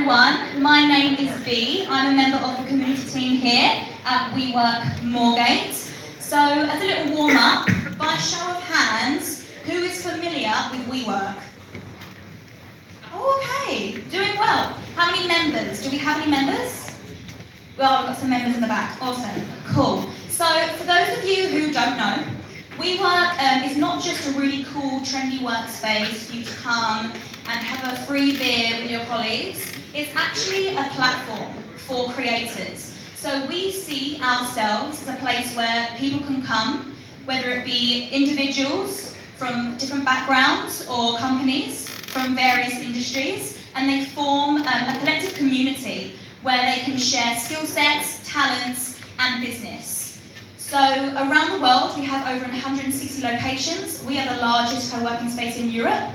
everyone, my name is Bea. I'm a member of the community team here at WeWork Moorgate. So, as a little warm-up, by show of hands, who is familiar with WeWork? Oh, okay, doing well. How many members? Do we have any members? Well, we've got some members in the back. Awesome, cool. So, for those of you who don't know, WeWork is not just a really cool, trendy workspace for you to come and have a free beer with your colleagues. It's actually a platform for creators. So we see ourselves as a place where people can come, whether it be individuals from different backgrounds or companies from various industries, and they form a collective community where they can share skill sets, talents, and business. So around the world, we have over 160 locations. We are the largest co-working space in Europe,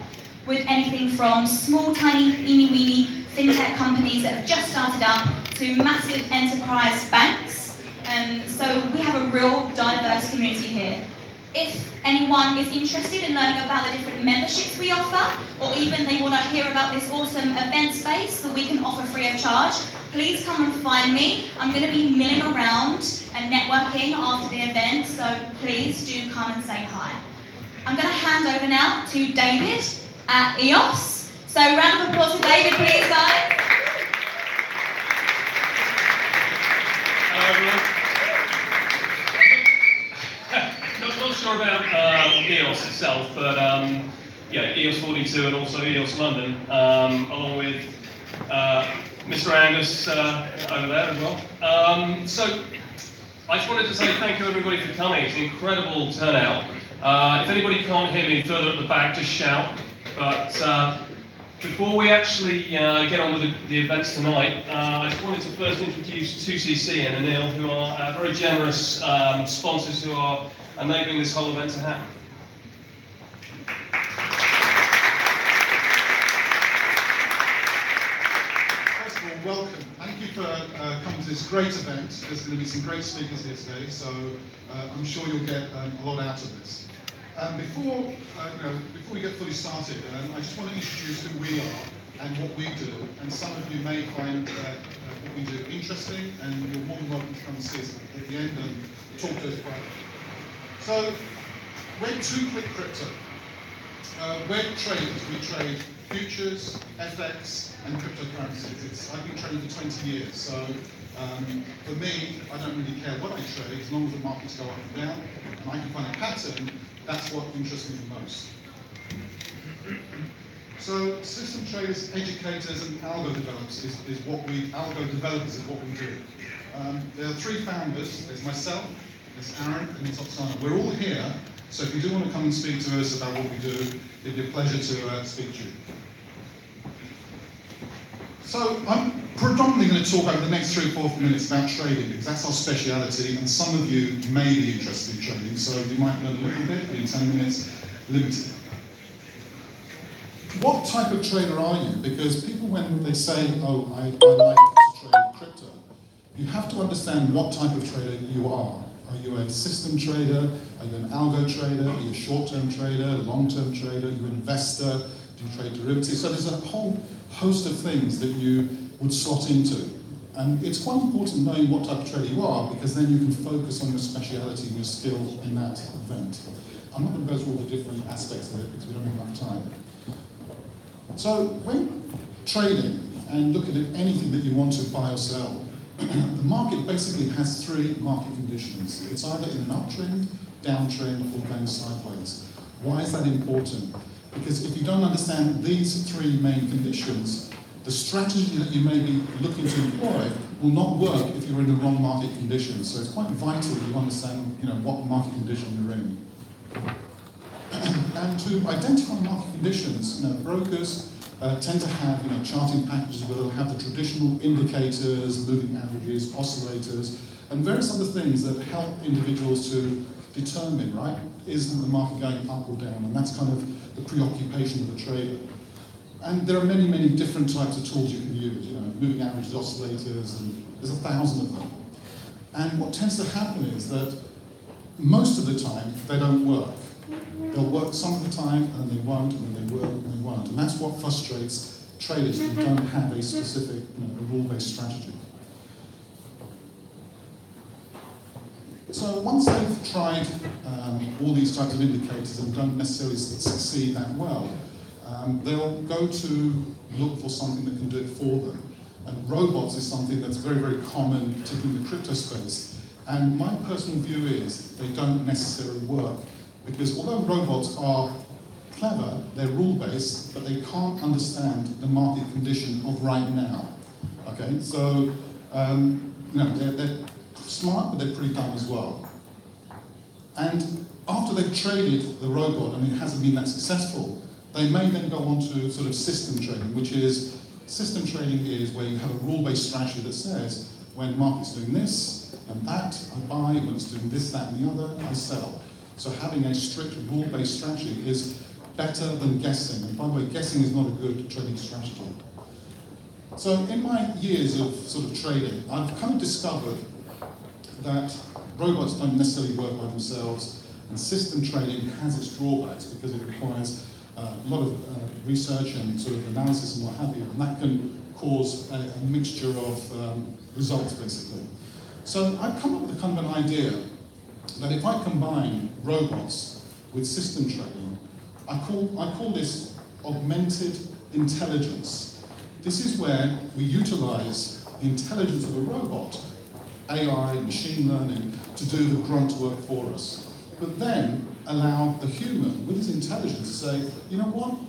with anything from small, tiny, eeny-weeny fintech companies that have just started up to massive enterprise banks. So we have a real diverse community here. If anyone is interested in learning about the different memberships we offer, or even they want to hear about this awesome event space that we can offer free of charge, please come and find me. I'm going to be milling around and networking after the event, so please do come and say hi. I'm going to hand over now to David at EOS. So round of applause for David, please, guys. Hello, everyone. Not sure about EOS itself, but yeah, EOS 42 and also EOS London, along with Mr. Angus over there as well. So I just wanted to say thank you everybody for coming. It's an incredible turnout. If anybody can't hear me further at the back, just shout. But before we actually get on with the events tonight, I just wanted to first introduce 2CC and Anil, who are very generous sponsors who are enabling this whole event to happen. First of all, welcome. Thank you for coming to this great event. There's going to be some great speakers here today, so I'm sure you'll get a lot out of this. Before we get fully started, I just want to introduce who we are and what we do. And some of you may find what we do interesting, and you're more than welcome to come and see us at the end and talk to us about it. So, we're 2Click Crypto. We're traders. We trade futures, FX, and cryptocurrencies. I've been trading for 20 years, so for me, I don't really care what I trade, as long as the markets go up and down, and I can find a pattern. That's what interests me the most. So, system traders, educators, and algo developers is what we do. There are three founders. There's myself, there's Aaron, and there's Oksana. We're all here, so if you do want to come and speak to us about what we do, it'd be a pleasure to speak to you. So, I'm predominantly going to talk over the next 3 or 4 minutes about trading, because that's our speciality, and some of you may be interested in trading, so you might learn a little bit in 10 minutes, limited. What type of trader are you? Because people, when they say, oh, I like to trade crypto, you have to understand what type of trader you are. Are you a system trader? Are you an algo trader? Are you a short-term trader, long-term trader? Are you an investor? Do you trade derivatives? So there's a whole host of things that you would slot into. And it's quite important knowing what type of trader you are, because then you can focus on your speciality and your skill in that event. I'm not going to go through all the different aspects of it because we don't have enough time. So when trading and looking at anything that you want to buy or sell, the market basically has 3 market conditions. It's either in an uptrend, downtrend, or going sideways. Why is that important? Because if you don't understand these 3 main conditions, the strategy that you may be looking to employ will not work if you're in the wrong market conditions. So it's quite vital that you understand, what market condition you're in. And to identify market conditions, brokers tend to have charting packages where they'll have the traditional indicators, moving averages, oscillators, and various other things that help individuals to determine, right, is the market going up or down? And that's kind of the preoccupation of the trader. And there are many, many different types of tools you can use, moving averages, oscillators, and there's 1,000 of them. And what tends to happen is that most of the time, they don't work. They'll work some of the time, and they won't, and they will, and they won't. And that's what frustrates traders who don't have a specific a rule-based strategy. So once they've tried all these types of indicators and don't necessarily succeed that well, they'll go to look for something that can do it for them. And robots is something that's very, very common, particularly in the crypto space. And my personal view is they don't necessarily work, because although robots are clever, they're rule-based, but they can't understand the market condition of right now. Okay, so they're smart, but they're pretty dumb as well. And after they've traded the robot and it hasn't been that successful, they may then go on to sort of system trading, which is, system trading is where you have a rule-based strategy that says, when the market's doing this and that, I buy, when it's doing this, that, and the other, I sell. So having a strict rule-based strategy is better than guessing. And by the way, guessing is not a good trading strategy. So in my years of sort of trading, I've kind of discovered that robots don't necessarily work by themselves, and system trading has its drawbacks because it requires a lot of research and sort of analysis and what have you, and that can cause a mixture of results, basically. So I've come up with a kind of an idea that if I combine robots with system trading, I call this augmented intelligence. This is where we utilize the intelligence of a robot, AI, machine learning, to do the grunt work for us. But then allow the human, with his intelligence, to say, you know what,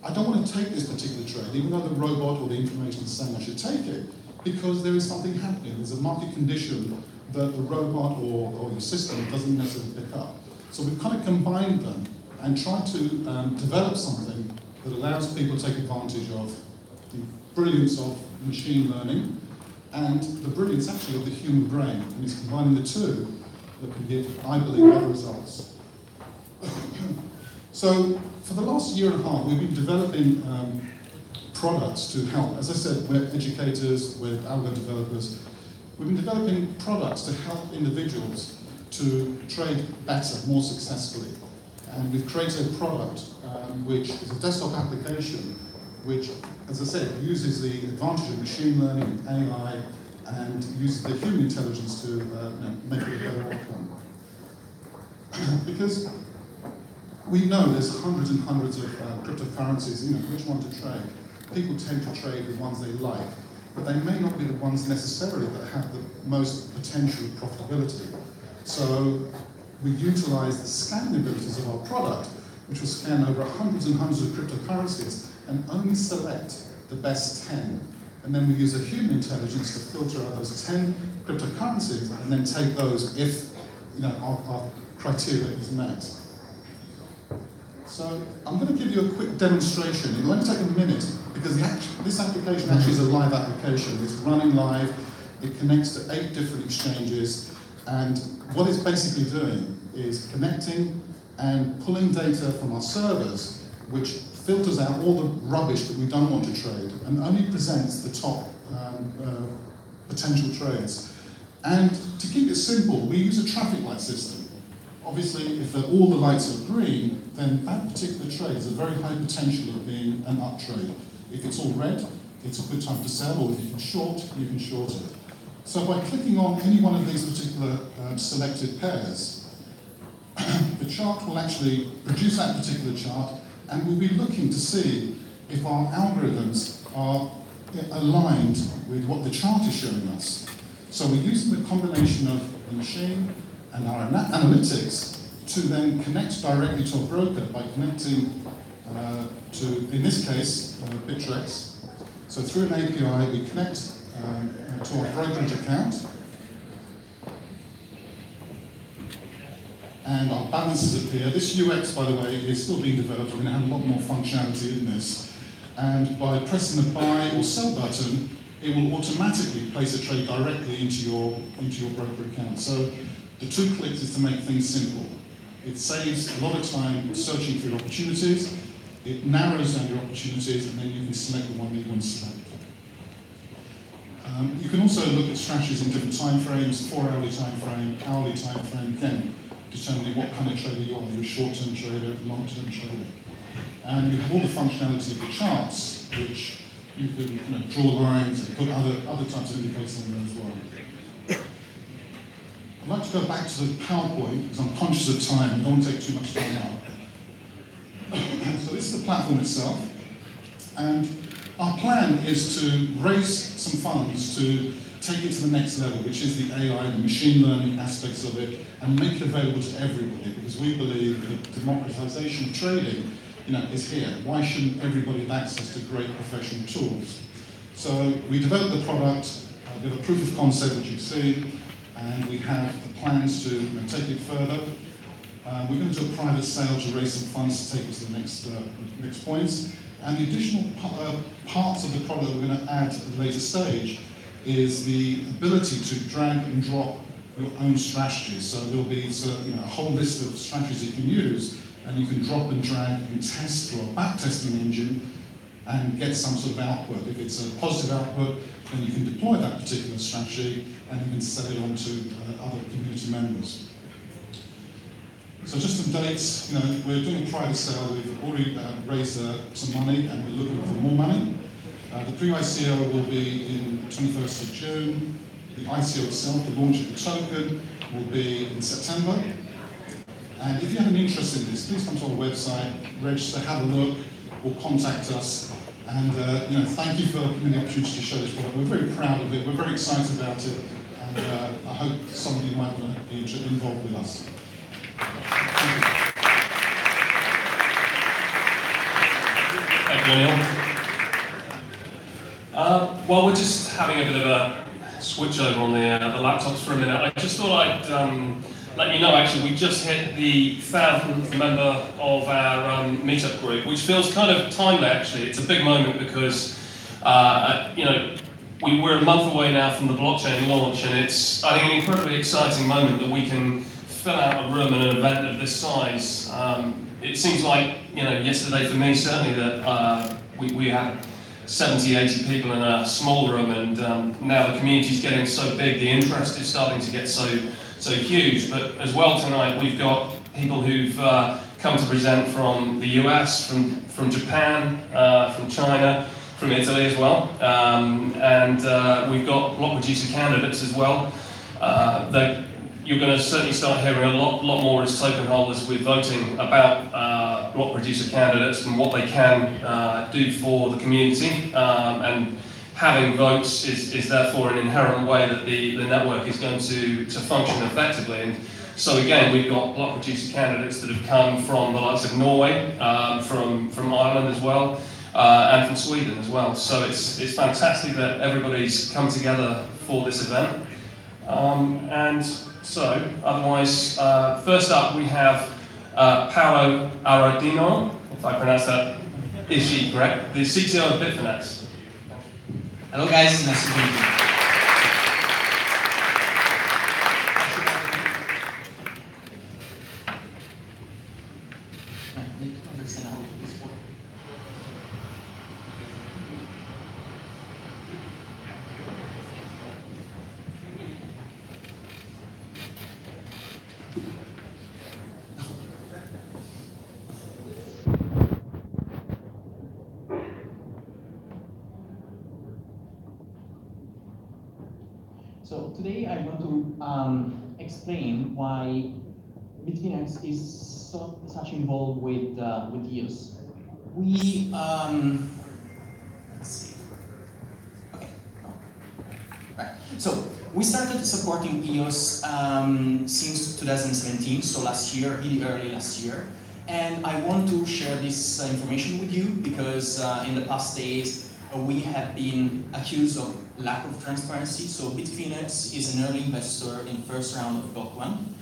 I don't want to take this particular trade, even though the robot or the information is saying I should take it, because there is something happening. There's a market condition that the robot or your system doesn't necessarily pick up. So we've kind of combined them and tried to develop something that allows people to take advantage of the brilliance of machine learning and the brilliance actually of the human brain. And it's combining the two that can give, I believe, better results. So for the last year and a half, we've been developing products to help. As I said, we're educators, we're algo developers. We've been developing products to help individuals to trade better, more successfully. And we've created a product which is a desktop application which, as I said, uses the advantage of machine learning and AI and uses the human intelligence to make it a better outcome. Because we know there's hundreds and hundreds of cryptocurrencies, which one to trade. People tend to trade the ones they like, but they may not be the ones necessarily that have the most potential profitability. So we utilize the scanning abilities of our product, which will scan over hundreds and hundreds of cryptocurrencies and only select the best 10. And then we use a human intelligence to filter out those 10 cryptocurrencies and then take those if our criteria is met. So I'm going to give you a quick demonstration. It'll only take a minute because this application actually is a live application. It's running live. It connects to 8 different exchanges. And what it's basically doing is connecting and pulling data from our servers, which filters out all the rubbish that we don't want to trade and only presents the top potential trades. And to keep it simple, we use a traffic light system. Obviously, if all the lights are green, then that particular trade has a very high potential of being an up trade. If it's all red, it's a good time to sell, or if you can short it. So by clicking on any one of these particular selected pairs, the chart will actually produce that particular chart, and we'll be looking to see if our algorithms are aligned with what the chart is showing us. So we're using the combination of the machine and our analytics to then connect directly to a broker by connecting to, in this case, Bitfinex. So through an API, we connect to our brokerage account, and our balances appear. This UX, by the way, is still being developed. We're going to have a lot more functionality in this. And by pressing the buy or sell button, it will automatically place a trade directly into your broker account. So the 2 clicks is to make things simple. It saves a lot of time searching for your opportunities. It narrows down your opportunities, and then you can select the one that you want to select. You can also look at strategies in different time frames, 4-hourly time frame, hourly time frame, again, determining what kind of trader you are. You're a short-term trader, long-term trader. And you have all the functionality of the charts, which You could draw lines and put other types of indicators on there as well. I'd like to go back to the PowerPoint because I'm conscious of time and don't want to take too much time out. So this is the platform itself, and our plan is to raise some funds to take it to the next level, which is the AI, the machine learning aspects of it, and make it available to everybody, because we believe that democratization of trading is here. Why shouldn't everybody have access to great professional tools? So we developed the product, we have a proof of concept, which you see, and we have the plans to take it further. We're going to do a private sale to raise some funds to take it to the next points. And the additional parts of the product we're going to add at a later stage is the ability to drag and drop your own strategies. So there'll be a whole list of strategies you can use, and you can drop and drag and test through a backtesting engine and get some sort of output. If it's a positive output, then you can deploy that particular strategy and you can sell it on to other community members. So just some dates, we're doing a private sale. We've already raised some money and we're looking for more money. The pre-ICO will be in 21st of June. The ICO itself, the launch of the token, will be in September. And if you have an interest in this, please come to our website, register, have a look, or contact us. And thank you for giving me the opportunity to show this product. We're very proud of it, we're very excited about it, and I hope some of you might want to be involved with us. Thank you, Neil. Well, we're just having a bit of a switch over on the laptops for a minute. I just thought I'd let you know, actually, we just hit the 1,000th member of our Meetup group, which feels kind of timely, actually. It's a big moment because, we're a month away now from the blockchain launch, and it's, I think, an incredibly exciting moment that we can fill out a room in an event of this size. It seems like, yesterday for me, certainly, that we had 70, 80 people in a small room, and now the community's getting so big, the interest is starting to get so huge. But as well tonight, we've got people who've come to present from the US, from Japan, from China, from Italy as well, and we've got block producer candidates as well. You're going to certainly start hearing a lot more as token holders with voting about block producer candidates and what they can do for the community. And having votes is therefore an inherent way that the network is going to function effectively. And so again, we've got block producer candidates that have come from the likes of Norway, from Ireland as well, and from Sweden as well. So it's fantastic that everybody's come together for this event. And so, otherwise, first up we have Paolo Ardoino, if I pronounce that issue correct, the CTO of Bitfinex. Hello guys, nice to meet you. So today I want to explain why Bitfinex is such involved with EOS. We let's see. Okay. Right. So we started supporting EOS since 2017, so last year, really early last year. And I want to share this information with you because in the past days we have been accused of lack of transparency. So Bitfinex is an early investor in first round of Block 1.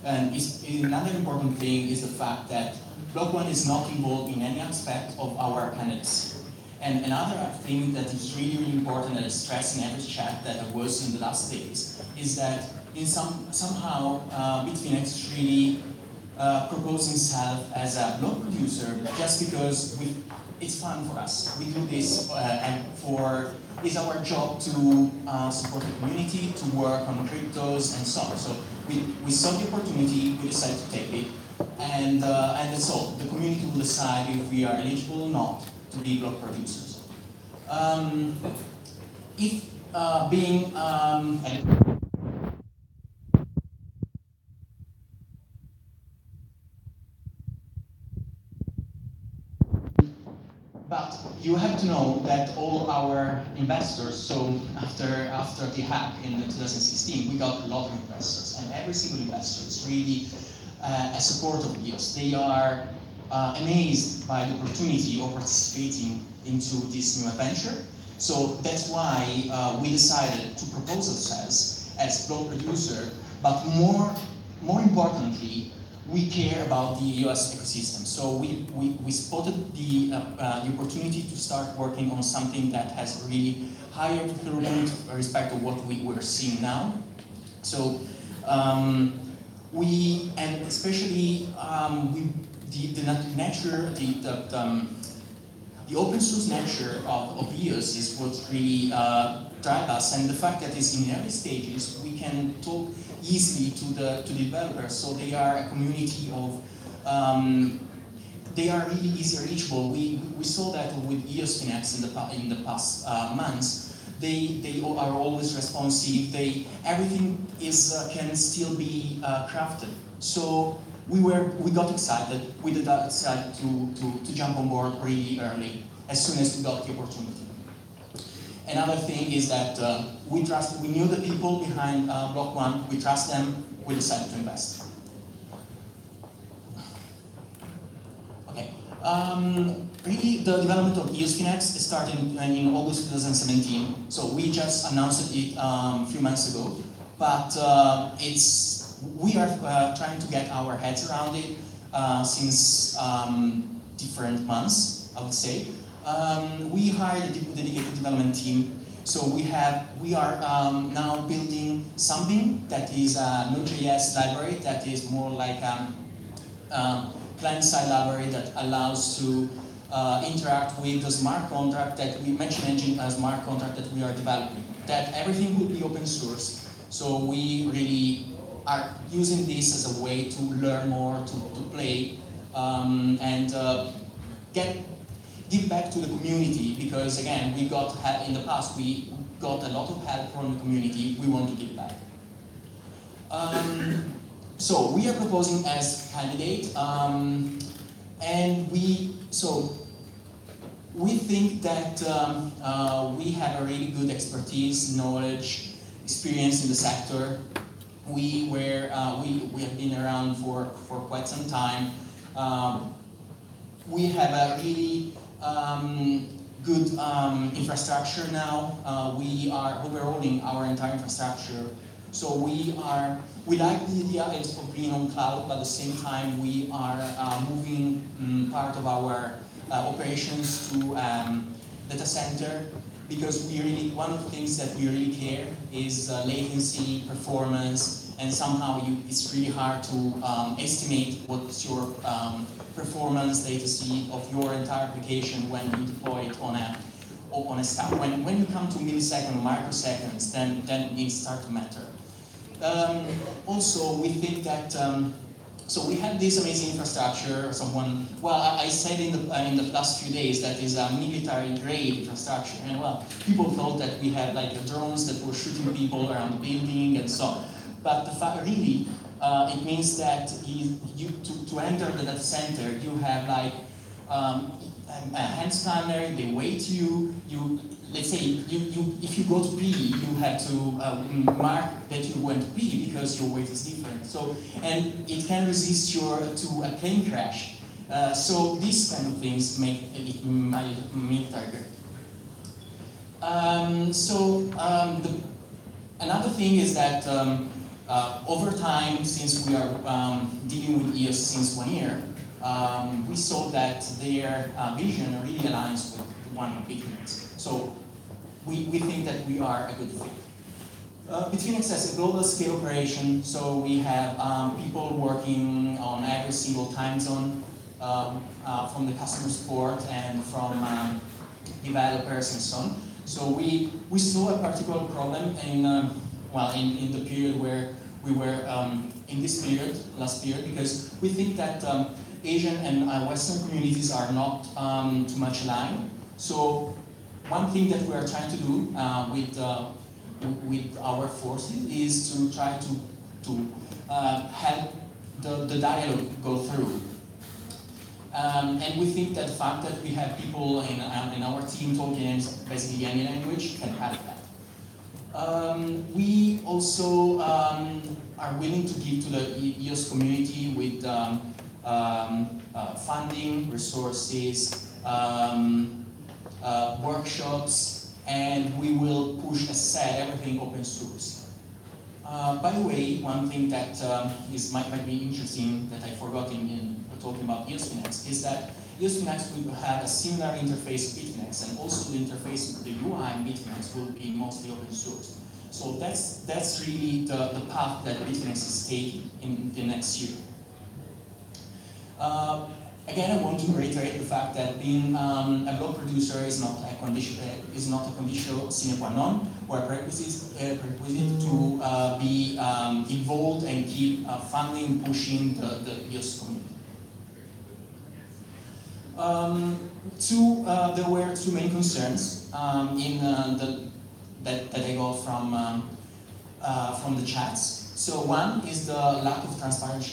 And another important thing is the fact that Block 1 is not involved in any aspect of our candidacy. And another thing that is really, really important that I stress in every chat that I was in the last days is that somehow Bitfinex really proposed himself as a block producer just because it's fun for us. We do this it's our job to support the community, to work on cryptos and so on. So we saw the opportunity, we decided to take it, and that's all. The community will decide if we are eligible or not to be block producers. If being but you have to know that all our investors, so after the hack in 2016, we got a lot of investors, and every single investor is really a supporter of EOS. They are amazed by the opportunity of participating into this new adventure. So that's why we decided to propose ourselves as block producer, but more importantly, we care about the EOS ecosystem. So we spotted the opportunity to start working on something that has really higher fulfillment with respect to what we were seeing now. So and especially the open source nature of EOS is what really drives us, and the fact that it's in early stages, we can talk easily to the developers, so they are a community of, they are really easy reachable. We saw that with EOSYS in the past months. They are always responsive. Everything can still be crafted. So we got excited. We decided to jump on board really early, as soon as we got the opportunity. Another thing is that we knew the people behind Block One, we trust them, we decided to invest. Okay. Really, the development of EOSYS started in August 2017, so we just announced it a few months ago, but we are trying to get our heads around it since different months, I would say. We hired a dedicated development team, so we are now building something that is a Node.js library that is more like a client-side library that allows to interact with the smart contract that we mentioned, a smart contract that we are developing. That everything will be open source, so we really are using this as a way to learn more, to play, and give back to the community, because again, we got help in the past, we got a lot of help from the community, we want to give back. So we are proposing as candidate, and we think that we have a really good expertise, knowledge, experience in the sector. We have been around for quite some time. We have a really good infrastructure now. We are overhauling our entire infrastructure. So we like the idea of being on cloud, but at the same time we are moving part of our operations to data center, because one of the things that we really care is latency, performance, and somehow it's really hard to estimate what's your performance latency of your entire application when you deploy it on a stack. When you come to milliseconds or microseconds, then it starts to matter. Also, we think that so we have this amazing infrastructure. I said in the last few days that is a military-grade infrastructure, and people thought that we had like drones that were shooting people around the building and so on. But the fact really, it means that to enter the data center, you have like a hand scanner. They weigh you. Let's say if you go to pee, you have to mark that you went to pee because your weight is different. So, and it can resist to a plane crash. So these kind of things make it military grade. Another thing is that over time, since we are dealing with EOS since 1 year, we saw that their vision really aligns with one of Bitfinex. So we think that we are a good fit. Bitfinex has a global scale operation, so we have people working on every single time zone, from the customer support and from developers and so on. So we saw a particular problem in the period where we were in this period, last period, because we think that Asian and Western communities are not too much aligned. So one thing that we are trying to do with our forces is to try to help the dialogue go through. And we think that the fact that we have people in our team talking basically any language can help that. We also are willing to give to the EOS community with funding, resources, workshops, and we will push, as said, everything open source. By the way, one thing that might be interesting that I forgot in talking about EOSYS is that EOSYS will have a similar interface to Bitfinex, and also the interface, the UI in Bitfinex will be mostly open source. So that's really the path that Bitfinex is taking in the next year. Again, I want to reiterate the fact that being a block producer is not a condition sine qua non or a prerequisite to be involved and keep funding, pushing the EOS community. There were two main concerns that I got from the chats. So one is the lack of transparent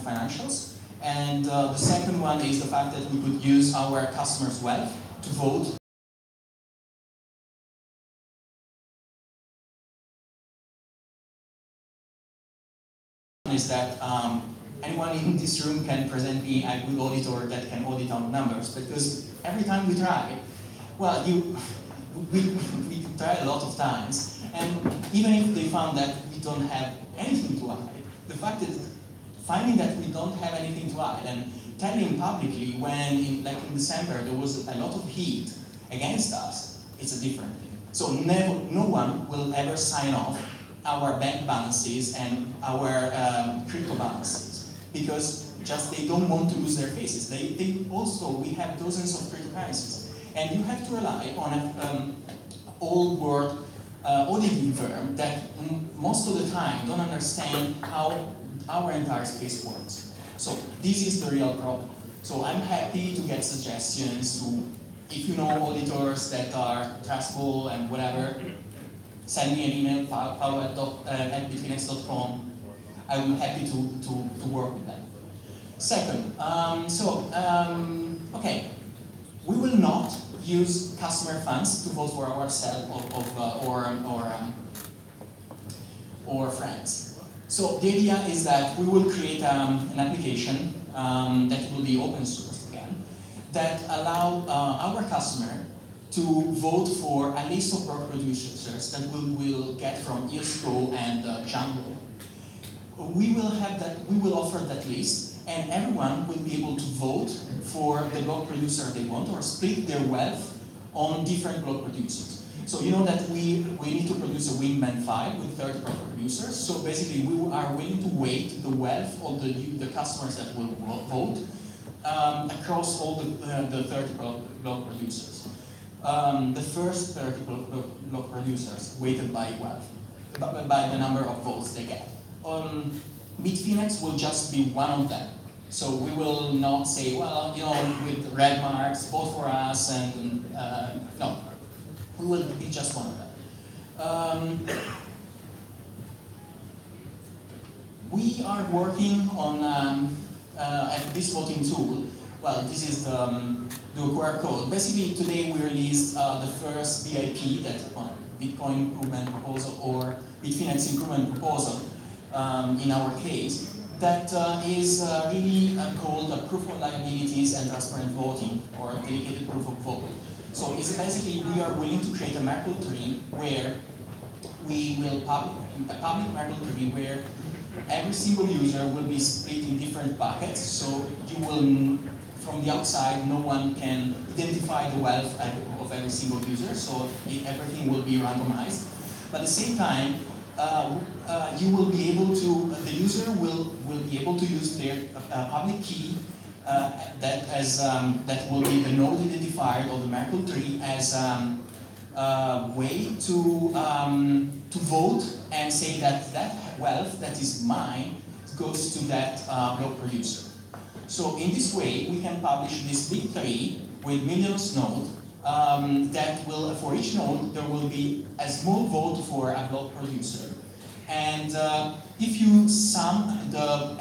financials. And the second one is the fact that we could use our customers' wealth to vote. Is that anyone in this room can present me a good auditor that can audit our numbers, because every time we try, well, we try a lot of times, and even if they found that we don't have anything to hide, the fact is finding that we don't have anything to hide and telling publicly when, in December, there was a lot of heat against us, it's a different thing. So no one will ever sign off our bank balances and our crypto balances, because just they don't want to lose their faces. We have dozens of cryptocurrencies, and you have to rely on an old world auditing firm that most of the time don't understand how our entire space works. So this is the real problem. So I'm happy to get suggestions if you know auditors that are trustful and whatever, send me an email, paolo@bitfinex.com. I'm happy to work with them. Second, okay, we will not use customer funds to vote for ourselves or friends. So the idea is that we will create an application that will be open source again, that allow our customer to vote for a list of block producers that we will get from EOS Go and Django. We will offer that list, and everyone will be able to vote for the block producer they want, or split their wealth on different block producers. So you know that we need to produce a wingman file with 30 block producers. So basically, we are willing to weight the wealth of the customers that will vote across all the 30 block producers. The first 30 block producers weighted by wealth, by the number of votes they get. Bitfinex will just be one of them. So we will not say, well, with red marks, vote for us, and no. We will be just one of them. We are working on this voting tool. Well, this is the QR code. Basically, today we released the first BIP, that Bitcoin Improvement Proposal, or Bitfinex Improvement Proposal in our case, that is really called a Proof of Liabilities and Transparent Voting, or Dedicated Proof of Vote. So it's basically, we are willing to create a Merkle tree where we will a public Merkle tree where every single user will be split in different buckets. So you will, from the outside, no one can identify the wealth of every single user. So everything will be randomized. But at the same time, you will be able to, the user will be able to use their public key that will be the node identifier of the Merkle tree as a way to vote and say that wealth that is mine goes to that block producer. So in this way, we can publish this big tree with millions of nodes that will, for each node, there will be a small vote for a block producer. And if you sum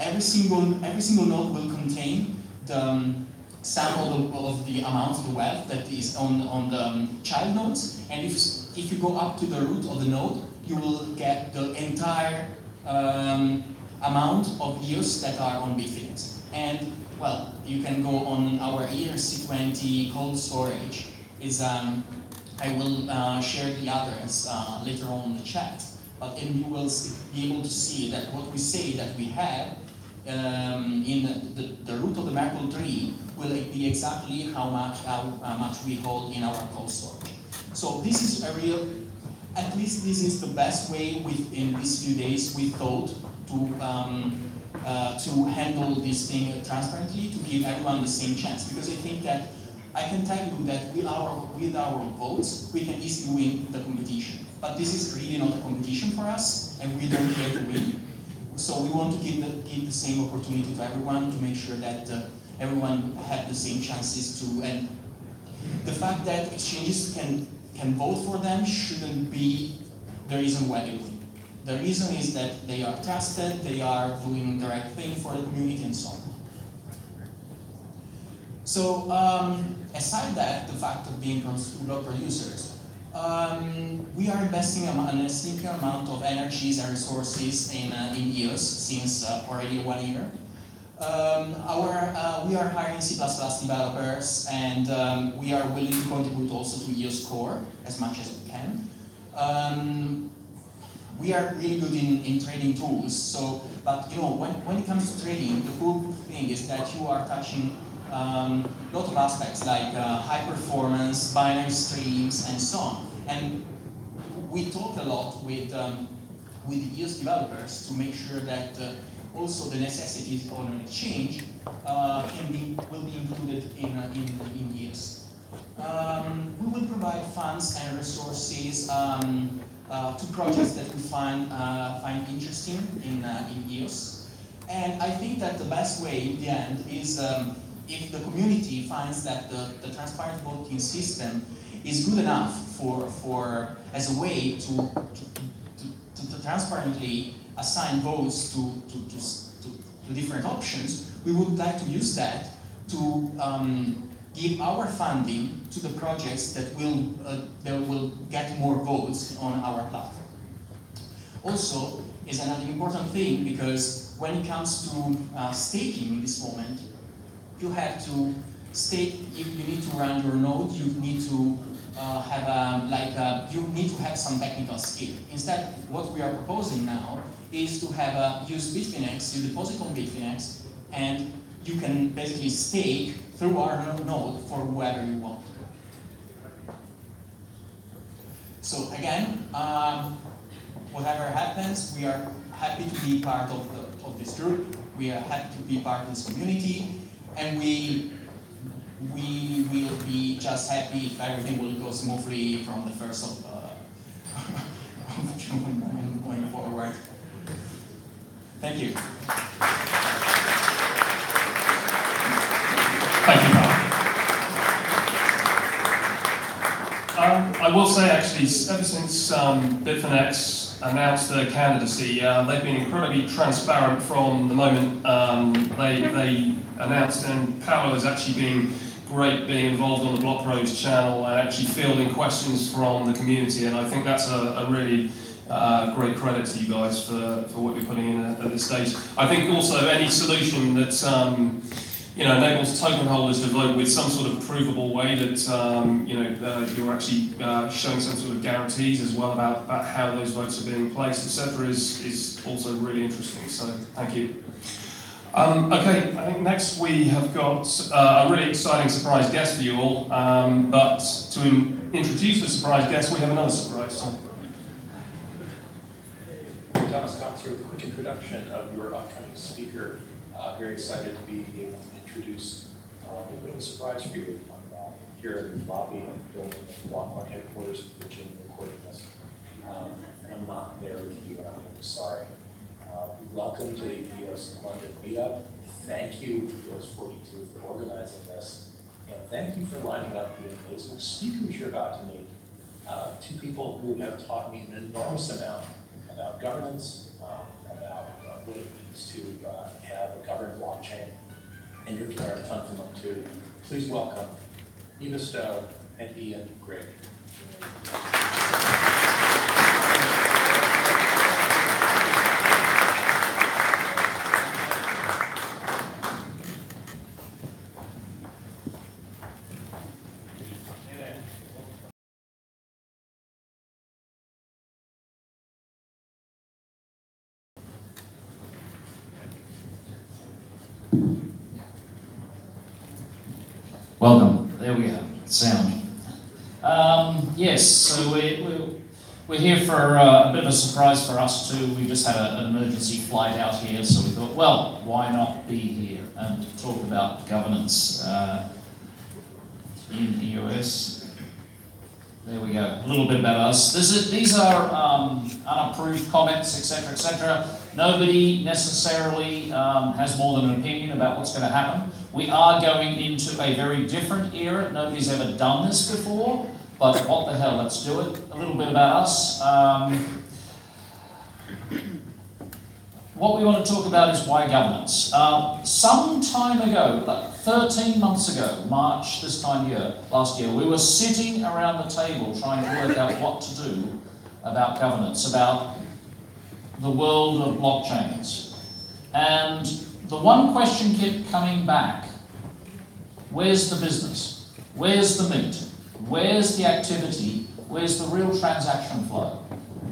every single node will contain the sum of the amount of the wealth that is on the child nodes, and if you go up to the root of the node, you will get the entire amount of EOS that are on Bitfinex. And well, you can go on our ERC20 cold storage. I will share the address later on in the chat, and you will be able to see that what we say that we have in the root of the Merkle tree will be exactly how much we hold in our cold storage. So this is a real, at least this is the best way in these few days we thought to handle this thing transparently, to give everyone the same chance. Because I think that I can tell you that with our votes, we can easily win the competition. But this is really not a competition for us, and we don't care to win. So we want to give the same opportunity to everyone to make sure that everyone have the same chances to. And the fact that exchanges can vote for them shouldn't be the reason why they win. The reason is that they are trusted, they are doing the right thing for the community, and so on. So, aside that, the fact of being block producers, we are investing a significant amount of energies and resources in EOS since already 1 year. We are hiring C++ developers, and we are willing to contribute also to EOS Core as much as we can. We are really good in trading tools. So, but you know, when it comes to trading, the cool thing is that you are touching a lot of aspects like high performance, binary streams, and so on. And we talk a lot with the EOS developers to make sure that also the necessities on an exchange will be included in EOS. We will provide funds and resources to projects that we find interesting in EOS. And I think that the best way in the end is if the community finds that the transparent voting system is good enough as a way to transparently assign votes to different options, we would like to use that to give our funding to the projects that will get more votes on our platform. Also, is another important thing, because when it comes to staking in this moment, you have to stake. You need to run your node. You need to you need to have some technical skill. Instead, what we are proposing now is to have use Bitfinex. You deposit on Bitfinex, and you can basically stake through our node for whoever you want. So again, whatever happens, we are happy to be part of this group. We are happy to be part of this community, and we will be just happy if everything will go smoothly from the 1st of June going forward. Thank you. Thank you, Paolo. I will say, actually, ever since Bitfinex announced their candidacy, they've been incredibly transparent from the moment they announced, and Paolo has actually been great being involved on the Block Pros channel and actually fielding questions from the community, and I think that's a really great credit to you guys for what you're putting in at this stage. I think also any solution that enables token holders to vote with some sort of provable way that you're actually showing some sort of guarantees as well about how those votes are being placed, etc., is also really interesting. So thank you. Okay, I think next we have got a really exciting surprise guest for you all. But to introduce the surprise guest, we have another surprise. So. Thomas Cox here with a quick introduction of your upcoming speaker. Very excited to be able to introduce a little surprise for you. I'm here in the lobby of the building of Block headquarters, which is recording this. I'm not there with you, I'm sorry. Welcome to the EOS London Meetup. Thank you, EOS 42, for organizing this. And thank you for lining up the amazing speakers you're about to meet. Two people who have taught me an enormous amount about governance, about what it means to have a governed blockchain, and you're going to learn a ton from them too. Please welcome Eva Stöwe and Ian Grigg. Welcome. There we go. Sound. Yes, so we're here for a bit of a surprise for us too. We just had an emergency flight out here, so we thought, well, why not be here and talk about governance in EOS. There we go. A little bit about us. These are unapproved comments, etc., etc. Nobody necessarily has more than an opinion about what's going to happen. We are going into a very different era. Nobody's ever done this before, but what the hell, let's do it. A little bit about us. What we want to talk about is why governance. Some time ago, like 13 months ago, March this time last year, we were sitting around the table trying to work out what to do about governance, about the world of blockchains. And the one question kept coming back: where's the business? Where's the meat? Where's the activity? Where's the real transaction flow?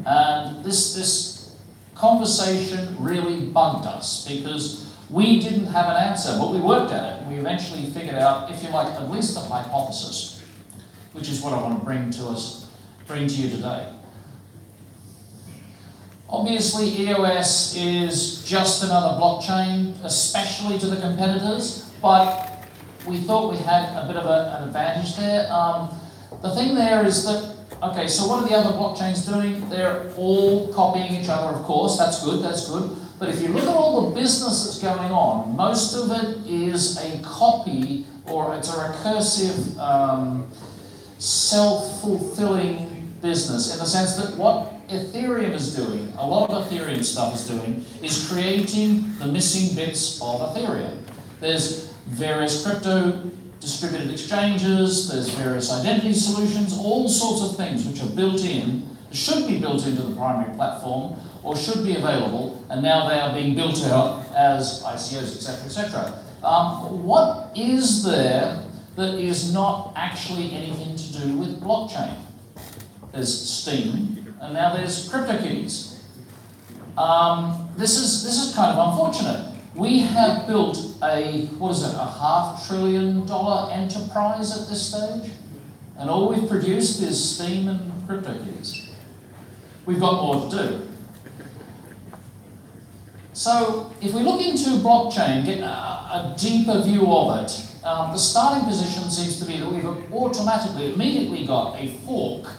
And this conversation really bugged us because we didn't have an answer, but we worked at it and we eventually figured out, if you like, at least a hypothesis, which is what I want to bring to you today. Obviously, EOS is just another blockchain, especially to the competitors, but we thought we had a bit of an advantage there. The thing there is that, okay, so what are the other blockchains doing? They're all copying each other, of course. That's good, that's good. But if you look at all the business that's going on, most of it is a copy, or it's a recursive, self-fulfilling business, in the sense that what Ethereum is doing, a lot of Ethereum stuff is doing, is creating the missing bits of Ethereum. There's various crypto distributed exchanges, there's various identity solutions, all sorts of things which are built in, should be built into the primary platform, or should be available, and now they are being built out as ICOs, etc., etc. What is there that is not actually anything to do with blockchain? There's Steam, and now there's CryptoKitties. This is kind of unfortunate. We have built a $500 billion enterprise at this stage, and all we've produced is Steam and CryptoKitties. We've got more to do. So if we look into blockchain, get a deeper view of it, the starting position seems to be that we've immediately got a fork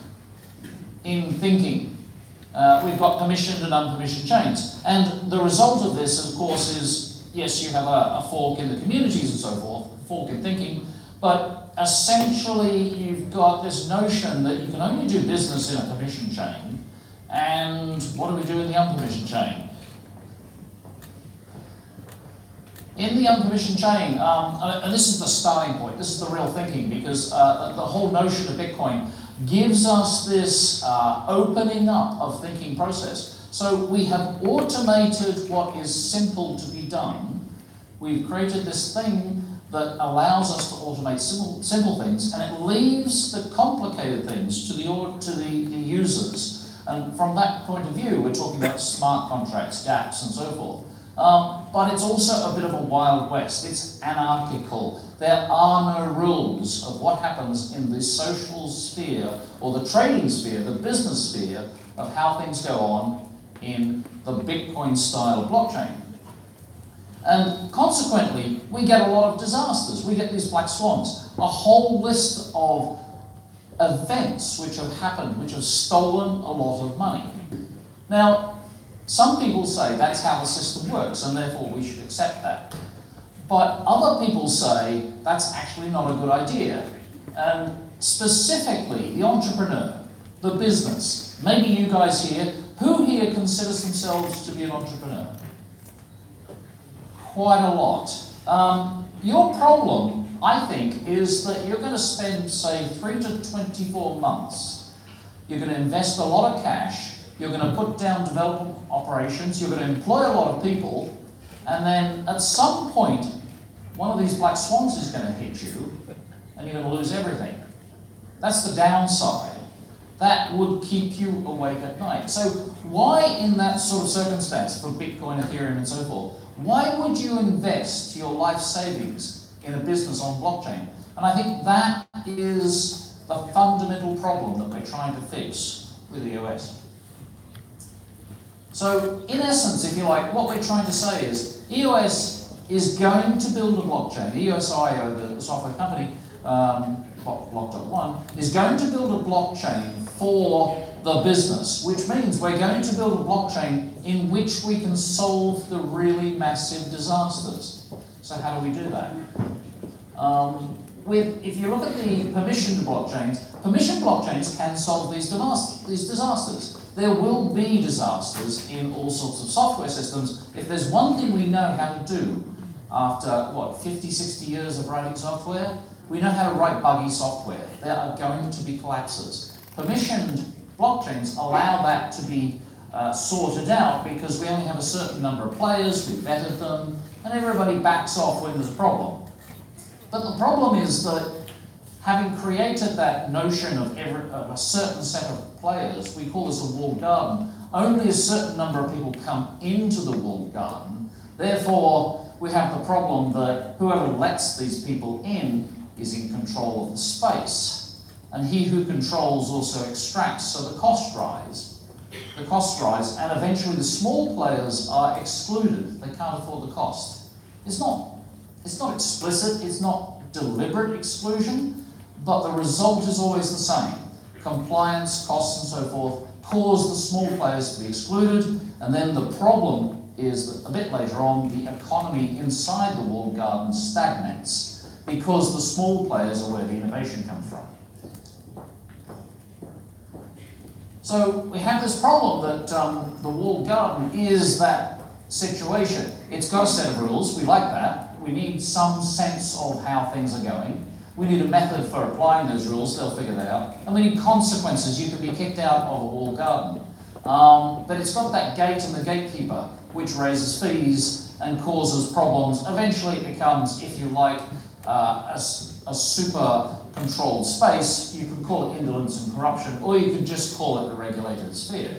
in thinking. We've got permissioned and unpermissioned chains. And the result of this, of course, is, yes, you have a fork in the communities and so forth, a fork in thinking, but essentially you've got this notion that you can only do business in a permissioned chain, and what do we do in the unpermissioned chain? In the unpermissioned chain, and this is the starting point, this is the real thinking, because the whole notion of Bitcoin gives us this opening up of thinking process. So we have automated what is simple to be done. We've created this thing that allows us to automate simple things, and it leaves the complicated things to the users. And from that point of view, we're talking about smart contracts, DApps, and so forth. But it's also a bit of a Wild West. It's anarchical. There are no rules of what happens in the social sphere, or the trading sphere, the business sphere, of how things go on in the Bitcoin style of blockchain. And consequently, we get a lot of disasters. We get these black swans, a whole list of events which have happened, which have stolen a lot of money. Now, some people say that's how the system works, and therefore we should accept that. But other people say that's actually not a good idea. And specifically, the entrepreneur, the business, maybe you guys here, who here considers themselves to be an entrepreneur? Quite a lot. Your problem, I think, is that you're going to spend, say, 3 to 24 months. You're going to invest a lot of cash. You're going to put down development operations. You're going to employ a lot of people. And then at some point, one of these black swans is going to hit you, and you're going to lose everything. That's the downside. That would keep you awake at night. So why, in that sort of circumstance, for Bitcoin, Ethereum, and so forth, why would you invest your life savings in a business on blockchain? And I think that is the fundamental problem that we're trying to fix with EOS. So, in essence, if you like, what we're trying to say is EOS is going to build a blockchain. EOSIO, the software company, Block.1, is going to build a blockchain for the business, which means we're going to build a blockchain in which we can solve the really massive disasters. So how do we do that? If you look at the permissioned blockchains can solve these disasters. There will be disasters in all sorts of software systems. If there's one thing we know how to do after, 50, 60 years of writing software, we know how to write buggy software. There are going to be collapses. Permissioned blockchains allow that to be sorted out because we only have a certain number of players, we vetted them, and everybody backs off when there's a problem. But the problem is that having created that notion of a certain set of players, we call this a walled garden, only a certain number of people come into the walled garden. Therefore, we have the problem that whoever lets these people in is in control of the space. And he who controls also extracts, so the costs rise. The costs rise, and eventually the small players are excluded. They can't afford the cost. It's not explicit, it's not deliberate exclusion, but the result is always the same. Compliance, costs, and so forth cause the small players to be excluded, and then the problem is that a bit later on, the economy inside the walled garden stagnates because the small players are where the innovation comes from. So we have this problem that the walled garden is that situation. It's got a set of rules, we like that. We need some sense of how things are going. We need a method for applying those rules, they'll figure that out. And we need consequences. You can be kicked out of a walled garden. But it's got that gate and the gatekeeper, which raises fees and causes problems. Eventually it becomes, if you like, a super controlled space. You can call it indolence and corruption, or you could just call it a regulated sphere.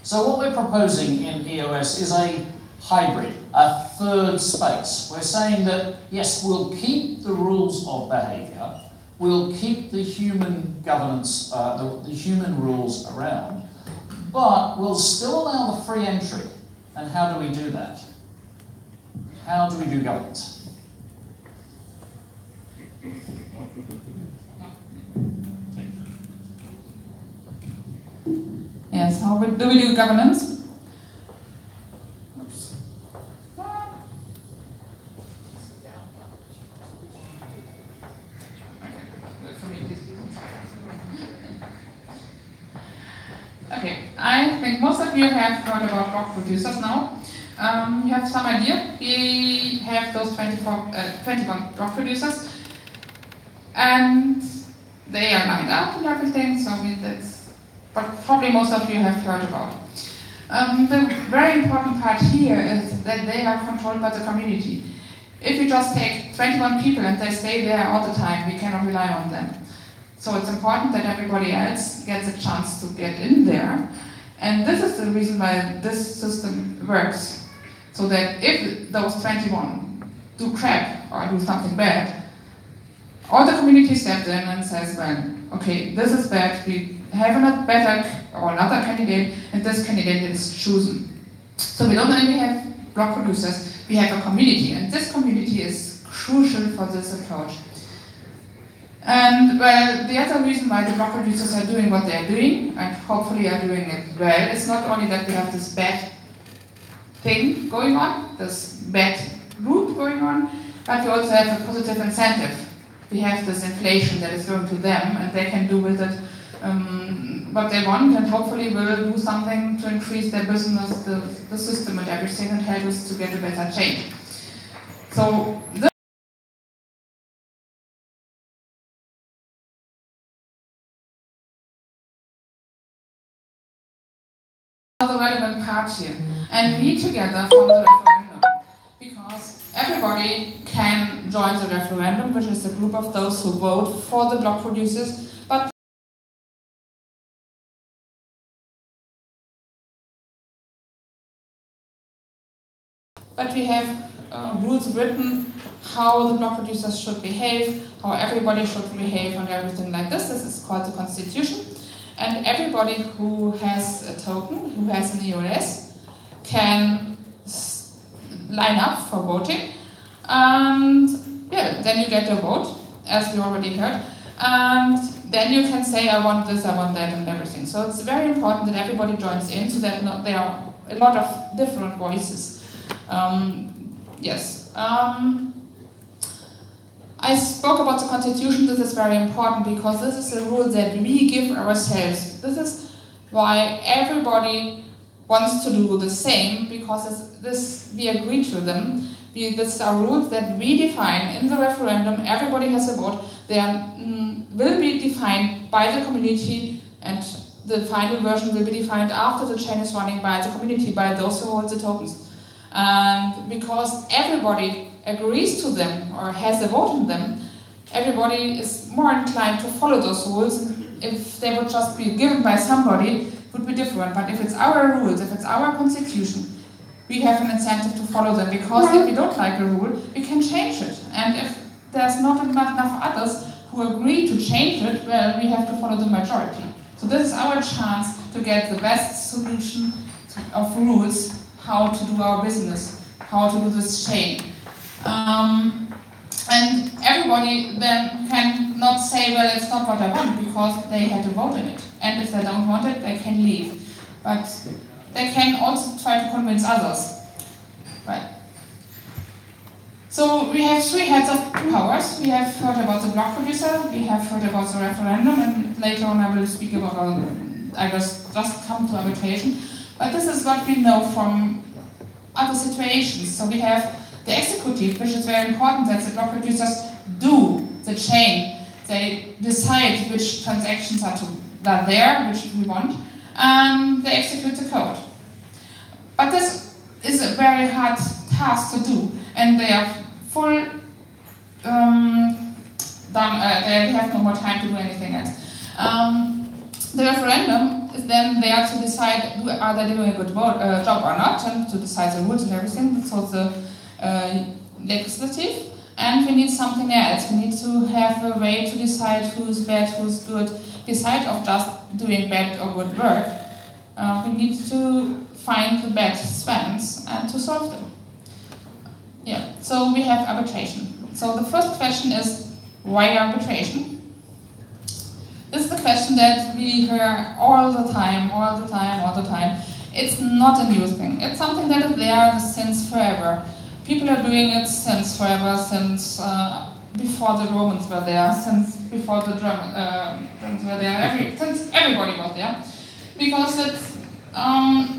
So what we're proposing in EOS is a hybrid, a third space. We're saying that, yes, we'll keep the rules of behavior, we'll keep the human governance, the human rules around, but we'll still allow the free entry. And how do we do that? How do we do governance? Yes, how do we do governance? Oops. Okay, I think most of you have heard about block producers now. You have some idea. We have those 21 block producers, and they are lined up and everything, so that's what probably most of you have heard about. The very important part here is that they are controlled by the community. If you just take 21 people and they stay there all the time, we cannot rely on them. So it's important that everybody else gets a chance to get in there. And this is the reason why this system works. So that if those 21 do crap or do something bad, all the community steps in and says, well, okay, this is bad, we have a better or another candidate, and this candidate is chosen. So we don't only have block producers, we have a community, and this community is crucial for this approach. And well, the other reason why the block producers are doing what they're doing, and hopefully are doing it well, is not only that we have this bad thing going on, this bad route going on, but we also have a positive incentive. We have this inflation that is going to them, and they can do with it what they want, and hopefully will do something to increase their business, the system and everything, and help us to get a better change. So this are the relevant parts here, and we together form the referendum, because everybody can join the referendum, which is a group of those who vote for the block producers, but we have rules written how the block producers should behave, how everybody should behave, and everything like this. This is called the Constitution. And everybody who has a token, who has an EOS, can line up for voting. And yeah, then you get a vote, as we already heard. And then you can say, I want this, I want that, and everything. So it's very important that everybody joins in, so that there are a lot of different voices. Yes. I spoke about the Constitution. This is very important because this is a rule that we give ourselves. This is why everybody wants to do the same, because we agree to them. These are rules that we define in the referendum. Everybody has a vote. They will be defined by the community, and the final version will be defined after the chain is running by the community, by those who hold the tokens. And because everybody agrees to them or has a vote in them, everybody is more inclined to follow those rules. If they would just be given by somebody, it would be different. But if it's our rules, if it's our constitution, we have an incentive to follow them, because if we don't like a rule, we can change it. And if there's not enough others who agree to change it, well, we have to follow the majority. So this is our chance to get the best solution of rules, how to do our business, how to do this chain. And everybody then can not say, well, it's not what I want, because they had to vote in it. And if they don't want it, they can leave. But they can also try to convince others. Right. So we have three heads of powers. We have heard about the block producer, we have heard about the referendum, and later on I will speak about, I just come to arbitration. But this is what we know from other situations. So we have the executive, which is very important, that the block producers do the chain. They decide which transactions are there, which we want, and they execute the code. But this is a very hard task to do, and they are they have no more time to do anything else. The referendum is then there to decide, are they doing a good job or not, and to decide the rules and everything. So the legislative, and we need something else. We need to have a way to decide who's bad, who's good. Beside of just doing bad or good work, we need to find the bad strands and to solve them. Yeah, so we have arbitration. So the first question is, why arbitration? This is the question that we hear all the time. It's not a new thing. It's something that is there since forever. People are doing it since forever, since before the Romans were there, since before the Germans were there, since everybody was there. Because it's,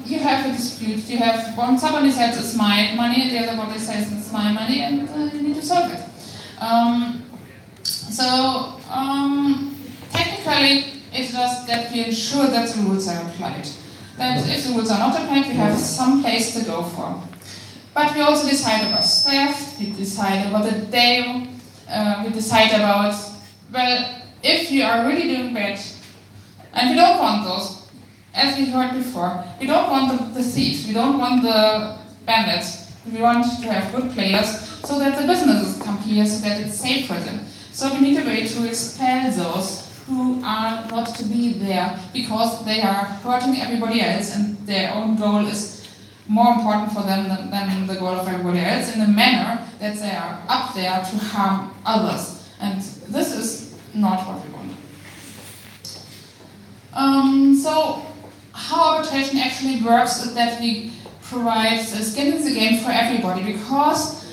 you have a dispute, you have, when somebody says it's my money, the other body says it's my money, and you need to solve it. Technically, it's just that we ensure that the rules are applied. That if the rules are not applied, we have some place to go for. But we also decide about staff, we decide about the day, we decide about, well, if you are really doing bad, and we don't want those, as we heard before, we don't want the thieves, we don't want the bandits, we want to have good players, so that the businesses come here, so that it's safe for them. So we need a way to expel those who are not to be there, because they are hurting everybody else, and their own goal is more important for them than the goal of everybody else, in a manner that they are up there to harm others. And this is not what we want. So how arbitration actually works is that we provide skin in the game for everybody, because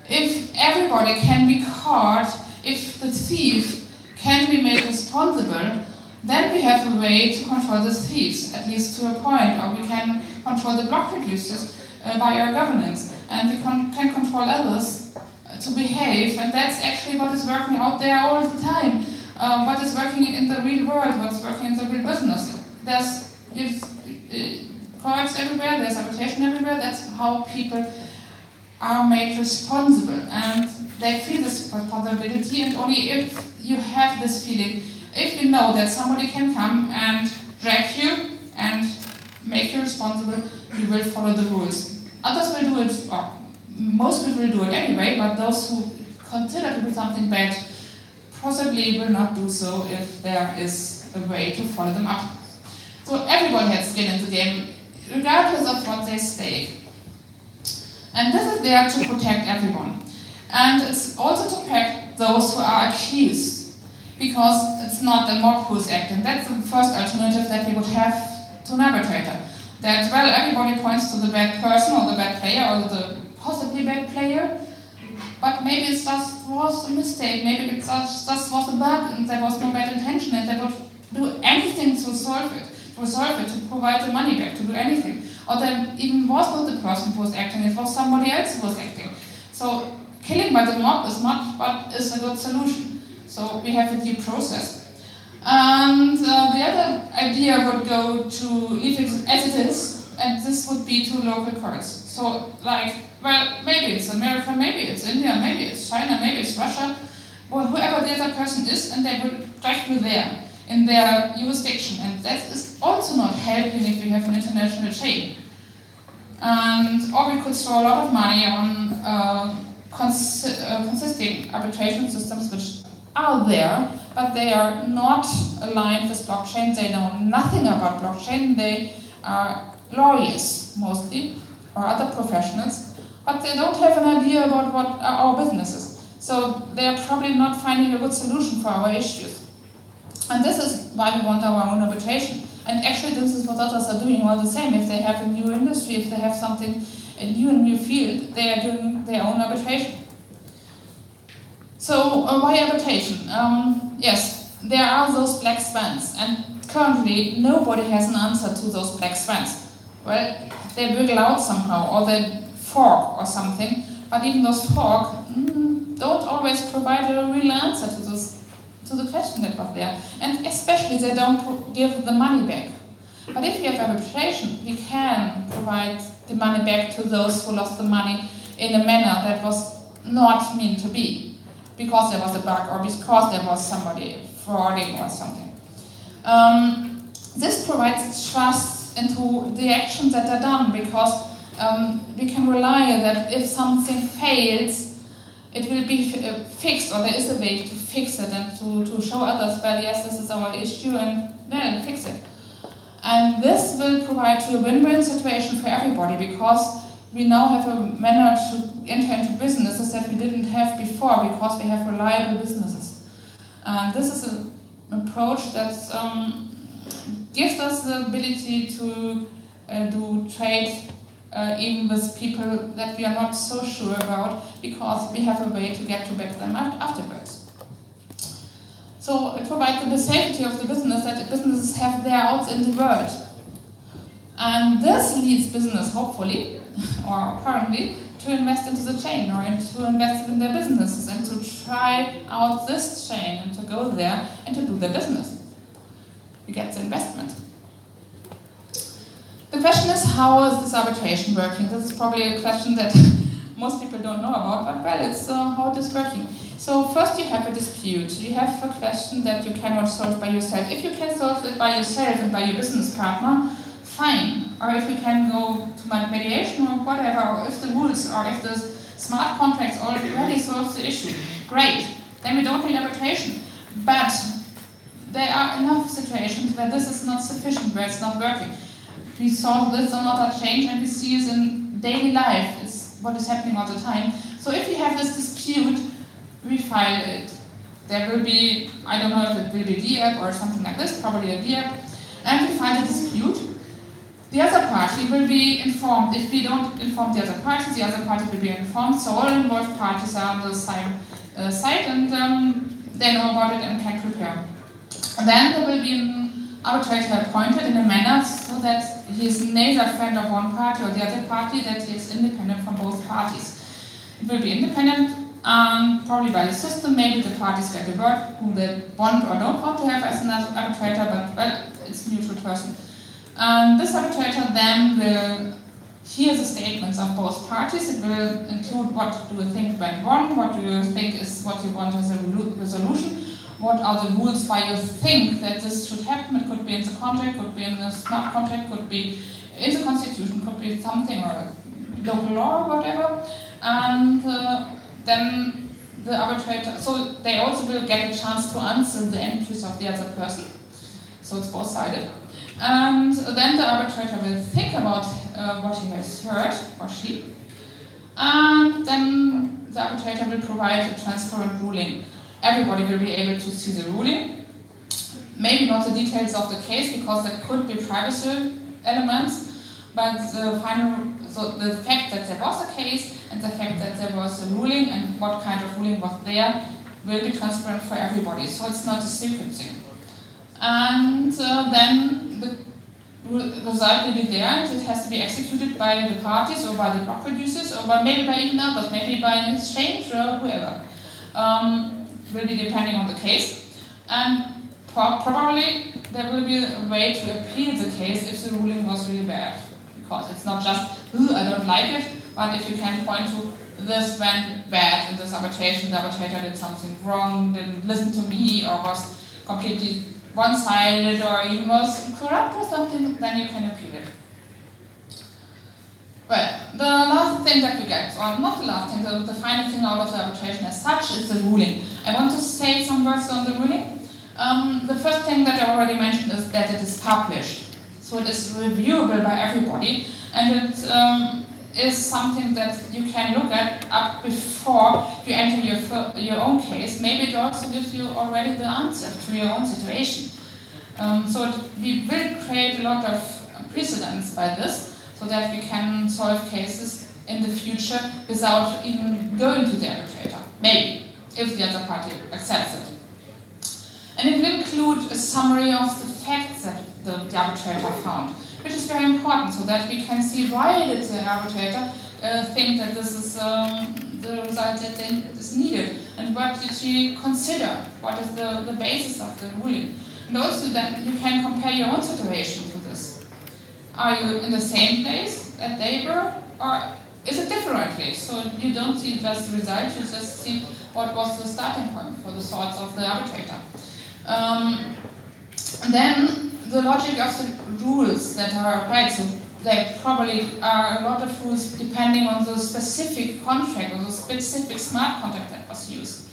if everybody can be caught, if the thief can be made responsible, then we have a way to control the thieves, at least to a point, or we can control the block producers by our governance, and we can control others to behave, and that's actually what is working out there all the time. What is working in the real world, what's working in the real business. There's products everywhere, there's reputation everywhere, that's how people are made responsible, and they feel this responsibility, and only if you have this feeling, if you know that somebody can come and drag you and make you responsible, you will follow the rules. Others will do it, or most people will do it anyway, but those who consider to do something bad possibly will not do so if there is a way to follow them up. So everybody has skin in the game, regardless of what they stake. And this is there to protect everyone. And it's also to protect those who are accused, because it's not a mob who's acting. That's the first alternative that we would have to an arbitrator. That, well, everybody points to the bad person or the bad player or the possibly bad player, but maybe it just was a mistake, maybe it just was a bug and there was no bad intention and they would do anything to resolve it, to provide the money back, to do anything. Or there even was not the person who was acting, it was somebody else who was acting. So killing by the mob is not what is a good solution. So we have a due process. And the other idea would go to leave it as it is, and this would be to local courts. So, like, well, maybe it's America, maybe it's India, maybe it's China, maybe it's Russia, or whoever the other person is, and they will drag you there in their jurisdiction. And that is also not helping if we have an international chain. And, or we could throw a lot of money on consisting arbitration systems which are there, but they are not aligned with blockchain. They know nothing about blockchain. They are lawyers, mostly, or other professionals, but they don't have an idea about what are our businesses. So they are probably not finding a good solution for our issues. And this is why we want our own arbitration. And actually this is what others are doing all the same. If they have a new industry, if they have something, a new field, they are doing their own arbitration. So why arbitration? Yes, there are those black swans, and currently nobody has an answer to those black swans. Well, they wiggle out somehow, or they fork or something, but even those fork don't always provide a real answer to the question that was there, and especially they don't give the money back. But if you have arbitration, we can provide the money back to those who lost the money in a manner that was not meant to be, because there was a bug or because there was somebody frauding or something. This provides trust into the actions that are done, because we can rely that if something fails, it will be fixed, or there is a way to fix it and to show others, well, yes, this is our issue, and then fix it. And this will provide to a win-win situation for everybody, because we now have a manner to enter into businesses that we didn't have before, because we have reliable businesses. And this is an approach that gives us the ability to do trade even with people that we are not so sure about, because we have a way to get to back them afterwards. So it provides the safety of the business, that businesses have their outs in the world. And this leads business, hopefully, or apparently, to invest into the chain, or to invest in their businesses, and to try out this chain, and to go there and to do their business. You get the investment. The question is, how is this arbitration working? This is probably a question that most people don't know about, but well, it's how it is working. So first you have a dispute. You have a question that you cannot solve by yourself. If you can solve it by yourself and by your business partner, fine. Or if you can go to mediation or whatever, or if the rules or if the smart contracts already solve the issue, great. Then we don't need arbitration. But there are enough situations where this is not sufficient, where it's not working. We saw this on other change, and we see it in daily life. It's what is happening all the time. So if we have this dispute, we file it. There will be, I don't know if it will be DApp or something like this, probably a DApp, and we file a dispute. the other party will be informed. If we don't inform the other party will be informed, so all involved parties are on the same side, and they know about it and can prepare. And then there will be an arbitrator appointed in a manner so that he is neither a friend of one party or the other party, that he is independent from both parties. It will be independent, probably by the system. Maybe the parties get a word who they want or don't want to have as an arbitrator, but well, it's a neutral person. This arbitrator then will hear the statements of both parties. It will include what do you think went wrong, what do you think is what you want as a resolution, what are the rules why you think that this should happen. It could be in the contract, could be in the smart contract, could be in the constitution, could be something or local law or whatever. And then the arbitrator, so they also will get a chance to answer the entries of the other person. So it's both-sided. And then the arbitrator will think about what he has heard, or she. And then the arbitrator will provide a transparent ruling. Everybody will be able to see the ruling. Maybe not the details of the case, because there could be privacy elements, but the final, so the fact that there was a case and the fact that there was a ruling and what kind of ruling was there will be transparent for everybody. So it's not a secret thing. And then the result will be there, and it has to be executed by the parties or by the block producers or by maybe by even others, maybe by an exchange or whoever. Will be depending on the case. And probably there will be a way to appeal the case if the ruling was really bad. Because it's not just, I don't like it, but if you can point to this went bad in this arbitration, the arbitrator did something wrong, didn't listen to me, or was completely one-sided, or even was corrupt or something, then you can appeal it. Well, the last thing that we get, or not the last thing, the final thing out of the arbitration as such is the ruling. I want to say some words on the ruling. The first thing that I already mentioned is that it is published. So it is reviewable by everybody, and it is something that you can look at up before you enter your own case. Maybe it also gives you already the answer to your own situation. So we will create a lot of precedents by this, so that we can solve cases in the future without even going to the arbitrator. Maybe, if the other party accepts it. And it will include a summary of the facts that the arbitrator found, which is very important, so that we can see why did the arbitrator think that this is the result that is needed, and what did she consider, what is the basis of the ruling. And also then you can compare your own situation to this. Are you in the same place that they were, or is it different place? So you don't see just the result, you just see what was the starting point for the thoughts of the arbitrator. Then the logic of the rules that are applied, so there probably are a lot of rules depending on the specific contract or the specific smart contract that was used.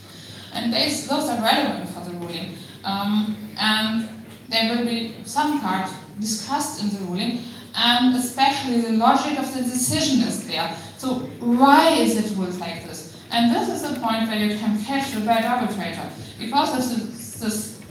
And those are relevant for the ruling. And there will be some part discussed in the ruling, and especially the logic of the decision is there. So why is it ruled like this? And this is the point where you can catch a bad arbitrator, because this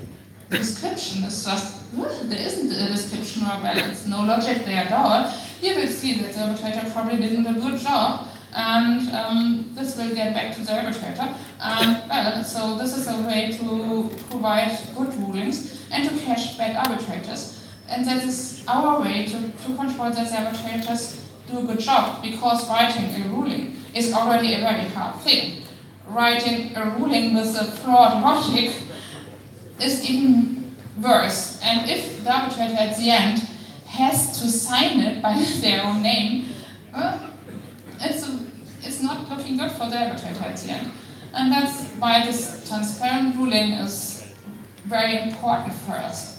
description is just, there isn't a description, or well, it's no logic there at all. You will see that the arbitrator probably didn't do a good job, and this will get back to the arbitrator. Well, so this is a way to provide good rulings and to catch bad arbitrators. And that is our way to control that the arbitrators do a good job, because writing a ruling is already a very hard thing. Writing a ruling with a flawed logic is even worse. And if the arbitrator at the end has to sign it by their own name, it's not looking good for the arbitrator at the end. And that's why this transparent ruling is very important for us.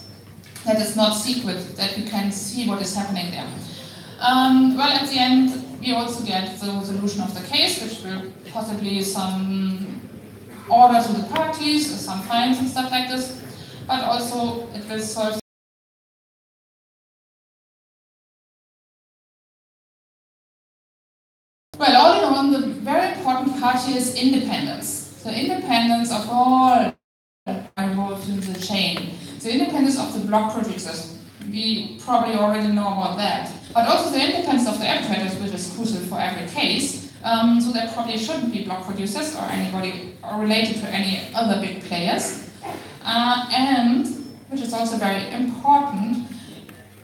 That is not secret, that we can see what is happening there. Well, at the end, we also get the resolution of the case, which will possibly some order to the parties, or some fines and stuff like this, but also it will solve. Well, all in all, the very important part here is independence. The independence of all involved in the chain. The independence of the block producers. We probably already know about that. But also the independence of the arbitrators, which is crucial for every case. So there probably shouldn't be block producers or anybody related to any other big players. And, which is also very important,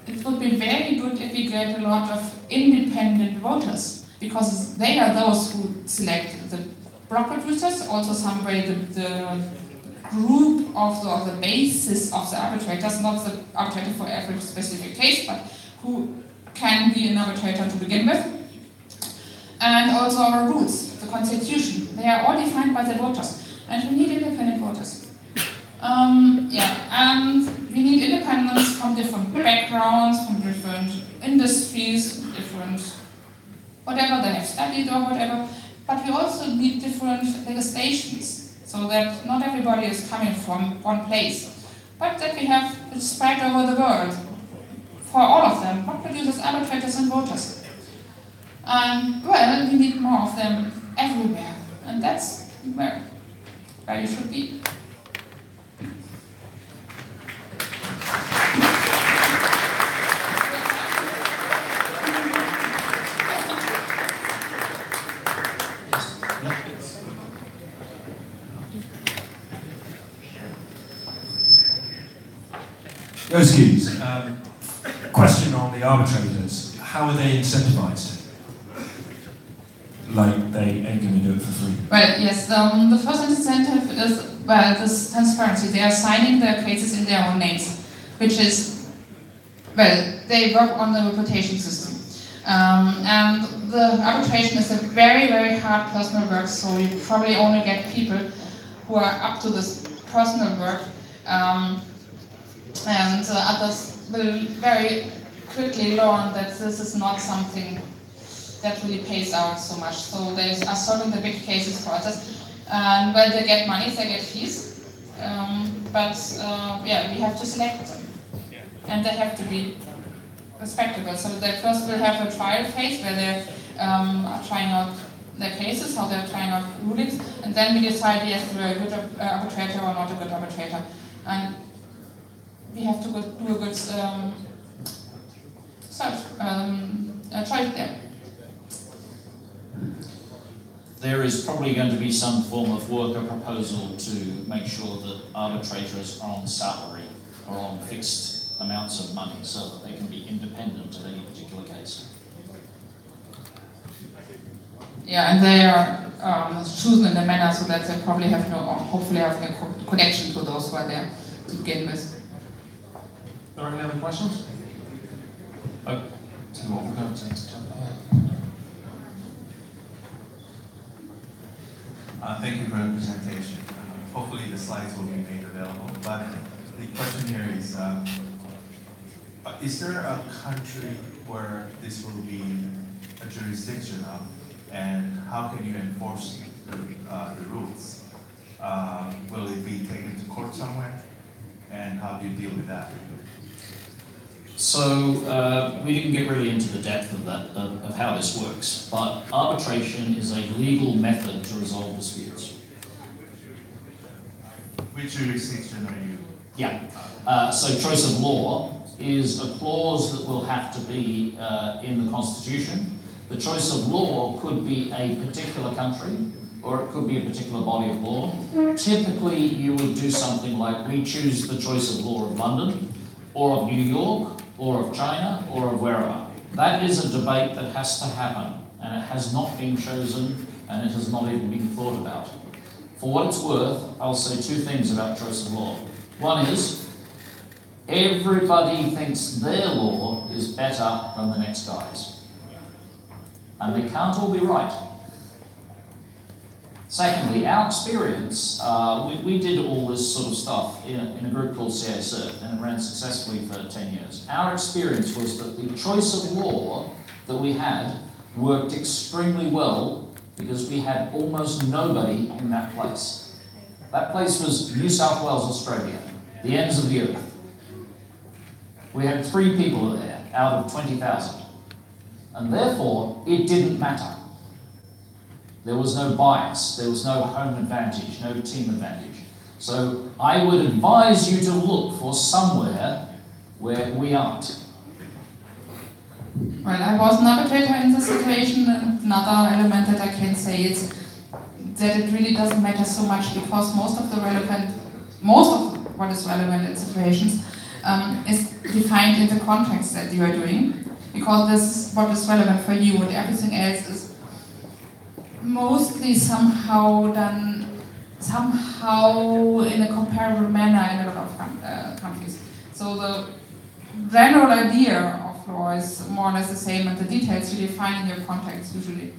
it would be very good if we get a lot of independent voters, because they are those who select the block producers, also some way the group of the basis of the arbitrators, not the arbitrator for every specific case, but who can be an arbitrator to begin with. And also our rules, the constitution, they are all defined by the voters, and we need independent voters. And we need independence from different backgrounds, from different industries, different whatever they have studied or whatever, but we also need different legislations, so that not everybody is coming from one place, but that we have it spread over the world for all of them, block producers, arbitrators and voters. And well, we need more of them everywhere, and that's where you should be. EOSYS, question on the arbitrators. How are they incentivized? Like they ain't going to do it for free? Well, yes, the first incentive is, well, this transparency. They are signing their cases in their own names, which is, well, they work on the reputation system. And the arbitration is a very, very hard personal work, so you probably only get people who are up to this personal work. And others will very quickly learn that this is not something that really pays out so much. So they are solving the big cases for others. And when they get money, they get fees. Yeah, we have to select them. And they have to be respectable. So they first will have a trial phase where they are trying out their cases, how they're trying out rulings, and then we decide yes, we're a good arbitrator or not a good arbitrator. And we have to do a good trial there. There is probably going to be some form of worker proposal to make sure that arbitrators are on salary or on fixed amounts of money so that they can be independent of any particular case. Yeah, and they are chosen in a manner so that they probably have hopefully have a connection to those who are there to begin with. Are there any other questions? Oh, so what we're going to Thank you for the presentation. Hopefully the slides will be made available. But the question here is there a country where this will be a jurisdiction of, and how can you enforce the rules? Will it be taken to court somewhere? And how do you deal with that? So we didn't get really into the depth of that, of how this works, but arbitration is a legal method to resolve disputes. Which jurisdiction are you? Yeah, so choice of law is a clause that will have to be in the Constitution. The choice of law could be a particular country, or it could be a particular body of law. Typically, you would do something like, we choose the choice of law of London, or of New York, or of China, or of wherever. That is a debate that has to happen, and it has not been chosen, and it has not even been thought about. For what it's worth, I'll say two things about choice of law. One is, everybody thinks their law is better than the next guy's. And they can't all be right. Secondly, our experience, we did all this sort of stuff in a group called CA-CERT, and it ran successfully for 10 years. Our experience was that the choice of law that we had worked extremely well because we had almost nobody in that place. That place was New South Wales, Australia, the ends of the earth. We had 3 people there out of 20,000. And therefore, it didn't matter. There was no bias, there was no home advantage, no team advantage. So I would advise you to look for somewhere where we aren't. Well, I was an arbitrator in this situation, and another element that I can say is that it really doesn't matter so much, because most of what is relevant in situations is defined in the context that you are doing, because this is what is relevant for you, and everything else is mostly somehow done in a comparable manner in a lot of countries. So the general idea of law is more or less the same, and the details you define in your context usually.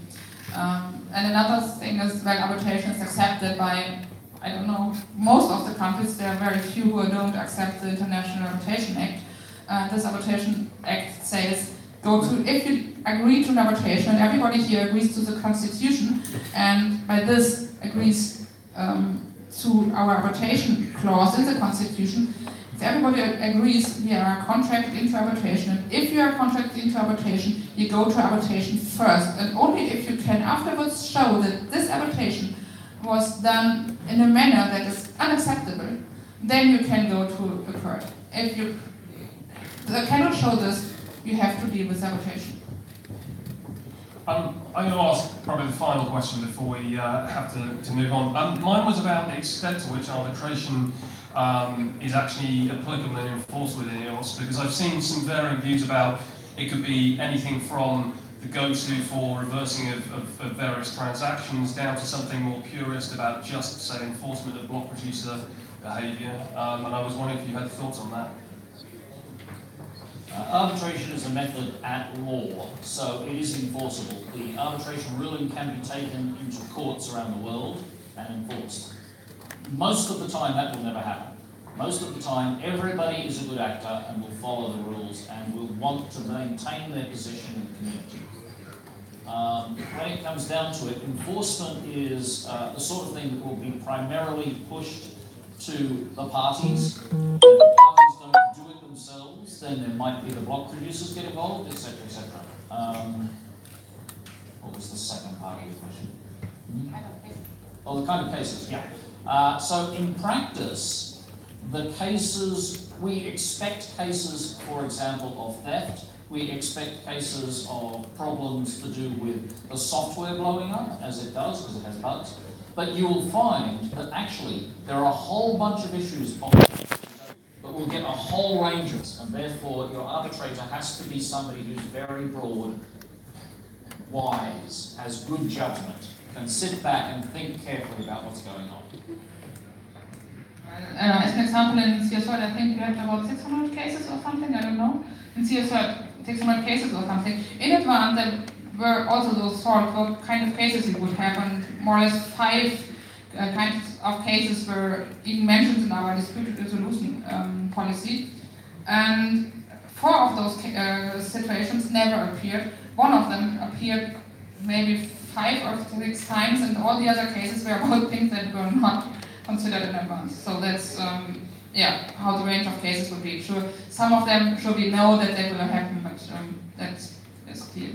And another thing is when arbitration is accepted by, I don't know, most of the countries. There are very few who don't accept the International Arbitration Act. This Arbitration Act says, if you agree to an arbitration, and everybody here agrees to the Constitution, and by this agrees to our arbitration clause in the Constitution, if everybody agrees we are contracted into arbitration, and if you are contracted into arbitration, you go to arbitration first, and only if you can afterwards show that this arbitration was done in a manner that is unacceptable, then you can go to a court. If you cannot show this, you have to deal with arbitration. I'm going to ask probably the final question before we have to move on. Mine was about the extent to which arbitration is actually applicable and enforced within EOS, because I've seen some varying views about it could be anything from the go-to for reversing of various transactions down to something more purist about just, say, enforcement of block producer behaviour. And I was wondering if you had thoughts on that. Arbitration is a method at law, so it is enforceable. The arbitration ruling can be taken into courts around the world and enforced. Most of the time that will never happen. Most of the time everybody is a good actor and will follow the rules and will want to maintain their position in the community. When it comes down to it, enforcement is the sort of thing that will be primarily pushed to the parties. If the parties don't do it themselves, then there might be the block producers get involved, etc., etc. What was the second part of your question? Oh, the kind of cases, yeah. So in practice, the cases, we expect cases, for example, of theft. We expect cases of problems to do with the software blowing up, as it does, because it has bugs. But you will find that actually there are a whole bunch of issues on but we'll get a whole range of it, and therefore your arbitrator has to be somebody who's very broad, wise, has good judgment, can sit back and think carefully about what's going on. As an example, in CSO, I think we have about 600 cases or something, I don't know. In CSO, 600 cases or something. In advance, there were also those sort of kind of cases you would have, and more or less 5 kinds of cases were even mentioned in our dispute resolution policy. And 4 of those situations never appeared. One of them appeared maybe 5 or 6 times, and all the other cases were about things that were not considered in advance. So that's how the range of cases would be. Sure, some of them sure we know that they will happen, but that's clear.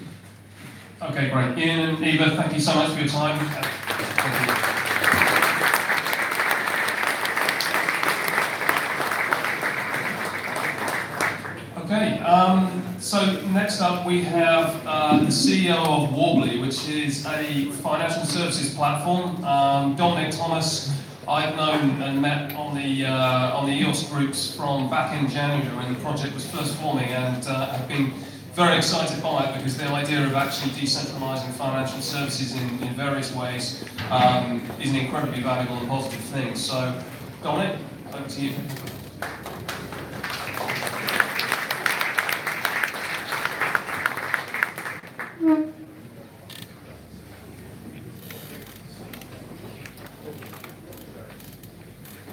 Okay, great. Ian and Eva, thank you so much for your time. Thank you. Okay, so next up we have the CEO of Worbli, which is a financial services platform. Domenic Thomas, I've known and met on the EOS groups from back in January when the project was first forming, and have been very excited by it because the idea of actually decentralizing financial services in various ways is an incredibly valuable and positive thing. So, Domenic, over to you.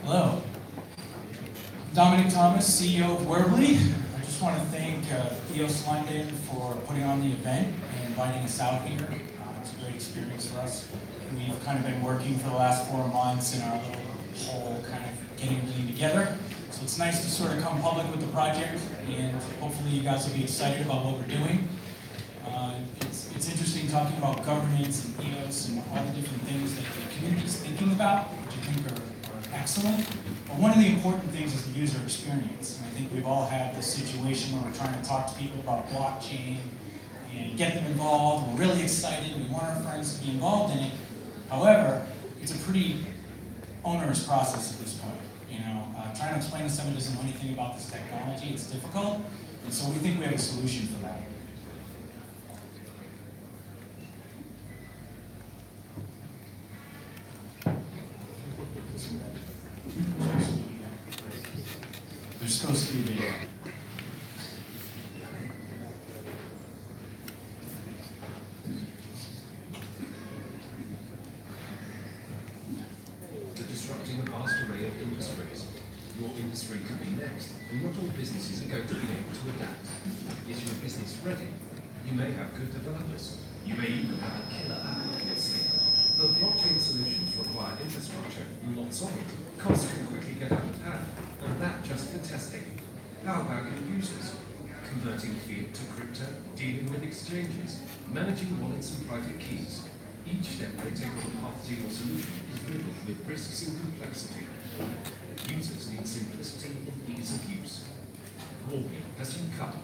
Hello. Domenic Thomas, CEO of Worbli. I just want to thank EOS London for putting on the event and inviting us out here. It's a great experience for us. We've kind of been working for the last 4 months in our little whole kind of getting everything together. So it's nice to sort of come public with the project, and hopefully you guys will be excited about what we're doing. It's interesting talking about governance and EOS and all the different things that the community is thinking about, which I think are excellent. But one of the important things is the user experience. And I think we've all had this situation where we're trying to talk to people about blockchain and get them involved. We're really excited. We want our friends to be involved in it. However, it's a pretty onerous process at this point. You know, trying to explain to someone who doesn't know anything about this technology, it's difficult. And so we think we have a solution for that. There's supposed to be video. Disrupting a vast array of industries. Your industry could be next, and not all businesses are going to be able to adapt. Is your business ready? You may have good developers. You may even have a killer app up your sleeve. But blockchain solutions require infrastructure, and lots of it. Costs can quickly get out of hand, and that just for testing. How about your users? Converting fiat to crypto, dealing with exchanges, managing wallets and private keys. Each step they take on the path to your solution is riddled with risks and complexity. Users need simplicity and ease of use. Worbli has you covered.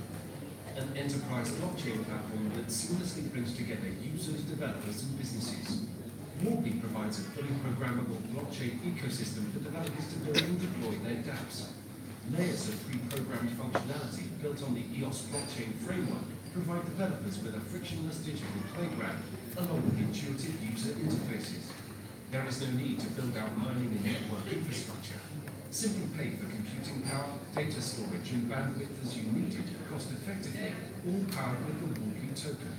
An enterprise blockchain platform that seamlessly brings together users, developers, and businesses. Worbli provides a fully programmable blockchain ecosystem for developers to build and deploy their dApps. Layers of pre-programmed functionality built on the EOS blockchain framework provide developers with a frictionless digital playground along with intuitive user interfaces. There is no need to build out mining and network infrastructure. Simply pay for computing power, data storage, and bandwidth as you need it cost-effectively, all powered with the Worbli token.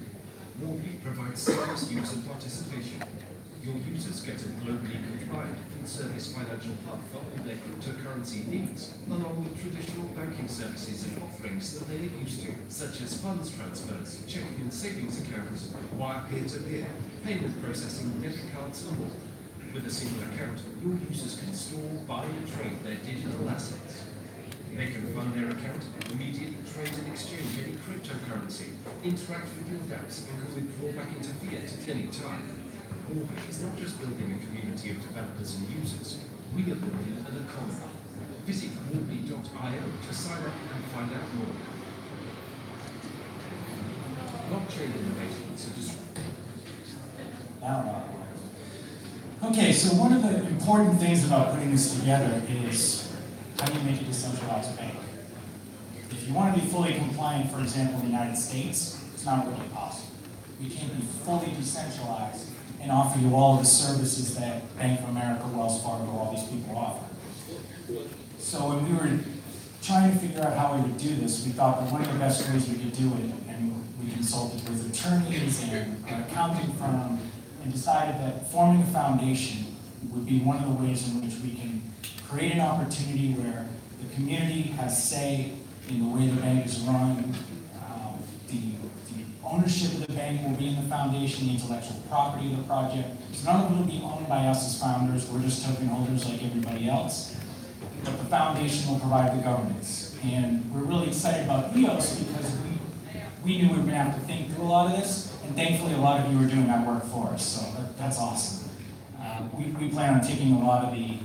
Worbli provides seamless user participation. Your users get a globally compliant full-service financial hub for all their cryptocurrency needs, along with traditional banking services and offerings that they are used to, such as funds transfers, checking and savings accounts, wire peer-to-peer, payment processing, debit cards, and more. With a single account, your users can store, buy, and trade their digital assets. They can fund their account, immediately trade and exchange any cryptocurrency, interact with your dApps, and can withdraw back into fiat at any time. Worbli is not just building a community of developers and users, we are building an economy. Visit worbli.io to sign up and find out more. Blockchain innovations are disruptive. Okay, so one of the important things about putting this together is how do you make a decentralized bank? If you want to be fully compliant, for example, in the United States, it's not really possible. We can't be fully decentralized and offer you all of the services that Bank of America, Wells Fargo, all these people offer. So when we were trying to figure out how we would do this, we thought that one of the best ways we could do it, and we consulted with attorneys and an accounting firm, and decided that forming a foundation would be one of the ways in which we can create an opportunity where the community has say in the way the bank is run. The ownership of the bank will be in the foundation, the intellectual property of the project. So none of it will be owned by us as founders. We're just token holders like everybody else. But the foundation will provide the governance. And we're really excited about EOS because we knew we were going to have to think through a lot of this. And thankfully, a lot of you are doing that work for us. So that's awesome. We plan on taking a lot of the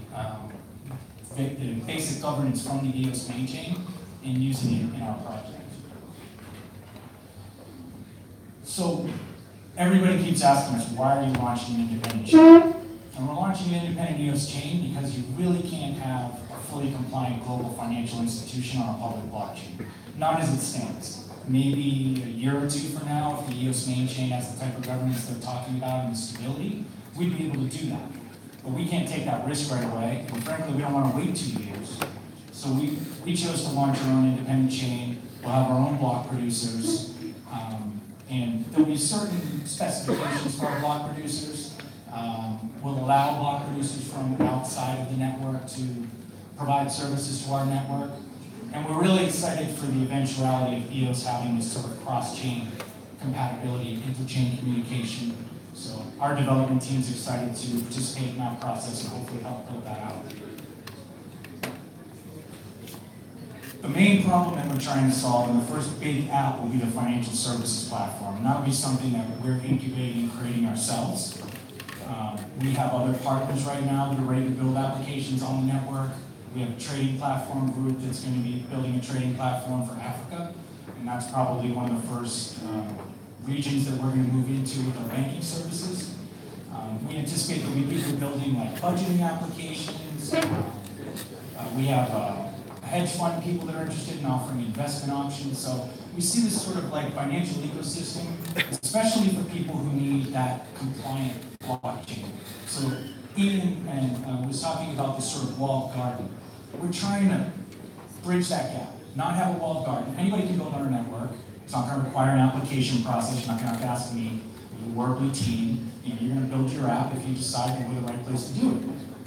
basic governance from the EOS main chain and using it in our project. So everybody keeps asking us, why are you launching an independent chain? And we're launching an independent EOS chain because you really can't have a fully compliant global financial institution on a public blockchain. Not as it stands. Maybe a year or two from now, if the EOS main chain has the type of governance they're talking about and the stability, we'd be able to do that. But we can't take that risk right away, and frankly, we don't want to wait 2 years. So we chose to launch our own independent chain. We'll have our own block producers, and there'll be certain specifications for our block producers. We'll allow block producers from outside of the network to provide services to our network. And we're really excited for the eventuality of EOS having this sort of cross-chain compatibility, interchain communication. So our development team's excited to participate in that process and hopefully help build that out. The main problem that we're trying to solve, and the first big app, will be the financial services platform. And that'll be something that we're incubating and creating ourselves. We have other partners right now that are ready to build applications on the network. We have a trading platform group that's going to be building a trading platform for Africa, and that's probably one of the first regions that we're going to move into with our banking services. We anticipate that we'll be building like budgeting applications. We have hedge fund people that are interested in offering investment options. So we see this sort of like financial ecosystem, especially for people who need that compliant blockchain. So Ian and was talking about this sort of walled garden. We're trying to bridge that gap, not have a walled garden. Anybody can build on our network. It's not going to require an application process. You're not going to have to ask me, the Worbli team. You're going to build your app if you decide that we're the right place to do it.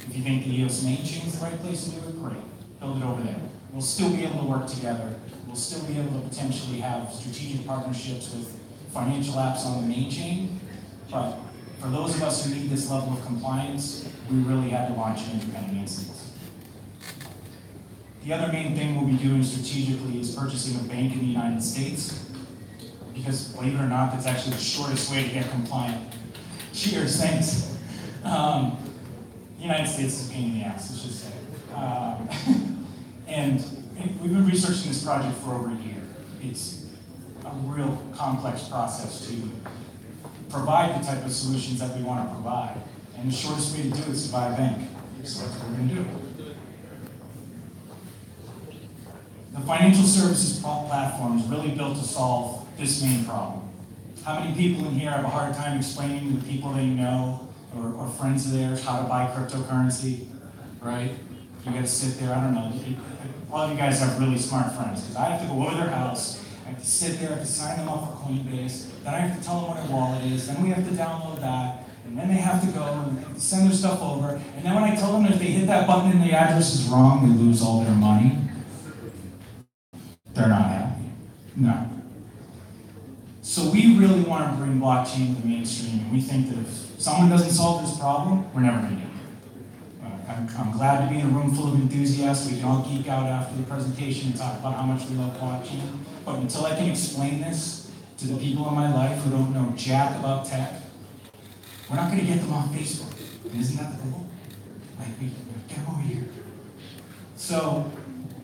If you think the EOS main chain is the right place to do it, great. Build it over there. We'll still be able to work together. We'll still be able to potentially have strategic partnerships with financial apps on the main chain. But for those of us who need this level of compliance, we really had to launch an independent instance. The other main thing we'll be doing strategically is purchasing a bank in the United States. Because believe it or not, that's actually the shortest way to get compliant. Cheers, thanks. The United States is a pain in the ass, let's just say. And we've been researching this project for over a year. It's a real complex process to provide the type of solutions that we want to provide. And the shortest way to do it is to buy a bank. So that's what we're going to do. The financial services platform is really built to solve this main problem. How many people in here have a hard time explaining to people they know or friends of theirs how to buy cryptocurrency, right? You gotta sit there, I don't know. All of you guys have really smart friends, because I have to go over their house, I have to sit there, I have to sign them up for Coinbase, then I have to tell them what their wallet is, then we have to download that, and then they have to go and send their stuff over, and then when I tell them that if they hit that button and the address is wrong, they lose all their money. They're not happy. No. So we really want to bring blockchain to the mainstream, and we think that if someone doesn't solve this problem, we're never going to do it. I'm glad to be in a room full of enthusiasts. We can all geek out after the presentation and talk about how much we love blockchain. But until I can explain this to the people in my life who don't know jack about tech, we're not going to get them on Facebook. And isn't that the goal? Like, we get them over here. So,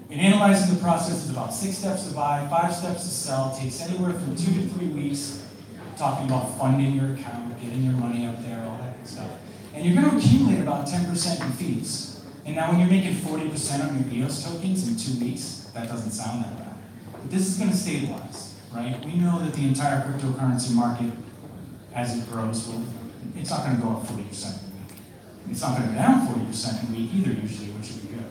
in analyzing the process, it's about 6 steps to buy, 5 steps to sell. It takes anywhere from 2 to 3 weeks. Talking about funding your account, getting your money out there, all that good stuff. And you're going to accumulate about 10% in fees. And now when you're making 40% on your EOS tokens in 2 weeks, that doesn't sound that bad. But this is going to stabilize, right? We know that the entire cryptocurrency market, as it grows, it's not going to go up 40% in a week. It's not going to go down 40% in a week either, usually, which would be good.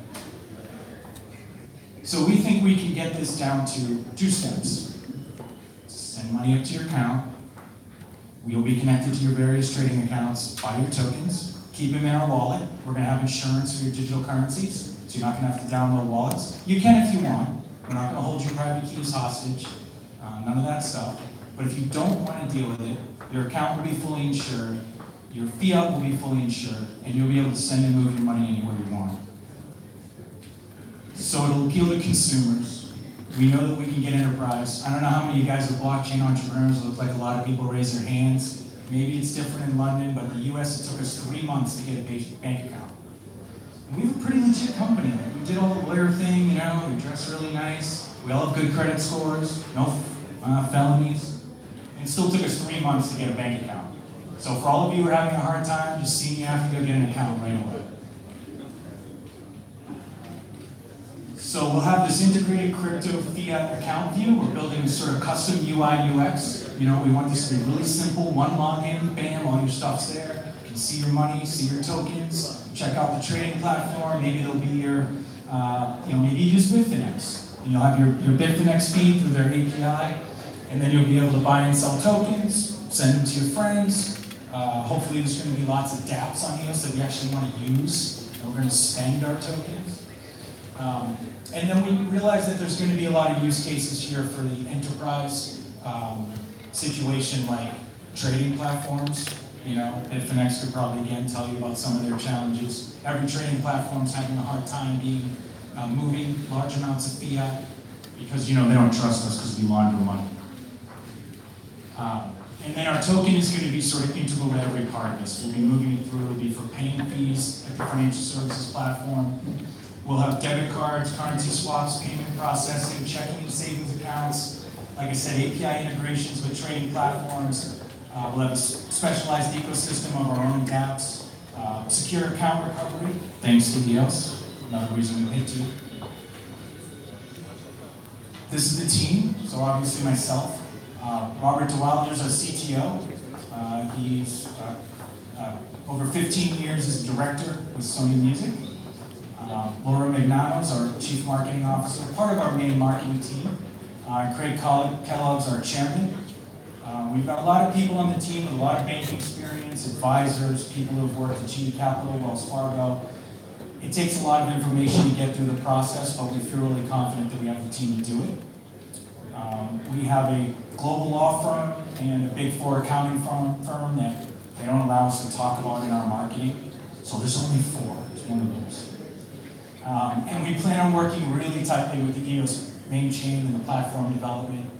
So we think we can get this down to 2 steps. Send money up to your account. We'll be connected to your various trading accounts, buy your tokens, keep them in our wallet. We're going to have insurance for your digital currencies, so you're not going to have to download wallets. You can if you want. We're not going to hold your private keys hostage, none of that stuff. But if you don't want to deal with it, your account will be fully insured, your fiat will be fully insured, and you'll be able to send and move your money anywhere you want. So it'll appeal to consumers. We know that we can get enterprise. I don't know how many of you guys are blockchain entrepreneurs. It looks like a lot of people raise their hands. Maybe it's different in London, but in the US, it took us 3 months to get a bank account. And we have a pretty legit company. We did all the lawyer thing, you know, we dress really nice. We all have good credit scores, no felonies. And it still took us 3 months to get a bank account. So for all of you who are having a hard time, just see me have to go get an account right away. So we'll have this integrated crypto fiat account view. We're building a sort of custom UI UX. You know, we want this to be really simple. One login, bam, all your stuff's there. You can see your money, see your tokens, check out the trading platform. Maybe it'll be your, maybe you use Bitfinex. And you'll have your Bitfinex feed through their API, and then you'll be able to buy and sell tokens, send them to your friends. Hopefully there's going to be lots of dApps on EOS that we actually want to use, and we're going to spend our tokens. And then we realize that there's going to be a lot of use cases here for the enterprise situation, like trading platforms. You know, Bitfinex could probably again tell you about some of their challenges. Every trading platform's having a hard time moving large amounts of fiat because, you know, they don't trust us because we launder money. And then our token is going to be sort of integral to every part of this. We'll be moving it through, it'll be for paying fees at the financial services platform. We'll have debit cards, currency swaps, payment processing, checking and savings accounts. Like I said, API integrations with trading platforms. We'll have a specialized ecosystem of our own dApps. Secure account recovery, thanks to EOS. Another reason we paid to. This is the team, so obviously myself. Robert DeWilder is our CTO. He's over 15 years as a director with Sony Music. Laura Magnano is our Chief Marketing Officer, part of our main marketing team. Craig Kellogg's our chairman. We've got a lot of people on the team with a lot of banking experience, advisors, people who have worked at GE Capital, Wells Fargo. It takes a lot of information to get through the process, but we feel really confident that we have the team to do it. We have a global law firm and a Big Four accounting firm that they don't allow us to talk about in our marketing. So there's only 4, it's one of those. And we plan on working really tightly with the EOS main chain and the platform development.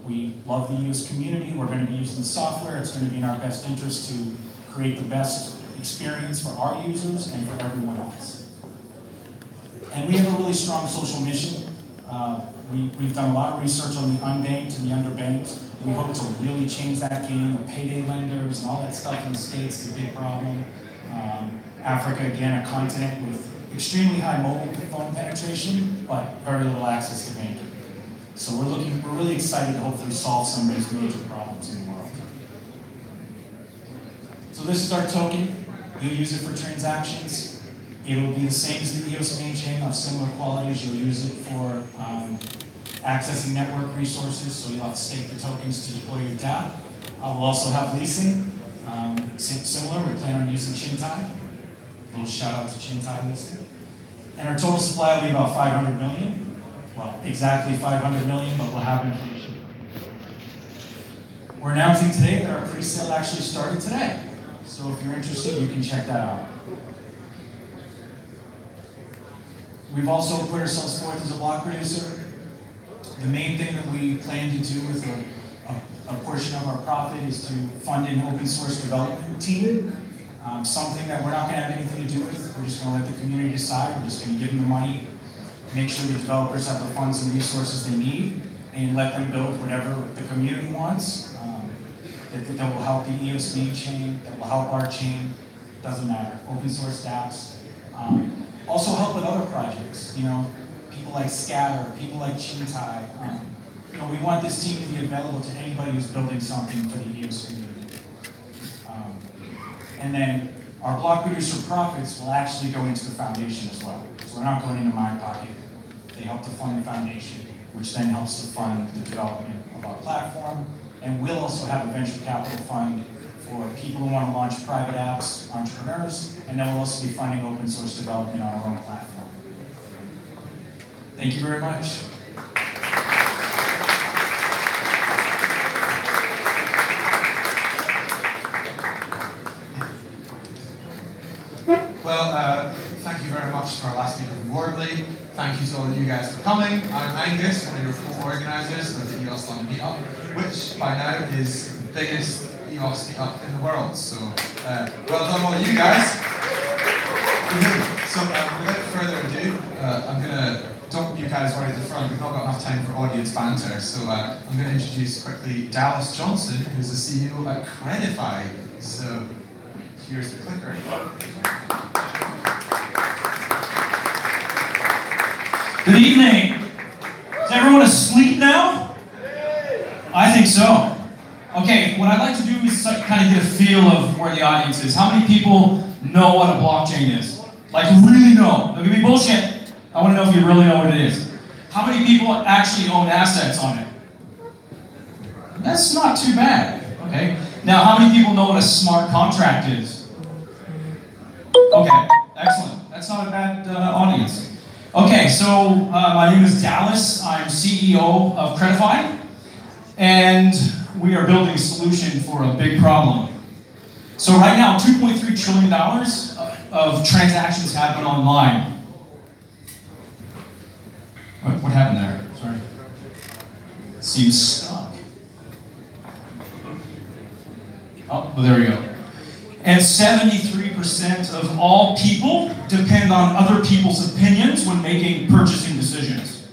We love the EOS community. We're going to be using the software. It's going to be in our best interest to create the best experience for our users and for everyone else. And we have a really strong social mission. We've done a lot of research on the unbanked and the underbanked. We hope to really change that game. The payday lenders and all that stuff in the States is a big problem. Africa, again, a continent with extremely high mobile phone penetration, but very little access to banking. So we're really excited to hopefully solve some of these major problems in the world. So this is our token. You'll use it for transactions. It'll be the same as the EOS main chain of similar qualities. You'll use it for accessing network resources, so you'll have to stake the tokens to deploy your dApp. We'll also have leasing. Similar, we plan on using Chintai. A little shout out to Chintai Leasing. And our total supply will be about 500 million. Well, exactly 500 million, but we'll have inflation. We're announcing today that our pre-sale actually started today. So if you're interested, you can check that out. We've also put ourselves forth as a block producer. The main thing that we plan to do with a portion of our profit is to fund an open source development team. Something that we're not going to have anything to do with. We're just going to let the community decide. We're just going to give them the money, make sure the developers have the funds and resources they need, and let them build whatever the community wants. That will help the EOS main chain, that will help our chain, doesn't matter. Open source dApps. Also help with other projects, people like Scatter, people like Chintai. We want this team to be available to anybody who's building something for the EOS community. And then our block producer profits will actually go into the foundation as well. So we're not going into my pocket. They help to fund the foundation, which then helps to fund the development of our platform. And we'll also have a venture capital fund for people who want to launch private apps, entrepreneurs, and then we'll also be funding open source development on our own platform. Thank you very much. Well, thank you very much to our last speaker from Worbli. Thank you to all of you guys for coming. I'm Angus, one of your co-organisers of the EOS London Meetup, which by now is the biggest EOS Meetup in the world. So, well done all of you guys. So, without further ado, I'm going to dump you guys right at the front. We've not got enough time for audience banter, so I'm going to introduce quickly Dallas Johnston, who's the CEO at Credify. So, here's the clicker. Good evening. Is everyone asleep now? I think so. Okay, what I'd like to do is kind of get a feel of where the audience is. How many people know what a blockchain is? Like really know? Don't give me bullshit. I want to know if you really know what it is. How many people actually own assets on it? That's not too bad. Okay. Now, how many people know what a smart contract is? Okay, excellent. That's not a bad audience. Okay, so my name is Dallas. I'm CEO of Credify, and we are building a solution for a big problem. So right now, $2.3 trillion of transactions happen online. What happened there? Sorry. Seems stuck. Oh, there we go. And 73% of all people depend on other people's opinions when making purchasing decisions.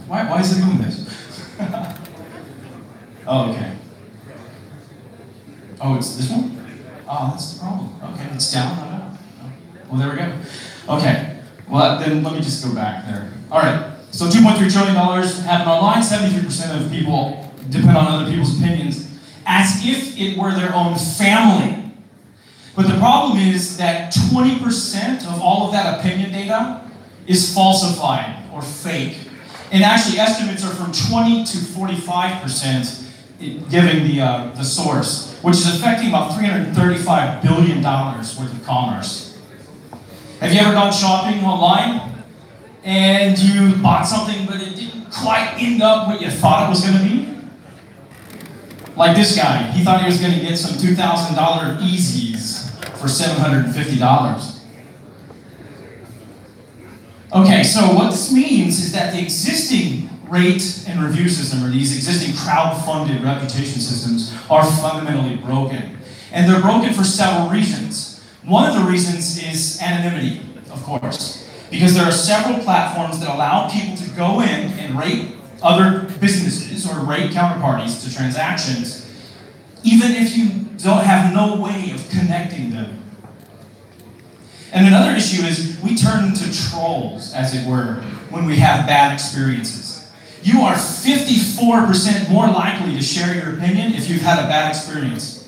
Why is it doing this? Oh, okay. Oh, it's this one? Oh, that's the problem. Okay, it's down, not up. Well, there we go. Okay, well, then let me just go back there. All right, so $2.3 trillion happen online. 73% of people depend on other people's opinions as if it were their own family. But the problem is that 20% of all of that opinion data is falsified or fake. And actually, estimates are from 20 to 45%, giving the source, which is affecting about $335 billion worth of commerce. Have you ever gone shopping online and you bought something but it didn't quite end up what you thought it was going to be? Like this guy, he thought he was going to get some $2,000 Yeezys for $750. Okay, so what this means is that the existing rate and review system, or these existing crowd-funded reputation systems, are fundamentally broken. And they're broken for several reasons. One of the reasons is anonymity, of course, because there are several platforms that allow people to go in and rate other businesses or rate counterparties to transactions, even if you don't have no way of connecting them. And another issue is we turn into trolls, as it were, when we have bad experiences. You are 54% more likely to share your opinion if you've had a bad experience.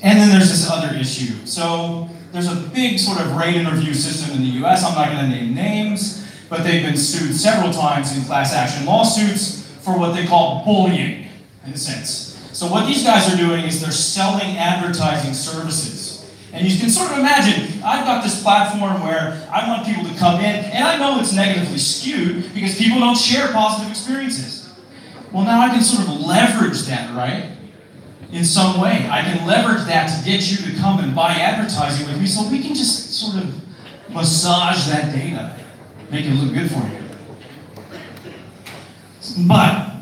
And then there's this other issue. So there's a big sort of rate and review system in the US. I'm not going to name names, but they've been sued several times in class action lawsuits for what they call bullying, in a sense. So what these guys are doing is they're selling advertising services. And you can sort of imagine, I've got this platform where I want people to come in, and I know it's negatively skewed because people don't share positive experiences. Well, now I can sort of leverage that, right? In some way. I can leverage that to get you to come and buy advertising with me so we can just sort of massage that data, make it look good for you. But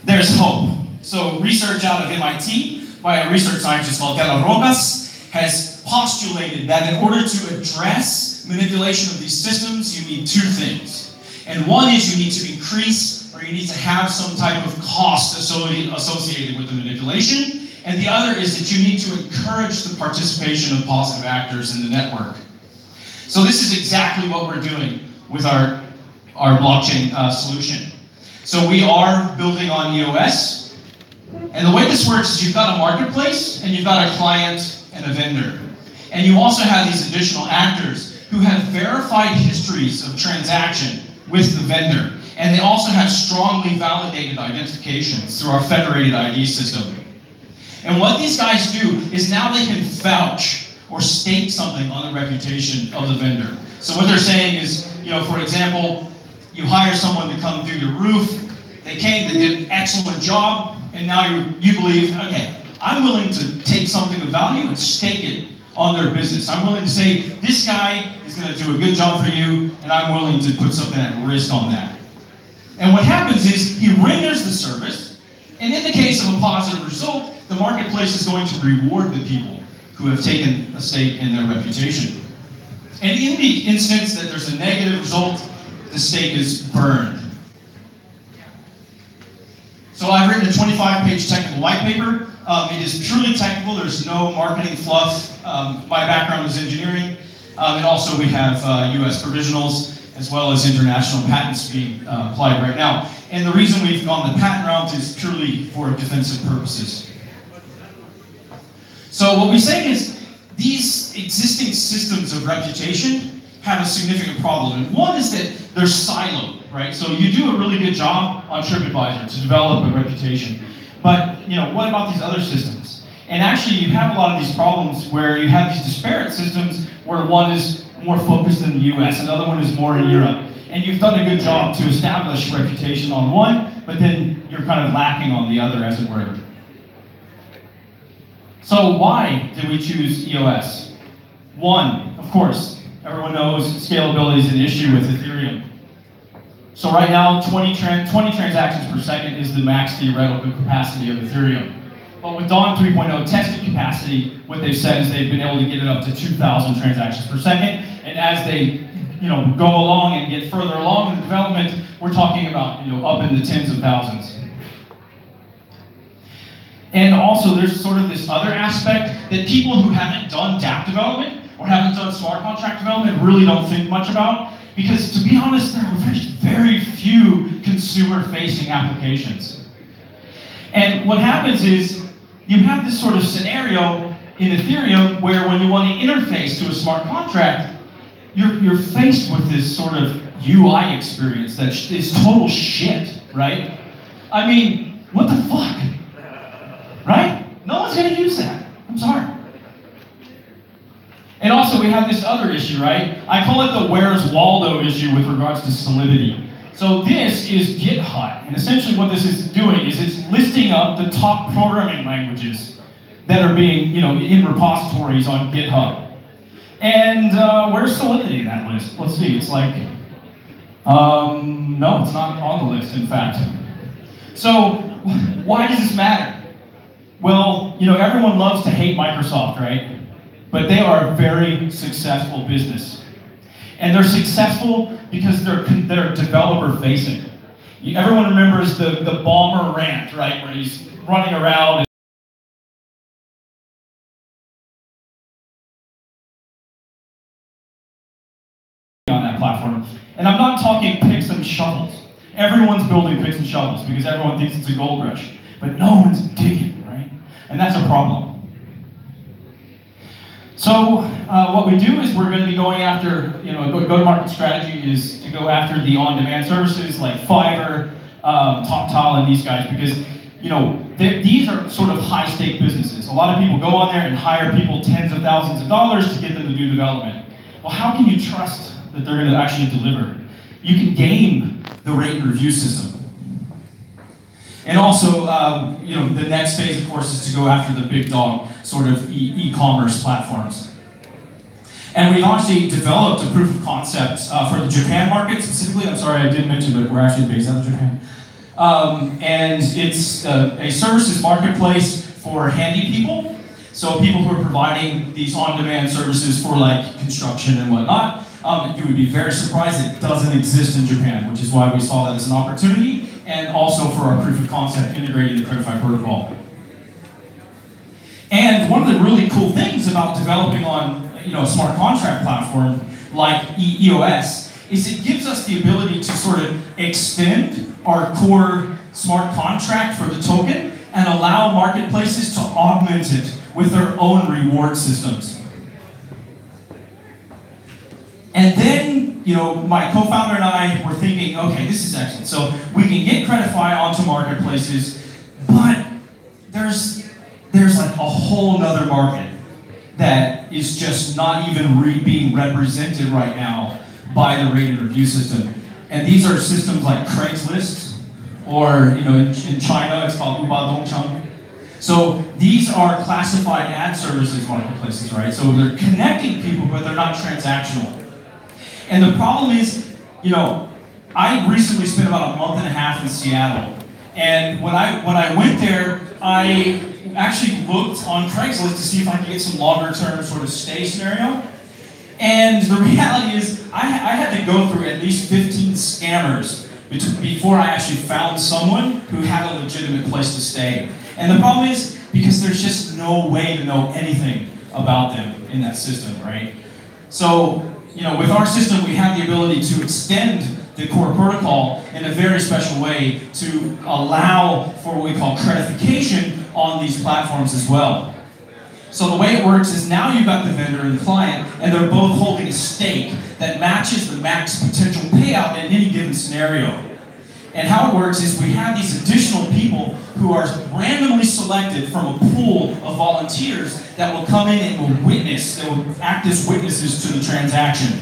there's hope. So research out of MIT by a research scientist called Della Rogas has postulated that in order to address manipulation of these systems, you need two things. And one is you need to increase, or you need to have some type of cost associated with the manipulation. And the other is that you need to encourage the participation of positive actors in the network. So this is exactly what we're doing with our blockchain solution. So we are building on EOS. And the way this works is you've got a marketplace, and you've got a client and a vendor. And you also have these additional actors who have verified histories of transaction with the vendor. And they also have strongly validated identifications through our federated ID system. And what these guys do is now they can vouch or stake something on the reputation of the vendor. So what they're saying is, you know, for example, you hire someone to come do your roof, they came, they did an excellent job, and now you believe, okay, I'm willing to take something of value and stake it on their business. I'm willing to say, this guy is going to do a good job for you, and I'm willing to put something at risk on that. And what happens is, he renders the service, and in the case of a positive result, the marketplace is going to reward the people who have taken a stake in their reputation. And in the instance that there's a negative result, the stake is burned. So I've written a 25-page technical white paper. It is purely technical. There's no marketing fluff. My background is engineering. And also we have US provisionals as well as international patents being applied right now. And the reason we've gone the patent route is purely for defensive purposes. So what we say is these existing systems of reputation have a significant problem. And one is that they're siloed, right? So you do a really good job on TripAdvisor to develop a reputation. But, you know, what about these other systems? And actually, you have a lot of these problems where you have these disparate systems where one is more focused in the US, another one is more in Europe. And you've done a good job to establish reputation on one, but then you're kind of lacking on the other, as it were. So why did we choose EOS? One, of course, everyone knows scalability is an issue with Ethereum. So right now, 20 transactions per second is the max theoretical capacity of Ethereum. But with Dawn 3.0 tested capacity, what they've said is they've been able to get it up to 2,000 transactions per second. And as they go along and get further along in the development, we're talking about up in the tens of thousands. And also there's sort of this other aspect that people who haven't done DApp development or haven't done smart contract development really don't think much about. Because to be honest, there are very few consumer-facing applications. And what happens is, you have this sort of scenario in Ethereum where when you want to interface to a smart contract, you're faced with this sort of UI experience that is total shit, right? I mean, what the fuck? Right? No one's going to use that. I'm sorry. And also, we have this other issue, right? I call it the Where's Waldo issue with regards to Solidity. So this is GitHub, and essentially what this is doing is it's listing up the top programming languages that are being, in repositories on GitHub. And where's Solidity in that list? Let's see, it's like, no, it's not on the list, in fact. So why does this matter? Well, everyone loves to hate Microsoft, right? But they are a very successful business. And they're successful because they're developer-facing. Everyone remembers the Bomber rant, right? Where he's running around on that platform. And I'm not talking picks and shovels. Everyone's building picks and shovels because everyone thinks it's a gold rush. But no one's digging, right? And that's a problem. So what we do is we're going to be going after, go-to-market strategy is to go after the on-demand services like Fiverr, TopTile, and these guys because, these are sort of high-stake businesses. A lot of people go on there and hire people tens of thousands of dollars to get them to do development. Well, how can you trust that they're going to actually deliver? You can game the rate and review system. And also, the next phase, of course, is to go after the big dog sort of e-commerce platforms. And we've actually developed a proof of concept for the Japan market specifically. I'm sorry, I didn't mention, but we're actually based out of Japan. And it's a services marketplace for handy people. So people who are providing these on-demand services for like construction and whatnot. You would be very surprised it doesn't exist in Japan, which is why we saw that as an opportunity, and also for our proof of concept integrating the Credify protocol. And one of the really cool things about developing on a smart contract platform like EOS is it gives us the ability to sort of extend our core smart contract for the token and allow marketplaces to augment it with their own reward systems. And then, my co-founder and I were thinking, okay, this is excellent. So we can get Credify onto marketplaces, but there's like a whole nother market that is just not even being represented right now by the rate and review system. And these are systems like Craigslist, or in China it's called Ubadongchang. So these are classified ad services marketplaces, right? So they're connecting people, but they're not transactional. And the problem is, I recently spent about a month and a half in Seattle. And when I went there, I actually looked on Craigslist to see if I could get some longer term sort of stay scenario. And the reality is, I had to go through at least 15 scammers before I actually found someone who had a legitimate place to stay. And the problem is, because there's just no way to know anything about them in that system, right? So, with our system, we have the ability to extend the core protocol in a very special way to allow for what we call credification on these platforms as well. So the way it works is now you've got the vendor and the client, and they're both holding a stake that matches the max potential payout in any given scenario. And how it works is we have these additional people who are randomly selected from a pool of volunteers that will come in and will witness, they will act as witnesses to the transaction.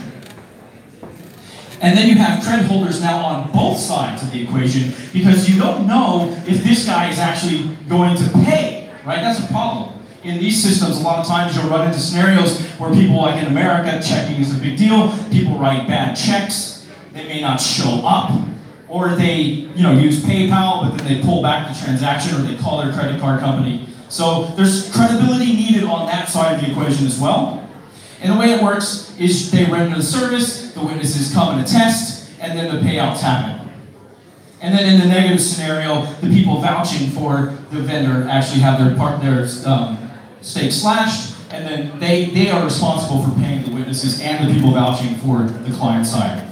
And then you have credit holders now on both sides of the equation because you don't know if this guy is actually going to pay, right? That's a problem. In these systems, a lot of times you'll run into scenarios where people, like in America, checking is a big deal. People write bad checks. They may not show up. or they use PayPal, but then they pull back the transaction, or they call their credit card company. So there's credibility needed on that side of the equation as well. And the way it works is they render the service, the witnesses come and attest, and then the payouts happen. And then in the negative scenario, the people vouching for the vendor actually have their stake slashed, and then they are responsible for paying the witnesses and the people vouching for the client side.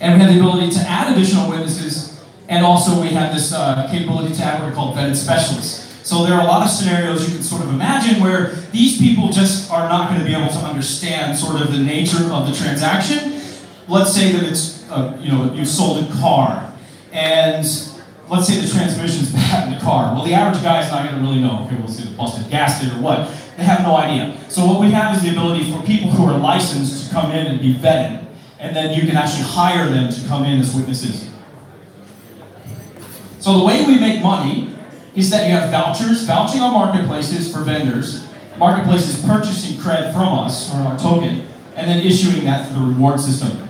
And we have the ability to add additional witnesses, and also we have this capability to add what are called vetted specialists. So there are a lot of scenarios you can sort of imagine where these people just are not going to be able to understand sort of the nature of the transaction. Let's say that it's, you sold a car, and let's say the transmission's bad in the car. Well, the average guy's not going to really know. Okay, we'll see the busted gas did or what. They have no idea. So what we have is the ability for people who are licensed to come in and be vetted, and then you can actually hire them to come in as witnesses. So the way we make money is that you have vouchers, vouching on marketplaces for vendors, marketplaces purchasing cred from us, or our token, and then issuing that through the reward system.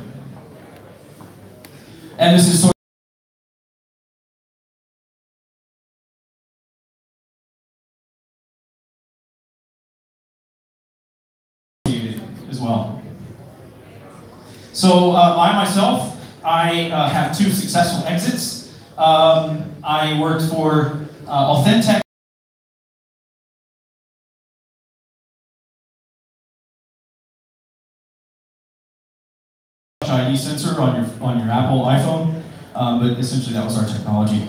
And this is sort of as well. So I myself, have 2 successful exits. I worked for Authentic ID sensor on your Apple iPhone, but essentially that was our technology.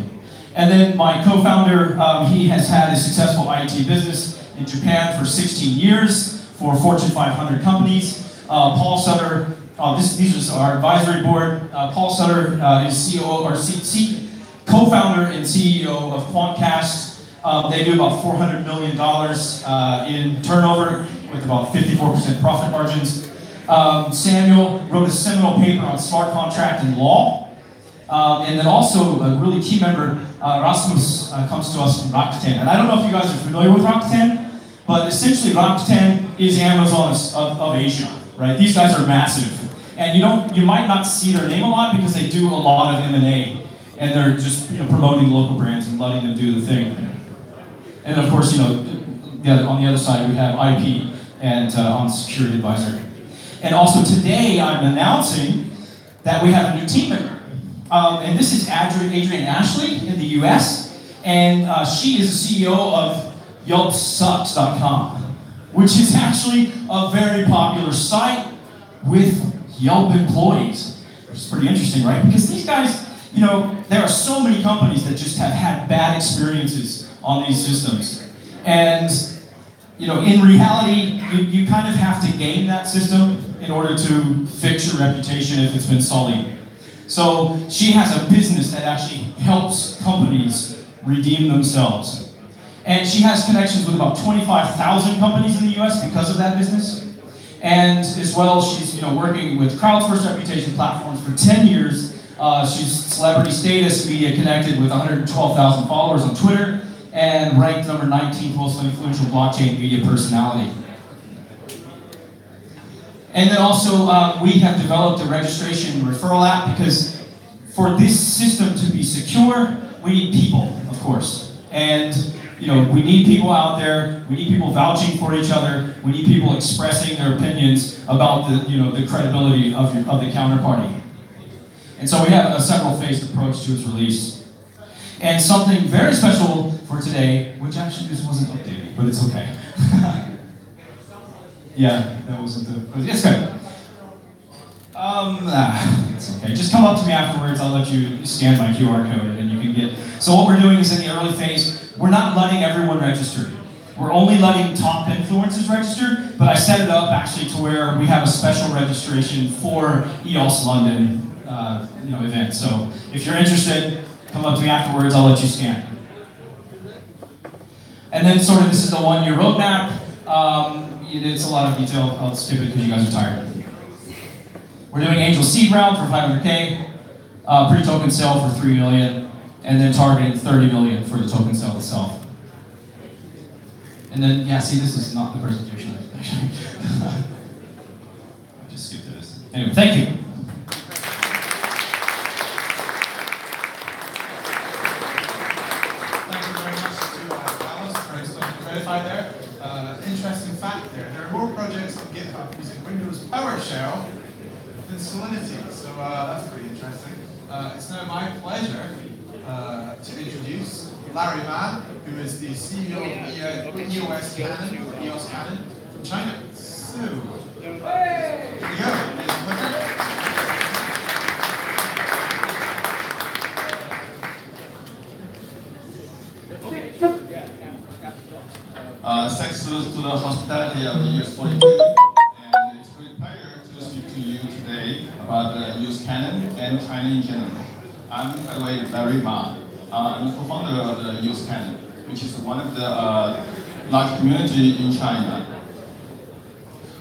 And then my co-founder, he has had a successful IT business in Japan for 16 years for Fortune 500 companies. Paul Sutter, these are our advisory board. Paul Sutter is co-founder and CEO of Quantcast. They do about $400 million in turnover with about 54% profit margins. Samuel wrote a seminal paper on smart contract and law. And then also a really key member, Rasmus, comes to us from Rakuten. And I don't know if you guys are familiar with Rakuten, but essentially Rakuten is Amazon of Asia, right? These guys are massive. And you might not see their name a lot because they do a lot of M&A. And they're just promoting local brands and letting them do the thing. And of course, on the other side we have IP and on security advisory. And also today I'm announcing that we have a new team member. And this is Adrienne Ashley in the US. And she is the CEO of YelpSucks.com, which is actually a very popular site with Yelp employees. Which is pretty interesting, right? Because these guys, there are so many companies that just have had bad experiences on these systems. And, in reality, you kind of have to game that system in order to fix your reputation if it's been sullied. So she has a business that actually helps companies redeem themselves. And she has connections with about 25,000 companies in the US because of that business. And as well, she's working with crowd first reputation platforms for 10 years. She's celebrity status, media connected with 112,000 followers on Twitter, and ranked number 19th most influential blockchain media personality. And then also, we have developed a registration referral app because for this system to be secure, we need people, of course. And we need people out there, we need people vouching for each other, we need people expressing their opinions about the credibility of the counterparty. And so we have a several-phased approach to its release. And something very special for today, which actually just wasn't updated, but it's okay. Yeah, that wasn't the, it's good. It's okay. Just come up to me afterwards, I'll let you scan my QR code and you can get, so what we're doing is in the early phase, we're not letting everyone register. We're only letting top influencers register, but I set it up actually to where we have a special registration for EOS London event. So if you're interested, come up to me afterwards, I'll let you scan. And then sort of this is the 1-year roadmap. It's a lot of detail, I'll skip it because you guys are tired. We're doing angel seed round for 500K, pre-token sale for 3 million, and then targeting 30 million for the token sale itself. And then, yeah, see, this is not the presentation. I just skipped this. Anyway, thank you. Solidity. So that's pretty interesting. It's now my pleasure to introduce Larry Mann, who is the CEO of EOS Cannon, or EOS Cannon, from China. So, here we go. Thanks to the hospitality of the EOS 42, and it's a great pleasure to speak to you today about the EOS Cannon and China in general. I'm, by the way, Larry Ma. I'm the co-founder of the EOS Cannon, which is one of the large community in China.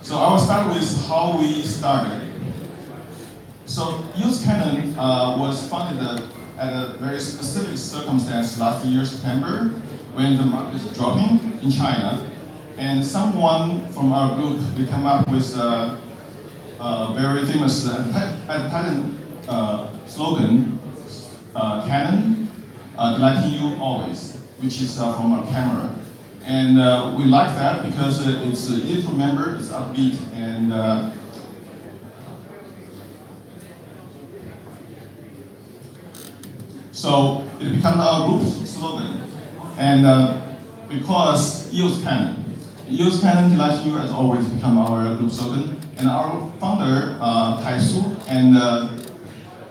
So I will start with how we started. So EOS Cannon was founded at a very specific circumstance last year, September, when the market is dropping in China, and someone from our group, they come up with a very famous advertising slogan, Cannon, delighting you always, which is from our camera. And we like that because it's easy to remember, it's upbeat, and so it becomes our group slogan. And because EOS Cannon. EOS Cannon, delighting you, has always become our group slogan. And our founder, Tai Su, and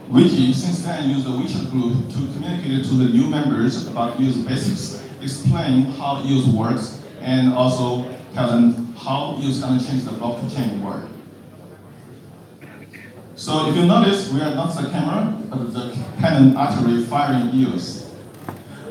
Wiki, since then used the WeChat group to communicate to the new members about EOS basics, explain how EOS works, and also tell them how EOS is going to change the blockchain world. So if you notice, we are not the camera, but the cannon artillery firing EOS.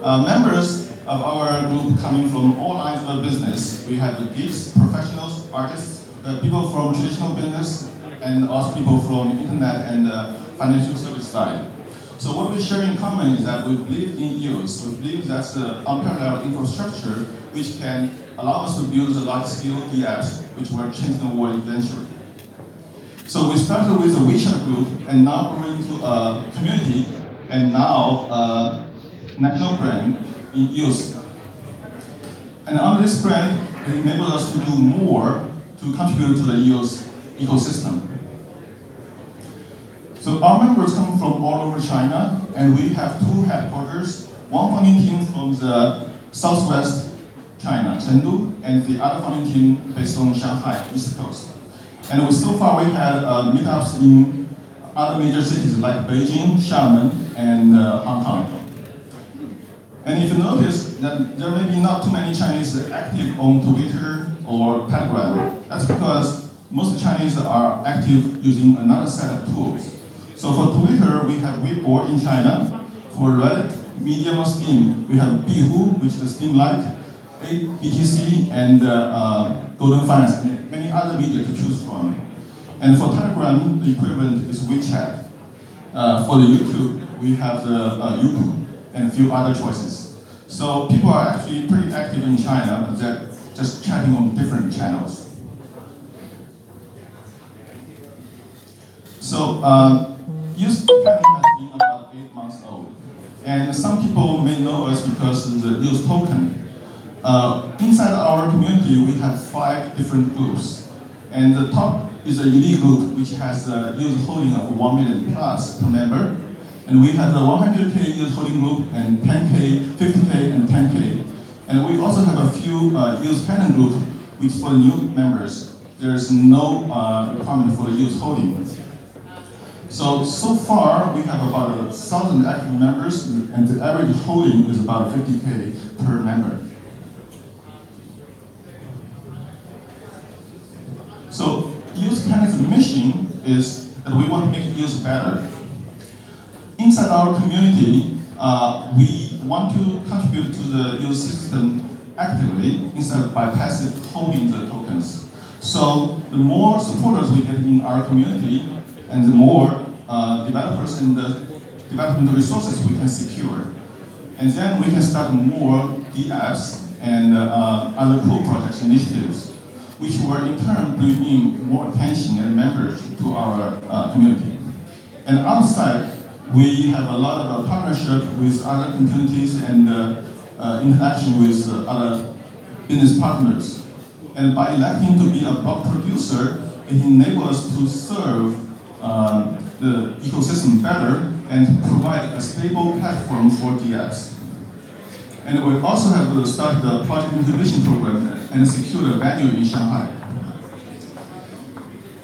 Members of our group coming from all lines of business. We have the geeks, professionals, artists, people from traditional business, and also people from internet and financial service side. So what we share in common is that we believe in EOS. We believe that's the unparalleled infrastructure which can allow us to build the large-scale DApps which will change the world eventually. So we started with a WeChat group and now we're into a community and now a national brand in EOS. And under this brand, it enables us to do more to contribute to the EOS ecosystem. So our members come from all over China, and we have two headquarters, one founding team from the southwest China, Chengdu, and the other founding team based on Shanghai, East Coast. And so far we had meetups in other major cities like Beijing, Xiamen, and Hong Kong. And if you notice that there may be not too many Chinese active on Twitter or Telegram, that's because most Chinese are active using another set of tools. So for Twitter, we have Weibo in China. For Reddit, Medium or Steam, we have Bihu, which is Steam-like, BTC, and Golden Finance, and many other media to choose from. And for Telegram, the equivalent is WeChat. For the YouTube, we have the YouTube and a few other choices. So people are actually pretty active in China, but they're just chatting on different channels. So EOS Cannon has been about 8 months old. And some people may know us because of the EOS token. Inside our community, we have 5 different groups. And the top is a elite group, which has a EOS holding of 1 million plus per member. And we have the 100K EOS holding group, and 10K, 50K, and 10K. And we also have a few EOS Cannon group, which for the new members, there's no requirement for the EOS holding. So far, we have about 1,000 active members, and the average holding is about 50K per member. So EOS Cannon's mission is that we want to make EOS better. Inside our community, we want to contribute to the EOS system actively instead of by passive holding the tokens. So the more supporters we get in our community, and the more developers and the development resources we can secure. And then we can start more DApps and other cool projects initiatives, which will in turn bring in more attention and members to our community. And outside, we have a lot of partnership with other communities and interaction with other business partners. And by electing to be a block producer, it enables us to serve the ecosystem better and provide a stable platform for DApps. And we also have started the project incubation program and secured a venue in Shanghai.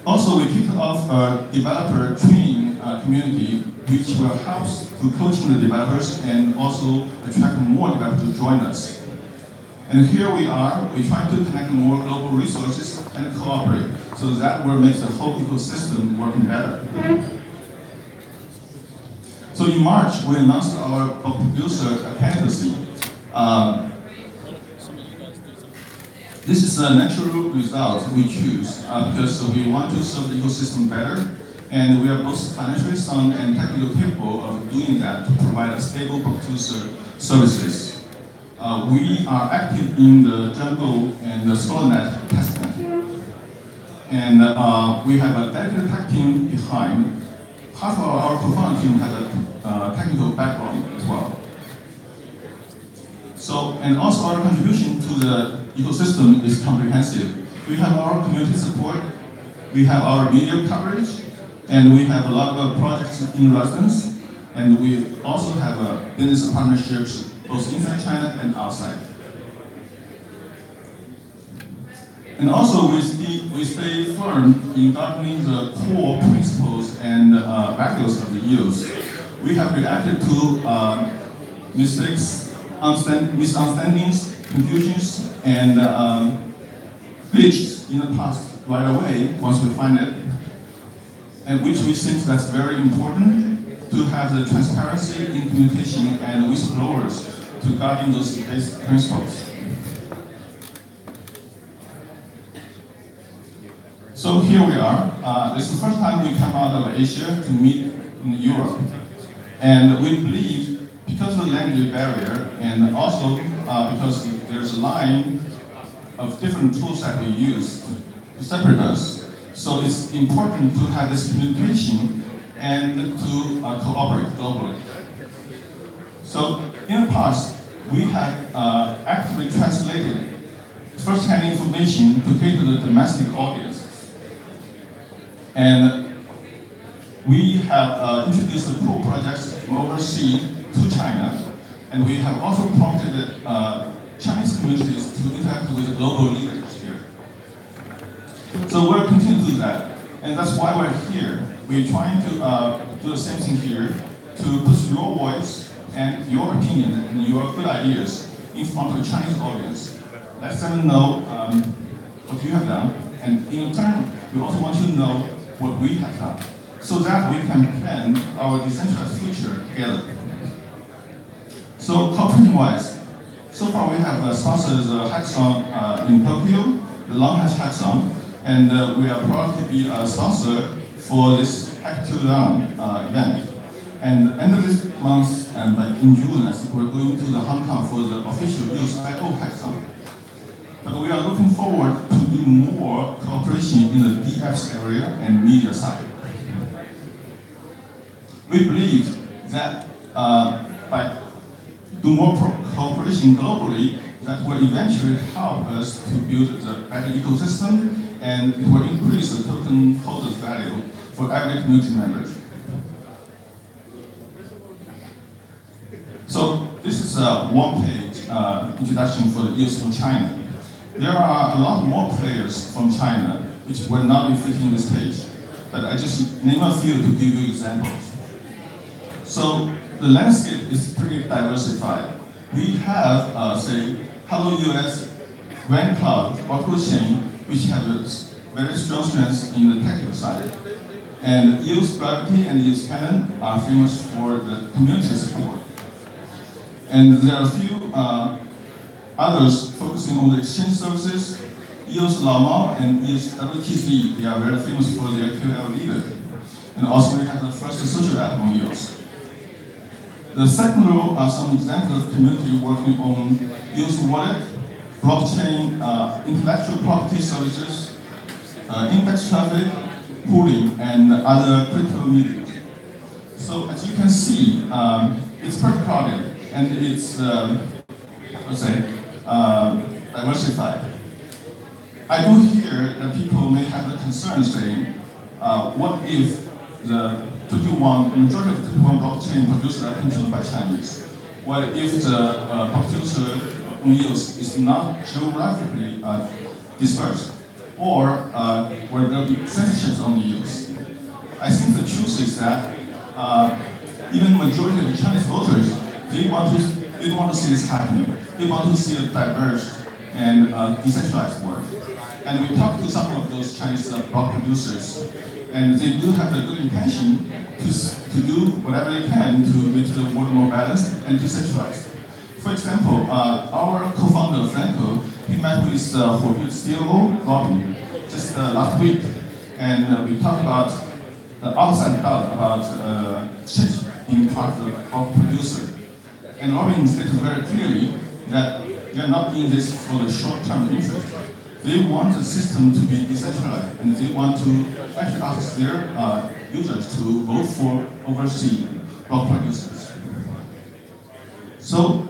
Also, we kicked off a developer training community, which will help to coaching the developers and also attract more developers to join us. And here we are, we try to connect more global resources and cooperate, so that will make the whole ecosystem working better. So in March, we announced our book producer candidacy. This is a natural result we choose because we want to serve the ecosystem better, and we are both financially sound and technically capable of doing that to provide a stable book producer services. We are active in the Django and the ScholarNet testnet. And we have a dedicated tech team behind. Half of our co-founder team has a technical background as well. So, and also our contribution to the ecosystem is comprehensive. We have our community support, we have our media coverage, and we have a lot of projects in residence, and we also have business partnerships both inside China and outside. And also we stay firm in governing the core principles and values of the EOS. We have reacted to mistakes, misunderstandings, confusions, and glitches in the past right away once we find it, and which we think that's very important to have the transparency in communication and whistleblowers to guarding those basic principles. So here we are. This is the first time we come out of Asia to meet in Europe. And we believe, because of the language barrier, and also because there's a line of different tools that we use to separate us, so it's important to have this communication and to cooperate globally. So in the past, we have actively translated first-hand information to cater to the domestic audience. And we have introduced the pool projects from overseas to China, and we have also prompted Chinese communities to interact with the global leaders here. So we'll continue to do that, and that's why we're here. We're trying to do the same thing here, to put your voice and your opinion and your good ideas in front of the Chinese audience. Let them know what you have done, and in turn, we also want you to know what we have done, so that we can plan our decentralized future together. So, cooperation-wise, so far we have sponsored the Hackathon in Tokyo, the Long Hash Hackathon, and we are proud to be a sponsor for this Hackathon event. And end of this month, and in June, I think we're going to the Hong Kong for the official EOS.io Hackathon. But we are looking forward to do more cooperation in the DApps area and media side. We believe that by doing more cooperation globally, that will eventually help us to build a better ecosystem, and it will increase the token holders value for every community member. So this is a one-page introduction for the EOS from China. There are a lot more players from China which will not be fitting in this page, but I just name a few to give you examples. So the landscape is pretty diversified. We have, say, Hello EOS, Grand Cloud, OracleChain, which have very strong strengths in the technical side. And EOS Gravity and EOS Cannon are famous for the community support. And there are a few others focusing on the exchange services. EOS Lama and EOS WTC, they are very famous for their QL leader. And also we have the first social app on EOS. The second row are some examples of community working on EOS Wallet, blockchain, intellectual property services, index traffic, pooling, and other crypto media. So as you can see, it's pretty crowded and it's, diversified. I do hear that people may have the concern saying, what if the 21 majority of the 21 blockchain producers are controlled by Chinese. While if the producer on EOS is not geographically dispersed, or where there will be censorships on the EOS, I think the truth is that even majority of the Chinese voters, they want to see this happening. They want to see a diverse and decentralized world. And we talked to some of those Chinese block producers, and they do have a good intention to do whatever they can to make the world more balanced and decentralized. For example, our co-founder Franco, he met with Worbli CEO Robin just last week, and we talked about the outside doubt about chips being part of the block producer. And Robin stated very clearly that they are not in this for the short-term interest. They want the system to be decentralized, and they want to actually ask their users to vote for overseas block producers. So,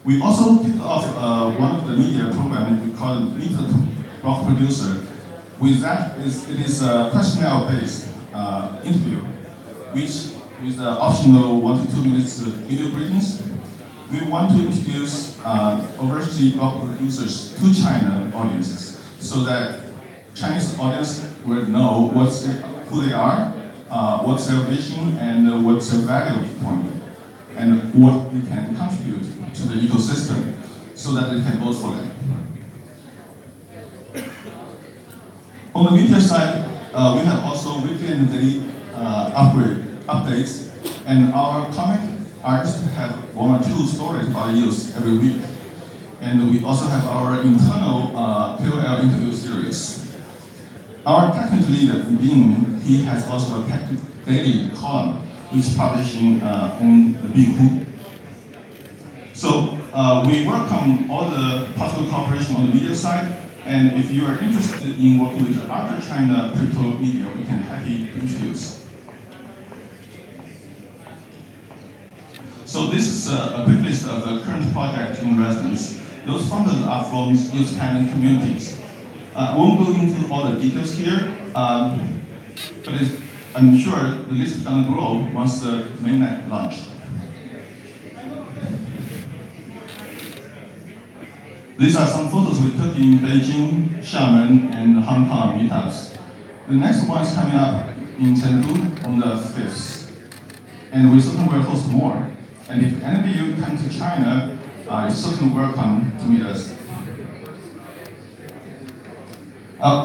we also kicked off one of the media programs we call Meetup Block Producer. With that, it is a questionnaire-based interview, which with the optional 1 to 2 minutes video briefings. We want to introduce overseas block producers to China audiences so that Chinese audience will know who they are, what's their vision, and what's their value point, and what they can contribute to the ecosystem so that they can vote for them. On the media side, we have also weekly and daily updates, and our comic artists have 1 or 2 stories about EOS every week. And we also have our internal KOL interview series. Our technical leader, Bing, he has also a daily column, which is publishing on the Bing Hoop. So we welcome all the possible cooperation on the media side, and if you are interested in working with other China crypto media, we can happy to introduce. So this is a quick list of the current projects in residence. Those funded are from EOS Cannon communities. I won't go into all the details here, but I'm sure the list is going to grow once the mainnet launch. These are some photos we took in Beijing, Xiamen, and Hong Kong meetups. The next one is coming up in Chengdu on the 5th. And we certainly will host more. And if any of you come to China, you're certainly welcome to meet us.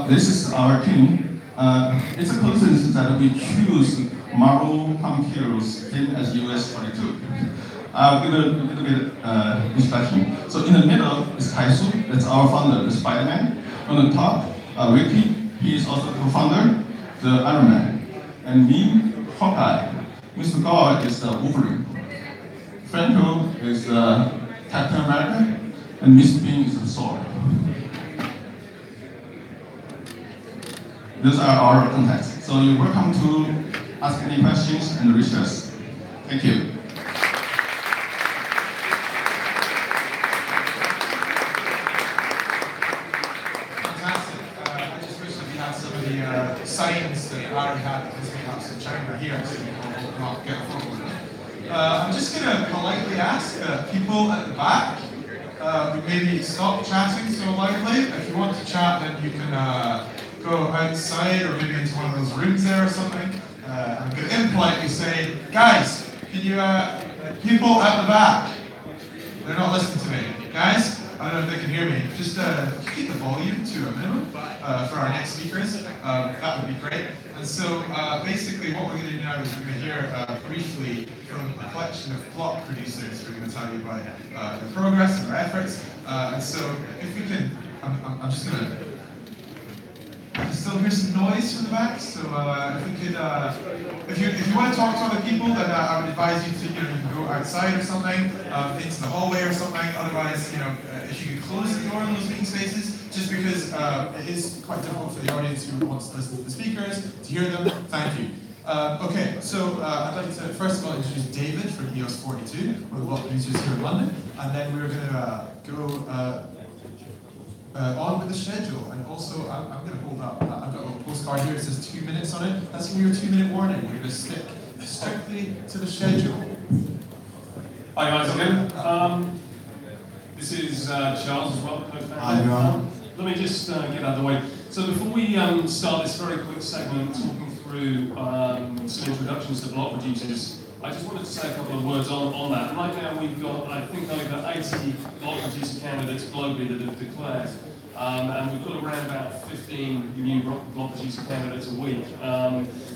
This is our team. It's a coincidence that we choose Marvel comic heroes same as US 42. I'll give a little bit introduction. So in the middle is Kaisu, that's our founder, the Spider-Man. On the top, Ricky, he is also the co-founder, the Iron Man. And me, Hawkeye. Mr. Gao is the Wolverine. Franco is Captain America, and Miss Bing is the Thor. Those are our contacts. So you're welcome to ask any questions and reach us. Thank you. Fantastic. I just wish that we had some of the signs that Larry had at his meetups in China here, so we will not get a photo with them. I'm just going to politely ask people at the back, maybe stop chatting so loudly. If you want to chat, then you can go outside or maybe into one of those rooms there or something. I'm going to impolitely say, guys, can you, people at the back, they're not listening to me. Guys, I don't know if they can hear me. Just keep the volume to a minimum for our next speakers. That would be great. And so basically what we're going to do now is we're going to hear briefly from a collection of block producers who are going to tell you about their progress and their efforts. And so if we can, I'm just going to, I can still hear some noise from the back, so if we could, if you want to talk to other people, then I would advise you to, you can go outside or something, into the hallway or something. Otherwise, if you could close the door in those meeting spaces, just because it is quite difficult for the audience who wants to listen to the speakers to hear them. Thank you. Okay, so I'd like to first of all introduce David from EOS 42, one of the block producers here in London, and then we're going to go. on with the schedule. And also, I'm going to hold up, I've got a postcard here, it says 2 minutes on it. That's going to be your 2-minute warning. We're going to stick strictly to the schedule. Hi guys again. This is Charles as well. Hi, everyone. Let me just get out of the way. So before we start this very quick segment talking through some introductions to block producers, I just wanted to say a couple of words on that. Right now we've got, I think, over 80 block producer candidates globally that have declared. And we've got around about 15 new block producer candidates a week.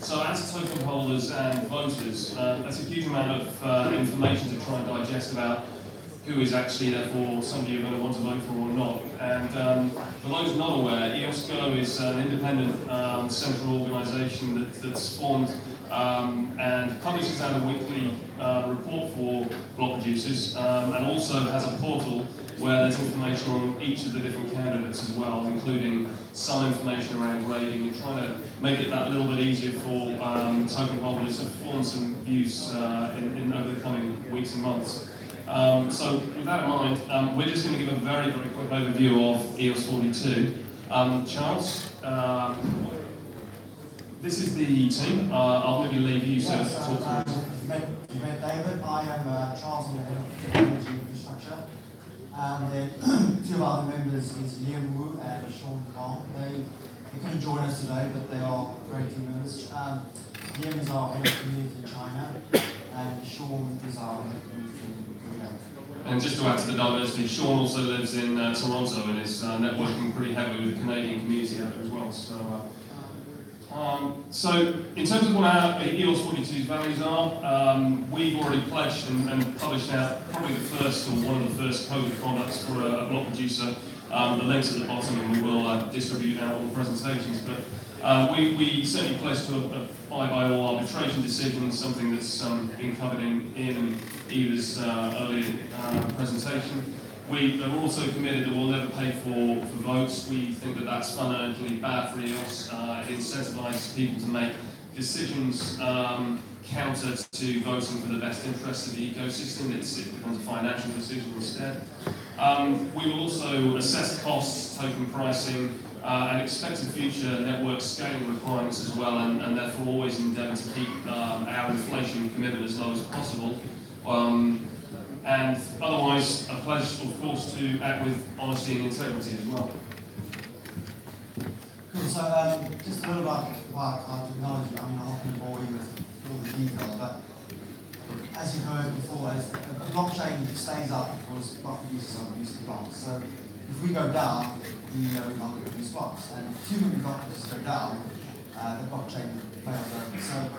So as token holders and voters, that's a huge amount of information to try and digest about who is actually therefore somebody you're going to want to vote for or not. And for those not aware, EOS Go is an independent central organisation that's formed and publishes out a weekly report for block producers and also has a portal where there's information on each of the different candidates as well, including some information around grading and trying to make it that little bit easier for token holders to form some views over the coming weeks and months. So with that in mind, we're just going to give a very, very quick overview of EOS 42. Charles, this is the team. I'll maybe leave you to talk to us. You met David. I am Charles, I'm the head of technology infrastructure. And two of our other members is Liam Wu and Sean Kong. They couldn't join us today, but they are great team members. Liam is our head of community in China, and Sean is our head of community in Korea. And just to add to the diversity, Sean also lives in Toronto and is networking pretty heavily with the Canadian community out there as well. So in terms of what our EOS 42's values are, we've already pledged and published out probably the first or one of the first code of conducts for a block producer. The links at the bottom, and we will distribute out all the presentations. But we certainly pledged to abide by all arbitration decisions, something that's been covered in Eva's earlier presentation. We are also committed that we'll never pay for votes. We think that that's fundamentally bad for EOS. It incentivizes people to make decisions counter to voting for the best interests of the ecosystem. It becomes a financial decision instead. We will also assess costs, token pricing, and expected future network scaling requirements as well, and therefore always endeavour to keep our inflation commitment as low as possible. And otherwise, a pledge, of course, to act with honesty and integrity as well. Cool, so just a little about our technology. I mean, I'm not going to bore you with all the details, but as you've heard before, the blockchain stays up because block producers are producing blocks. So if we go down, we're not going to produce blocks. And if too many block producers go down, the blockchain fails over. So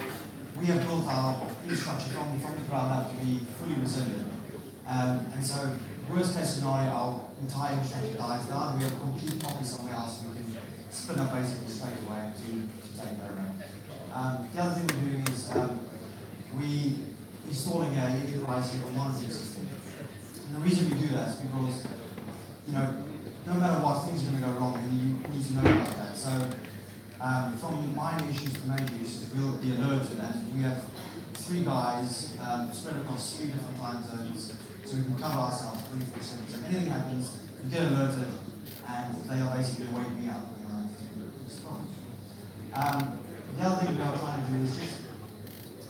we have built our infrastructure from the ground up to be fully resilient. And so, worst case scenario, our entire infrastructure dies down. We have a complete copy somewhere else, and we can spin up basically straight away to take over. The other thing we're doing is we're installing a utilizing a monitoring system. And the reason we do that is because, no matter what, things are going to go wrong, and you need to know about that. So, from minor issues to major issues, we'll be alerted, and we have 3 guys spread across 3 different time zones. So we can cover ourselves 24/7. So if anything happens, we get alerted, and they are basically waking me up when I respond. The other thing we are trying to do is just,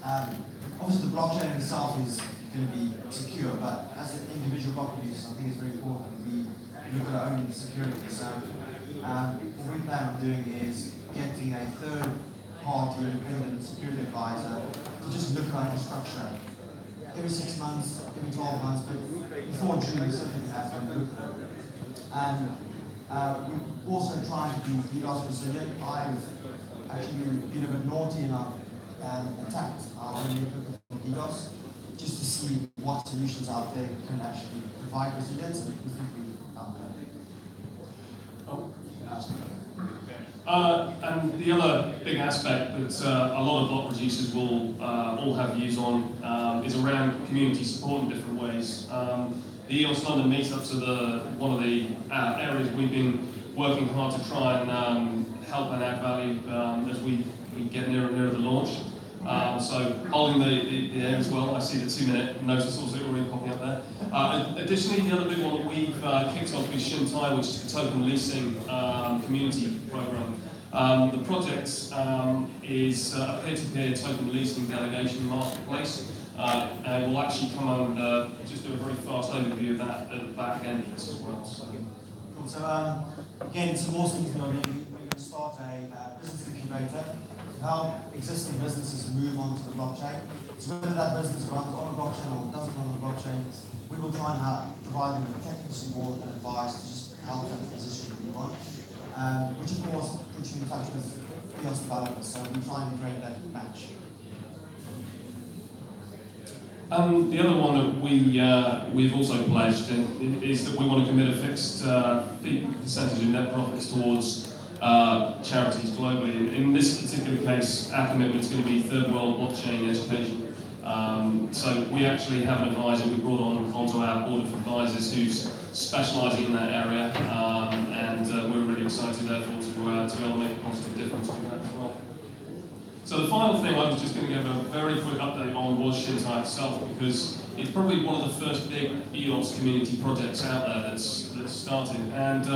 obviously the blockchain itself is going to be secure, but as an individual block producer, I think it's very important that we look at our own security. So what we plan on doing is getting a third-party independent security advisor to just look at our infrastructure every 6 months, every 12 months, but before June, we certainly have to look at it. And we're also trying to be EOS resilient. I've actually been a bit naughty and I've attacked our own network of EOS just to see what solutions out there can actually provide resilience, and we think we've done that. And the other big aspect that a lot of block producers will all have views on is around community support in different ways. The EOS London Meetups are one of the areas we've been working hard to try and help and add value as we get nearer and nearer the launch. So holding the air as well. I see the 2-minute notice also already popping up there. Additionally, the other big one that we've kicked off is Chintai, which is the token leasing community program. The project is a peer-to-peer token leasing delegation marketplace. And we'll actually come and just do a very fast overview of that at the back end of this as well. So. Cool. So again, some more things we're going to start a business incubator to help existing businesses move on to the blockchain. So whether that business runs on a blockchain or doesn't run on a blockchain, we will try and provide them with technical support and advice to just help them transition to move on. Which of course puts you in touch with EOS developers, so we try and create that match. The other one that we've also pledged is that we want to commit a fixed percentage of net profits towards charities globally. In this particular case, our commitment is going to be third world blockchain education. So we actually have an advisor we brought onto our board of advisors who's specialising in that area, and we're really excited therefore to be able to make a positive difference to that as well. So the final thing I was just going to give a very quick update on was Chintai itself, because it's probably one of the first big EOS community projects out there that's starting. And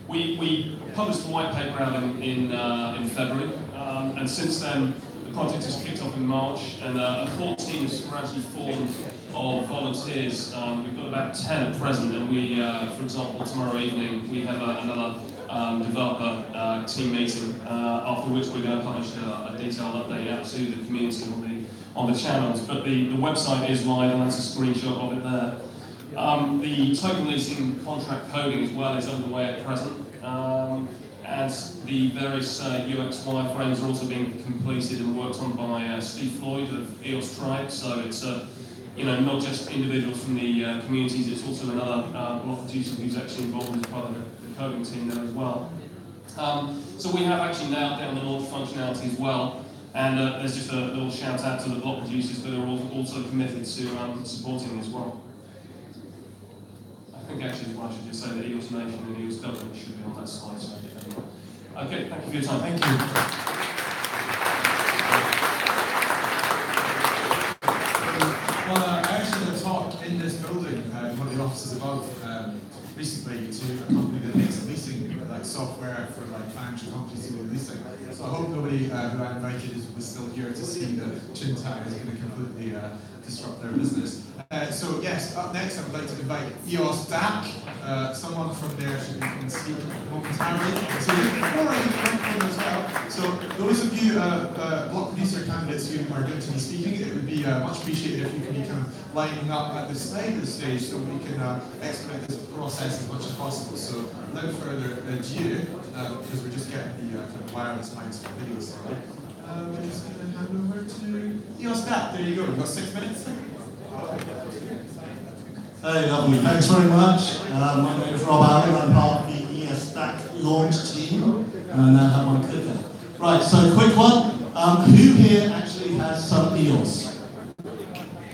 we published a white paper out in February, and since then the project has kicked off in March, and a core team has gradually formed of volunteers. We've got about 10 at present, and we, for example, tomorrow evening we have another developer team meeting, after which we're going to publish a detailed update out to the community on the channels. But the website is live, and that's a screenshot of it there. The token leasing contract coding as well is underway at present, and the various UX wireframes are also being completed and worked on by Steve Floyd of EOS Tribe. So it's not just individuals from the communities, it's also another block producer who's actually involved as part of the coding team there as well. So we have actually nailed down the launch functionality as well, and there's just a little shout out to the block producers that are also committed to supporting as well. I think actually I should just say that EOS Nation and EOS Dublin should be on that slide. So okay, thank you for your time. Thank you. Well, I actually had a talk in this building, one of the offices above, recently to a company that makes leasing, like software for like financial companies to do leasing. So I hope nobody who I invited was still here to see that Chintai is going to completely disrupt their business. So yes, up next I would like to invite eosDAC. Someone from there should be in the speak momentarily. So as well. So those of you block producer candidates who are going to be speaking, it would be much appreciated if you can be kind of lining up at the side of the stage so we can expedite this process as much as possible. So without further ado, because we're just getting the kind of wireless mics for videos started, we're just going to hand over to eosDAC. There you go. We've got 6 minutes. Hey, lovely. Thanks very much. My name is Rob Allen. I'm part of the EOSDAC launch team, and I now have my clicker. Right, so quick one. Who here actually has some EOS?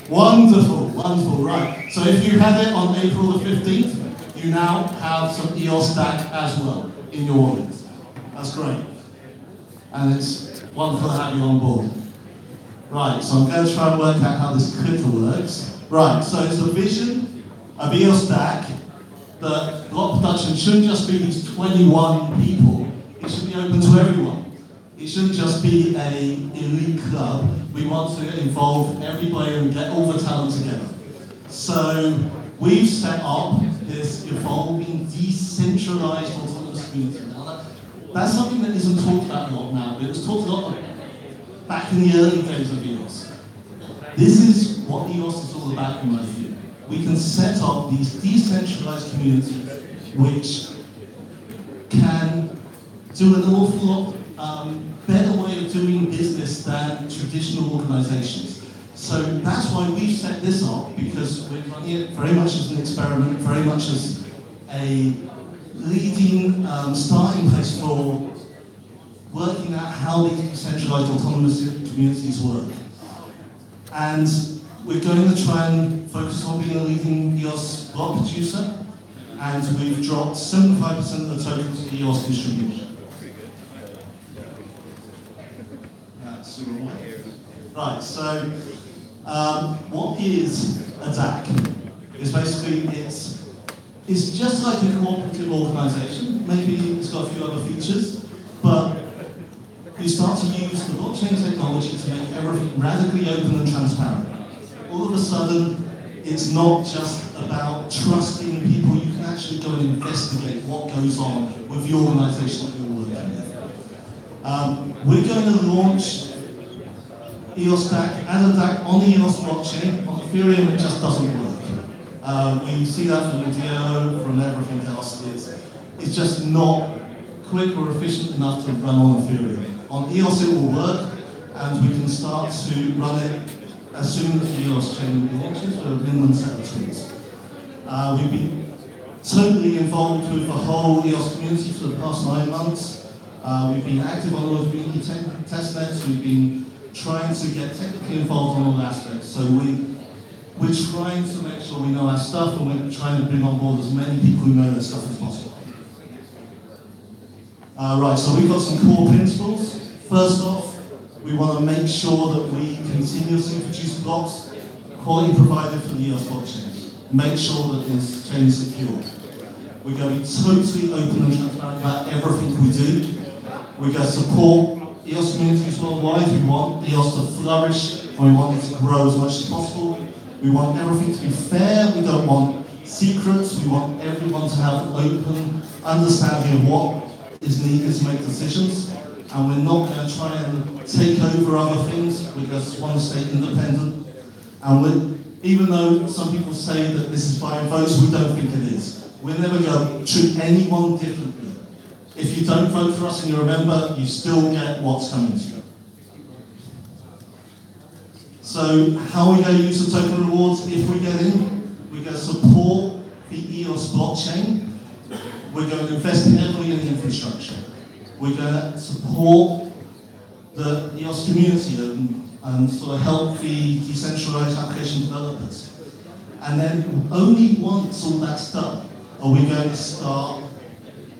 Wonderful, wonderful. Right. So if you had it on April the 15th, you now have some EOSDAC as well in your wallet. That's great. And it's wonderful to have you on board. Right, so I'm going to try and work out how this clicker works. Right, so it's the vision of EOSDAC that block production shouldn't just be these 21 people, it should be open to everyone. It shouldn't just be an elite club. We want to involve everybody and get all the talent together. So we've set up this evolving decentralized autonomous community. Now that's something that isn't talked about a lot now, but it was talked a lot back in the early days of EOS. This is what EOS is all about in my view. We can set up these decentralized communities which can do an awful lot better way of doing business than traditional organizations. So that's why we've set this up, because we're running it very much as an experiment, very much as a leading starting place for working out how these decentralized autonomous communities work. And we're going to try and focus on being a leading EOS block producer, and we've dropped 75% of the tokens to EOS distribution. That's Right, so what is a DAC? It's basically, it's just like a cooperative organisation. Maybe it's got a few other features, but you start to use the blockchain technology to make everything radically open and transparent. All of a sudden, it's not just about trusting people. You can actually go and investigate what goes on with the organisation that you're working with. We're going to launch EosDAC as a DAC on the EOS blockchain. On Ethereum, it just doesn't work. We see that from the DO, from everything else. It's just not quick or efficient enough to run on Ethereum. On EOS, it will work, and we can start to run it as soon as the EOS chain launches with a minimum set of tools. We've been totally involved with the whole EOS community for the past 9 months. We've been active on all of the testnets. We've been trying to get technically involved on all aspects. So we're trying to make sure we know our stuff, and we're trying to bring on board as many people who know their stuff as possible. Right, so we've got some core principles. First off, we want to make sure that we continuously produce blocks, quality provided for the EOS blockchain. Make sure that this chain is secure. We're going to be totally open and transparent about everything we do. We're going to support EOS communities worldwide. We want EOS to flourish, and we want it to grow as much as possible. We want everything to be fair. We don't want secrets. We want everyone to have open understanding of what is needed to make decisions. And we're not going to try and take over other things. We're going to want to stay independent. And even though some people say that this is by votes, we don't think it is. We're never going to treat anyone differently. If you don't vote for us and you're a member, you still get what's coming to you. So how are we going to use the token rewards if we get in? We're going to support the EOS blockchain. We're going to invest heavily in the infrastructure. We're going to support the EOS community and sort of help the decentralized application developers. And then only once all that's done are we going to start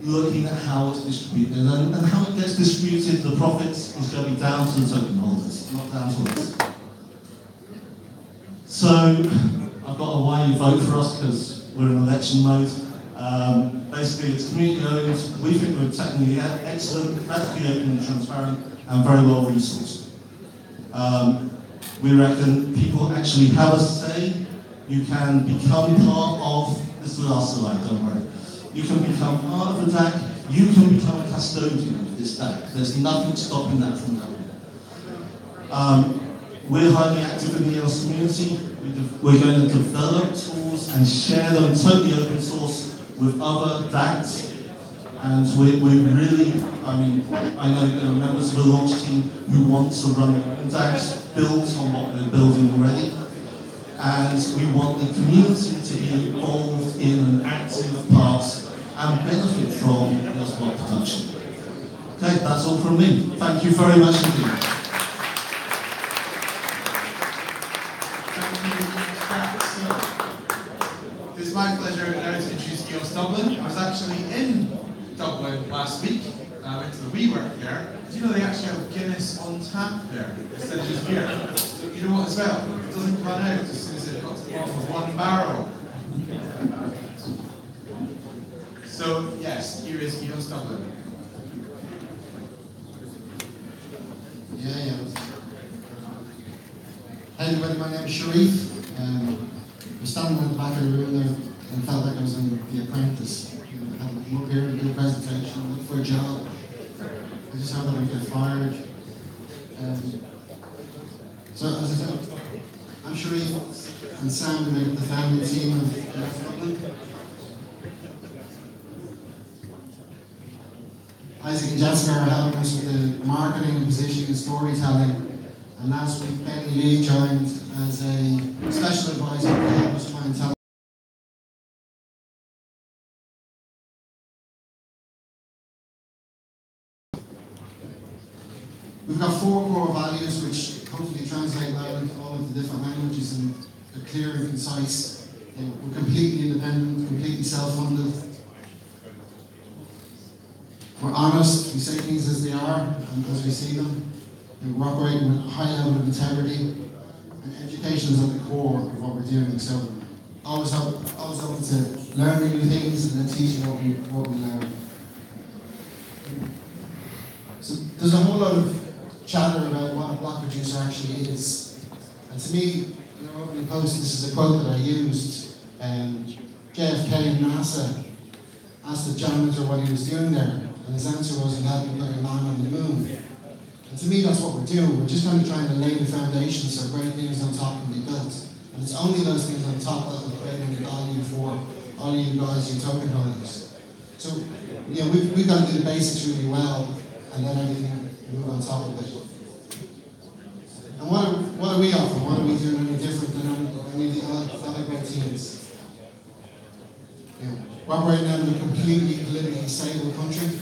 looking at how it's distributed. And how it gets distributed, the profits is going to be down to the token holders, not down to us. So I've got a why you vote for us because we're in election mode. Basically, it's community owned. We think we're technically excellent, radically open and transparent, and very well resourced. We reckon people actually have a say. You can become part of, this is the last slide, don't worry. You can become part of the DAC, you can become a custodian of this DAC. There's nothing stopping that from happening. We're highly active in the EOS community. We're going to develop tools and share them totally open source with other DACs. And we're really, I know there are members of the launch team who want to run DACs built on what they're building already. And we want the community to be involved in an active part and benefit from EOS block production. Okay, that's all from me. Thank you very much indeed. It's my pleasure now to introduce EOS Dublin. I was actually in Dublin last week. I went to the WeWork there. Do you know they actually have Guinness on tap there instead of just beer? You know what as well? It doesn't run out as soon as it got to the bottom of one barrel. So yes, here is EOS Dublin. Yeah. Hi everybody, my name is Sharif. I was standing at the back of the room there and felt like I was in The Apprentice. I had to come up here and do a presentation, look for a job. I just heard that I would get fired. So as I said, I'm Sharif and Sam, the founding team of EOS Dublin. Isaac and Jessica are helping us with the marketing and positioning and storytelling. And last week, Benny Lee joined as a special advisor to help us try and tell. We've got 4 core values which hopefully translate well into all of the different languages and are clear and concise. We're completely independent, completely self-funded. We're honest, we say things as they are and as we see them. We're operating with a high level of integrity, and education is at the core of what we're doing. So always open to learning new things and then teaching what we learn. So there's a whole lot of chatter about what a block producer actually is. And to me, opening post, this is a quote that I used, JFK in NASA asked the janitor what he was doing there, and his answer was, he hadn't put a man on the moon. And to me, that's what we're doing. We're just kind of trying to lay the foundation so great things on top can be built. And it's only those things on top that will create any value for all of you guys, your token holders. So, we've got to do the basics really well, and then everything move on top of it. And what are we offering? What are we doing any different than any of the other great teams? We're operating out of a completely politically stable country.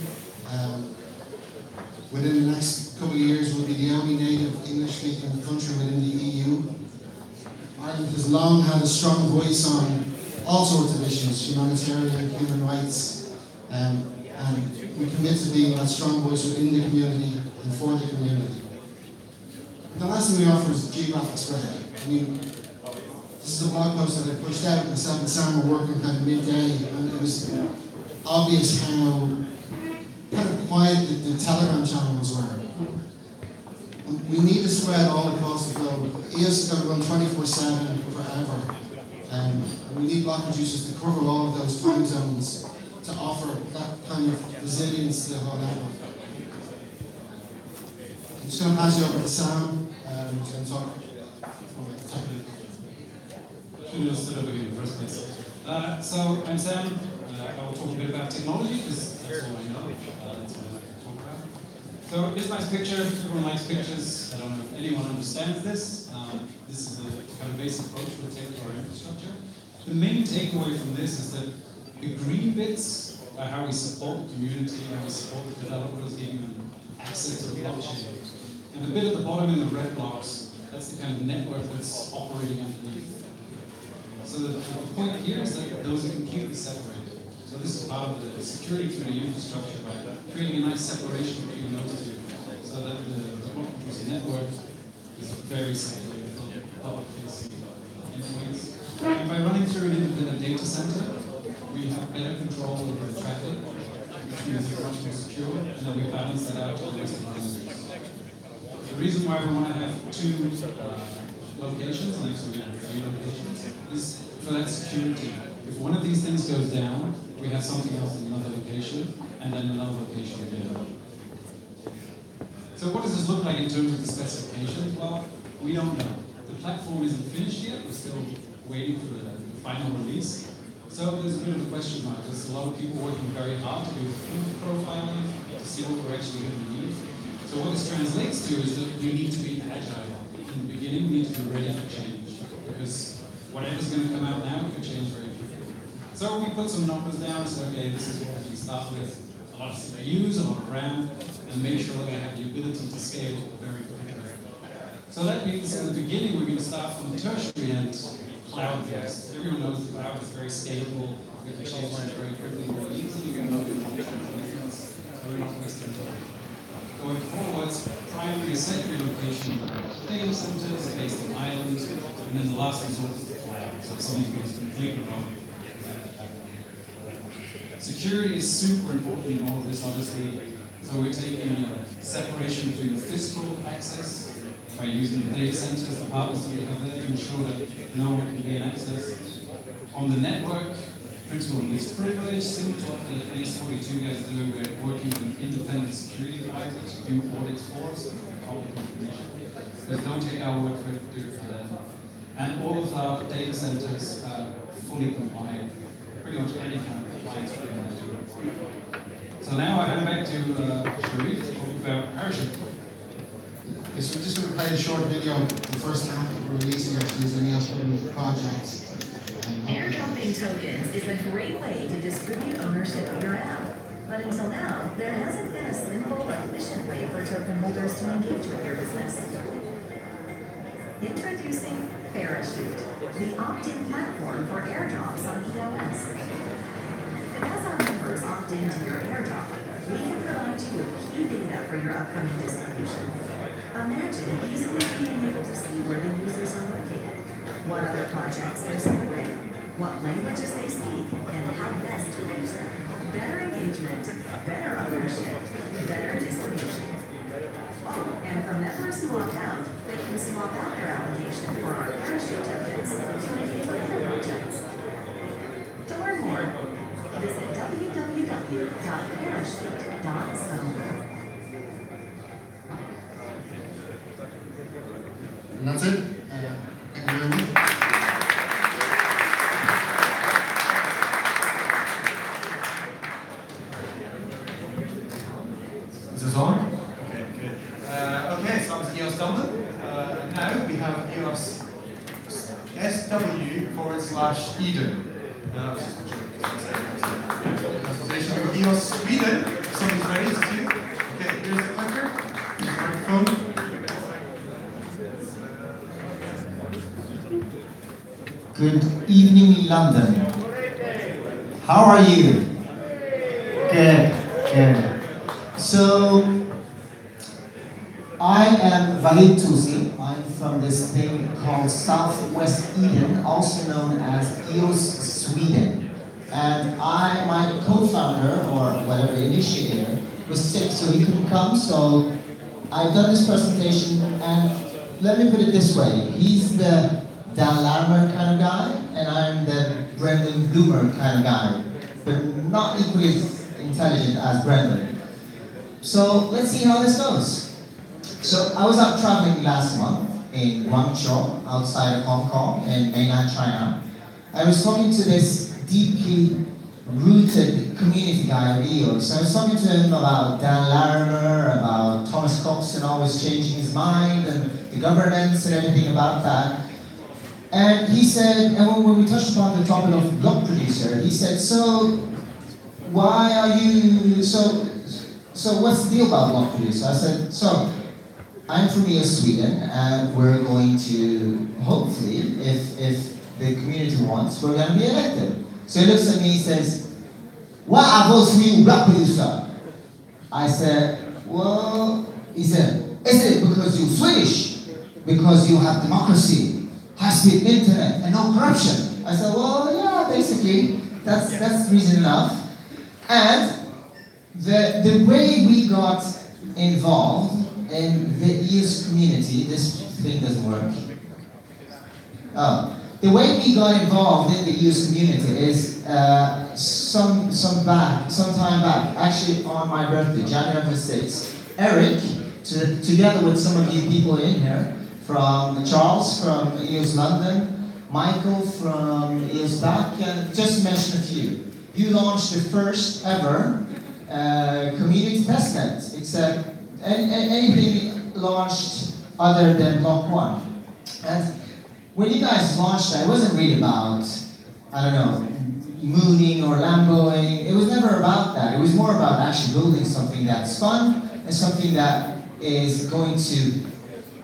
Within the next couple of years, we'll be the only native English-speaking country within the EU. Ireland has long had a strong voice on all sorts of issues, humanitarian, human rights, and we commit to being that strong voice within the community and for the community. The last thing we offer is geographic spread. This is a blog post that I pushed out. Myself and Sam were working kind of midday, and it was obvious how kind of quiet the Telegram channels were. And we need to spread all across the globe. EOS is going to run 24/7 forever. And we need block producers to cover all of those time zones to offer that kind of resilience to the whole network. I'm just going to pass you over to Sam, who's going to talk about the technique. Shouldn't have stood over here in the first place. So I'm Sam. I will talk a bit about technology because that's all I know. That's what I like to talk about. So here's my picture. Everyone likes pictures. I don't know if anyone understands this. This is the kind of basic approach we'll take to our infrastructure. The main takeaway from this is that the green bits are how we support the community, how we support the developers, giving them access to the blockchain. And the bit at the bottom in the red blocks, that's the kind of network that's operating underneath. So the point here is that those are completely separated. So this is part of the security through the infrastructure by creating a nice separation between those two, so that the network is very separated from the public-facing endpoints. And by running through an independent data center, we have better control over the traffic, which means it's much more secure, and then we balance that out to the rest of the users. The reason why we want to have two locations, and actually we have 3 locations, is for that security. If one of these things goes down, we have something else in another location, and then another location again. So what does this look like in terms of the specifications? Well, we don't know. The platform isn't finished yet. We're still waiting for the final release. So there's a bit of a question mark. There's a lot of people working very hard to do food profiling, to see what we're actually going to need. So what this translates to is that we need to be agile. In the beginning, we need to be ready for change, because whatever's going to come out now could change very quickly. So we put some numbers down, so okay, this is what we start with. A lot of CPUs, a lot of RAM, and make sure that we have the ability to scale very quickly. So that means in the beginning, we're going to start from the tertiary end, cloud-based. Everyone knows the cloud is very scalable. We can change that very quickly, very easily. We can load it on different so we're not wasting time. Going forwards, primary and secondary location, data centers based on islands, and then the last resort is the cloud. So if something goes completely wrong. Security is super important in all of this, obviously. So we're taking a separation between the physical access by using the data centers, the partners that we have there to ensure that no one can gain access. On the network, principle of least privilege, similar to what the EOS42 guys do, we're working with an independent security provider to do audits for us and public information. But don't take our word for it, do it for them. And all of our data centers are fully compliant. Pretty much any kind of compliance we want to do. So now I hand back to Sharif to talk about Parachute. Okay, so we're just going to play a short video of the first app that we're releasing actually is an EOS Dublin project. Airdropping tokens is a great way to distribute ownership of your app. But until now, there hasn't been a simple, efficient way for token holders to engage with your business. Introducing Parachute, the opt-in platform for airdrops on EOS. Because our members opt into your airdrop, we can provide you with key data for your upcoming distribution. A what other projects they're celebrating, what languages they speak, and how best to use them. Better engagement, better ownership, better distribution. Oh, and for members who opt out, they can swap out their allocation for our parachute tokens to engage with other projects. To learn more, visit www.parachute.zone. And that's it. Thank you very much. Is this on? Okay, good. Okay, so that was EOS Dublin. And now we have EOS SW/Eden. Consultation with EOS Sweden. Somebody's ready, is it you? Okay, here's the clicker. Here's the microphone. Good evening, London. How are you? Good, good. So, I am Valid Tusi. I'm from this thing called Southwest Eden, also known as EOS Sweden. And my co-founder, or whatever, initiator, was sick, so he couldn't come, so I've done this presentation, and let me put it this way. He's the Dan Larimer kind of guy, and I'm the Brendan Bloomer kind of guy, but not equally as intelligent as Brendan. So let's see how this goes. So I was out traveling last month in Guangzhou, outside of Hong Kong, in mainland China. I was talking to this deeply rooted community guy of EOS. I was talking to him about Dan Larimer, about Thomas Coxon always changing his mind, and the governance and everything about that. And he said, and when we touched upon the topic of block producer, he said, so why are you, so what's the deal about block producer? I said, so I'm from EOS Sweden, and we're going to, hopefully, if the community wants, we're going to be elected. So he looks at me and says, why are votes for you block producer? I said, well, he said, is it because you're Swedish? Because you have democracy, high-speed internet, and no corruption? I said, well, yeah, basically, that's reason enough. And the way we got involved in the EOS community, this thing doesn't work. The way we got involved in the EOS community is some time back, actually on my birthday, January 6th, Eric, together with some of you people in here, from Charles from EOS London, Michael from eosDAC, and just to mention a few. You launched the first ever community testnet, except anything launched other than Block 1. And when you guys launched that, it wasn't really about, I don't know, mooning or Lamboing. It was never about that. It was more about actually building something that's fun and something that is going to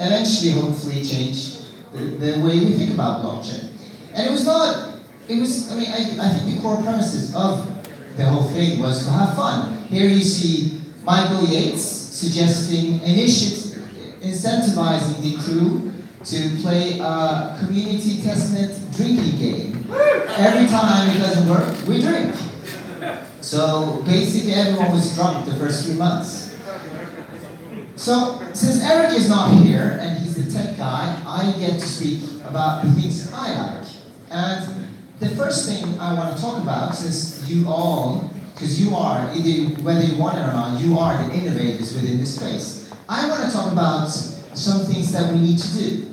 eventually, hopefully, change the way we think about blockchain. And it was not, I think the core premises of the whole thing was to have fun. Here you see Michael Yates suggesting incentivizing the crew to play a community testnet drinking game. Every time it doesn't work, we drink. So basically everyone was drunk the first few months. So since Eric is not here, and he's the tech guy, I get to speak about the things I like. And the first thing I want to talk about, since you all, because you are, whether you want it or not, you are the innovators within this space. I want to talk about some things that we need to do.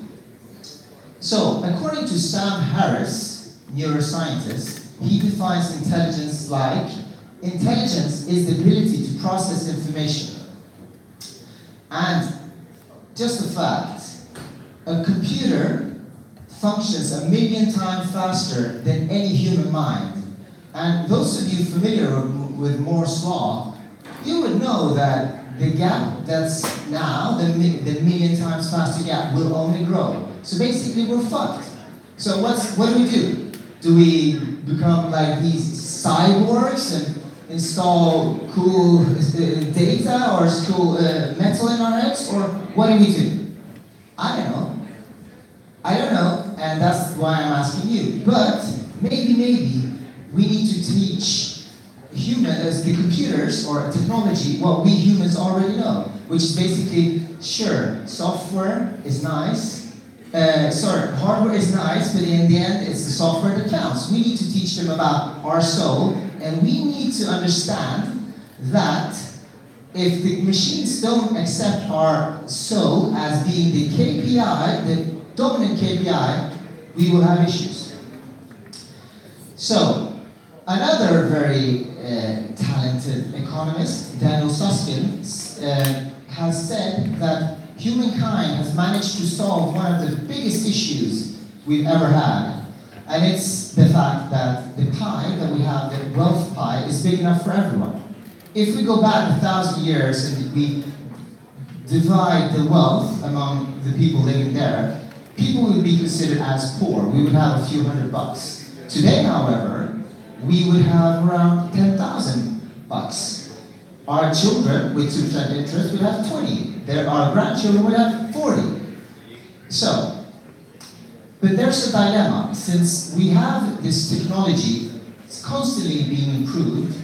So, according to Sam Harris, neuroscientist, he defines intelligence like, intelligence is the ability to process information. And just the fact, a computer functions 1 million times faster than any human mind. And those of you familiar with Moore's law, you would know that the gap that's now, the 1 million times faster gap, will only grow. So basically we're fucked. So what do? Do we become like these cyborgs and install cool data or cool metal in our heads? Or what do? I don't know. and that's why I'm asking you. But maybe we need to teach humans, the computers or technology, what we humans already know, which is basically, sure, software is nice, hardware is nice, but in the end, it's the software that counts. We need to teach them about our soul, and we need to understand that if the machines don't accept our soul as being the KPI, the dominant KPI, we will have issues. So, another very talented economist, Daniel Susskind, has said that humankind has managed to solve one of the biggest issues we've ever had. And it's the fact that the pie that we have, the wealth pie, is big enough for everyone. If we go back 1,000 years and we divide the wealth among the people living there, people would be considered as poor. We would have a few $100. Today, however, we would have around $10,000. Our children with 2% interest would have 20. Our grandchildren would have 40. So, but there's a dilemma. Since we have this technology, it's constantly being improved,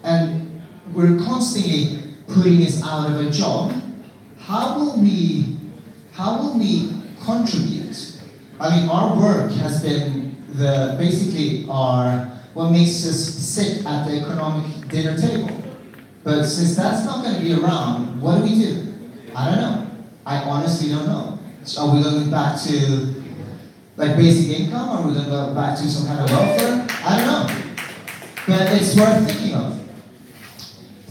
and we're constantly putting us out of a job, how will we contribute? I mean, our work has been what makes us sit at the economic dinner table. But since that's not going to be around, what do? I don't know. I honestly don't know. So are we going back to like basic income? Are we going to go back to some kind of welfare? I don't know. But it's worth thinking of.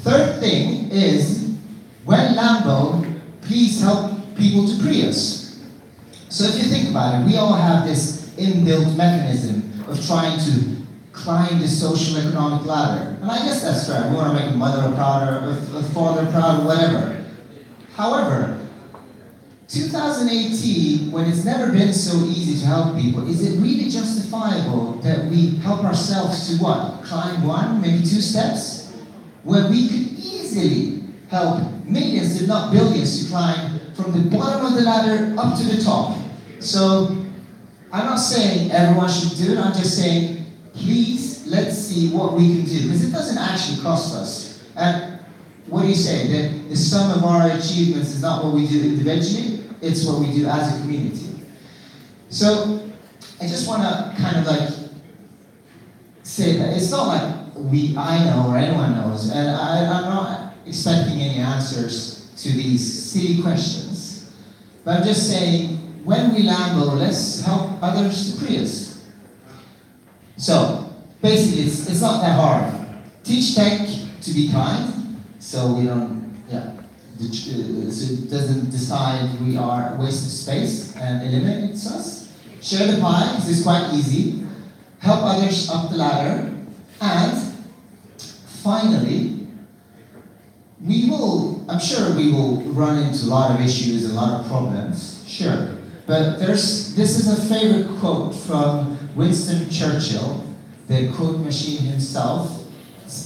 Third thing is, when Lambo, please help people to Prius. So if you think about it, we all have this inbuilt mechanism of trying to climb the social economic ladder. And I guess that's fair. We want to make a mother proud or a father proud or whatever. However, 2018, when it's never been so easy to help people, is it really justifiable that we help ourselves to what? Climb 1, maybe 2 steps? When we could easily help millions, if not billions, to climb from the bottom of the ladder up to the top. So, I'm not saying everyone should do it, I'm just saying, please, let's see what we can do, because it doesn't actually cost us. And what do you say? The sum of our achievements is not what we do individually, it's what we do as a community. So, I just want to kind of like say that it's not like I know or anyone knows, and I'm not expecting any answers to these silly questions. But I'm just saying, when we Lambo, let's help others to Prius. So, basically, it's not that hard. Teach tech to be kind, so we don't, so it doesn't decide we are a waste of space and eliminates us. Share the pie, this is quite easy. Help others up the ladder. And finally, I'm sure we will run into a lot of issues, a lot of problems, sure. But this is a favorite quote from Winston Churchill, the quote machine himself.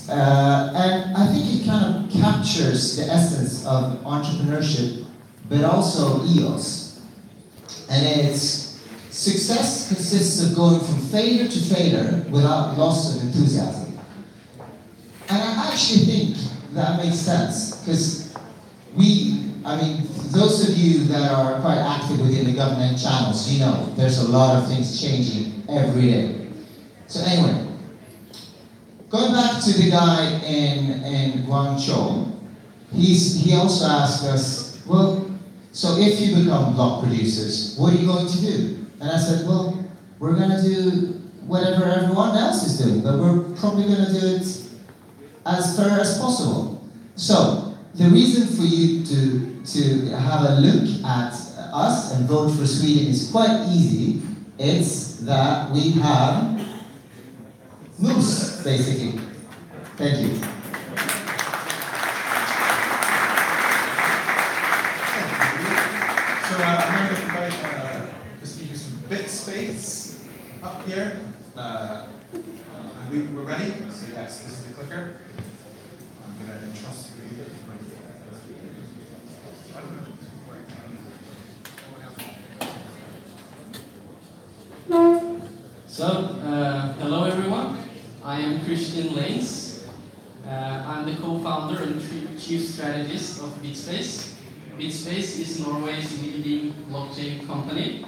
And I think it kind of captures the essence of entrepreneurship, but also EOS. And it's, success consists of going from failure to failure without loss of enthusiasm. And I actually think that makes sense, because those of you that are quite active within the government channels, you know there's a lot of things changing every day. So anyway, going back to the guy in Guangzhou, he also asked us, well, so if you become block producers, what are you going to do? And I said, well, we're going to do whatever everyone else is doing, but we're probably going to do it as fair as possible. So, the reason for you to have a look at us and vote for Sweden is quite easy. It's that we have moose, basically. Thank you. So I'm going to invite the speakers from BitSpace up here. We're ready? So yes, this is the clicker. I'm going to entrust you. Hello everyone. I am Christian Lanes. I'm the co-founder and chief strategist of BitSpace. BitSpace is Norway's leading blockchain company.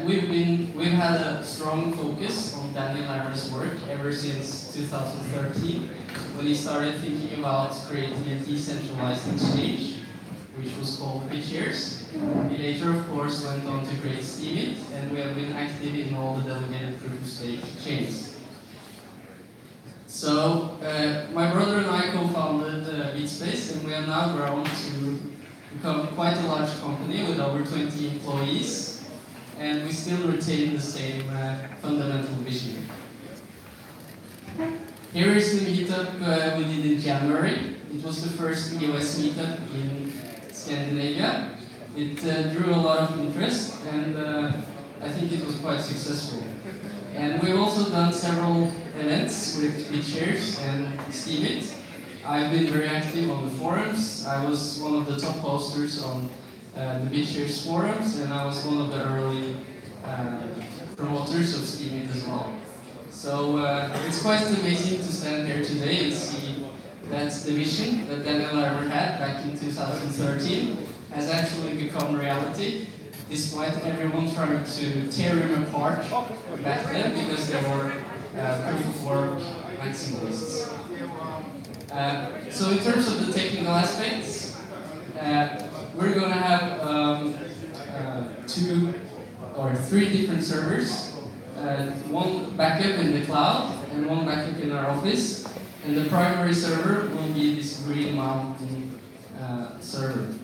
We've had a strong focus on Daniel Lerner's work ever since 2013, when he started thinking about creating a decentralized exchange, which was called BitShares. He later, of course, went on to create Steemit, and we have been active in all the delegated proof-of-stake chains. So, my brother and I co-founded BitSpace, and we have now grown to become quite a large company with over 20 employees, and we still retain the same fundamental vision. Here is the meetup we did in January. It was the first EOS meetup in Scandinavia. It drew a lot of interest, and I think it was quite successful. And we've also done several events with BitShares and Steemit. I've been very active on the forums. I was one of the top posters on the BitShares forums, and I was one of the early promoters of Steemit as well. So it's quite amazing to stand here today and see that the vision that Daniel Lerner had back in 2013 has actually become reality, despite everyone trying to tear him apart back then because they were proof of work maximalists. So in terms of the technical aspects, we're going to have 2 or 3 different servers, one backup in the cloud and one backup in our office, and the primary server will be this Green Mountain server.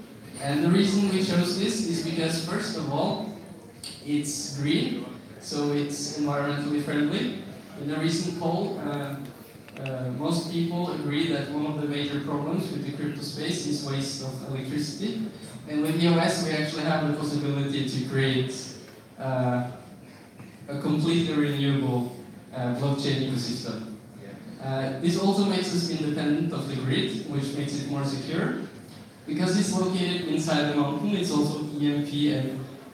And the reason we chose this is because, first of all, it's green, so it's environmentally friendly. In a recent poll, most people agree that one of the major problems with the crypto space is waste of electricity. And with EOS, we actually have the possibility to create a completely renewable blockchain ecosystem. This also makes us independent of the grid, which makes it more secure. Because it's located inside the mountain, it's also EMP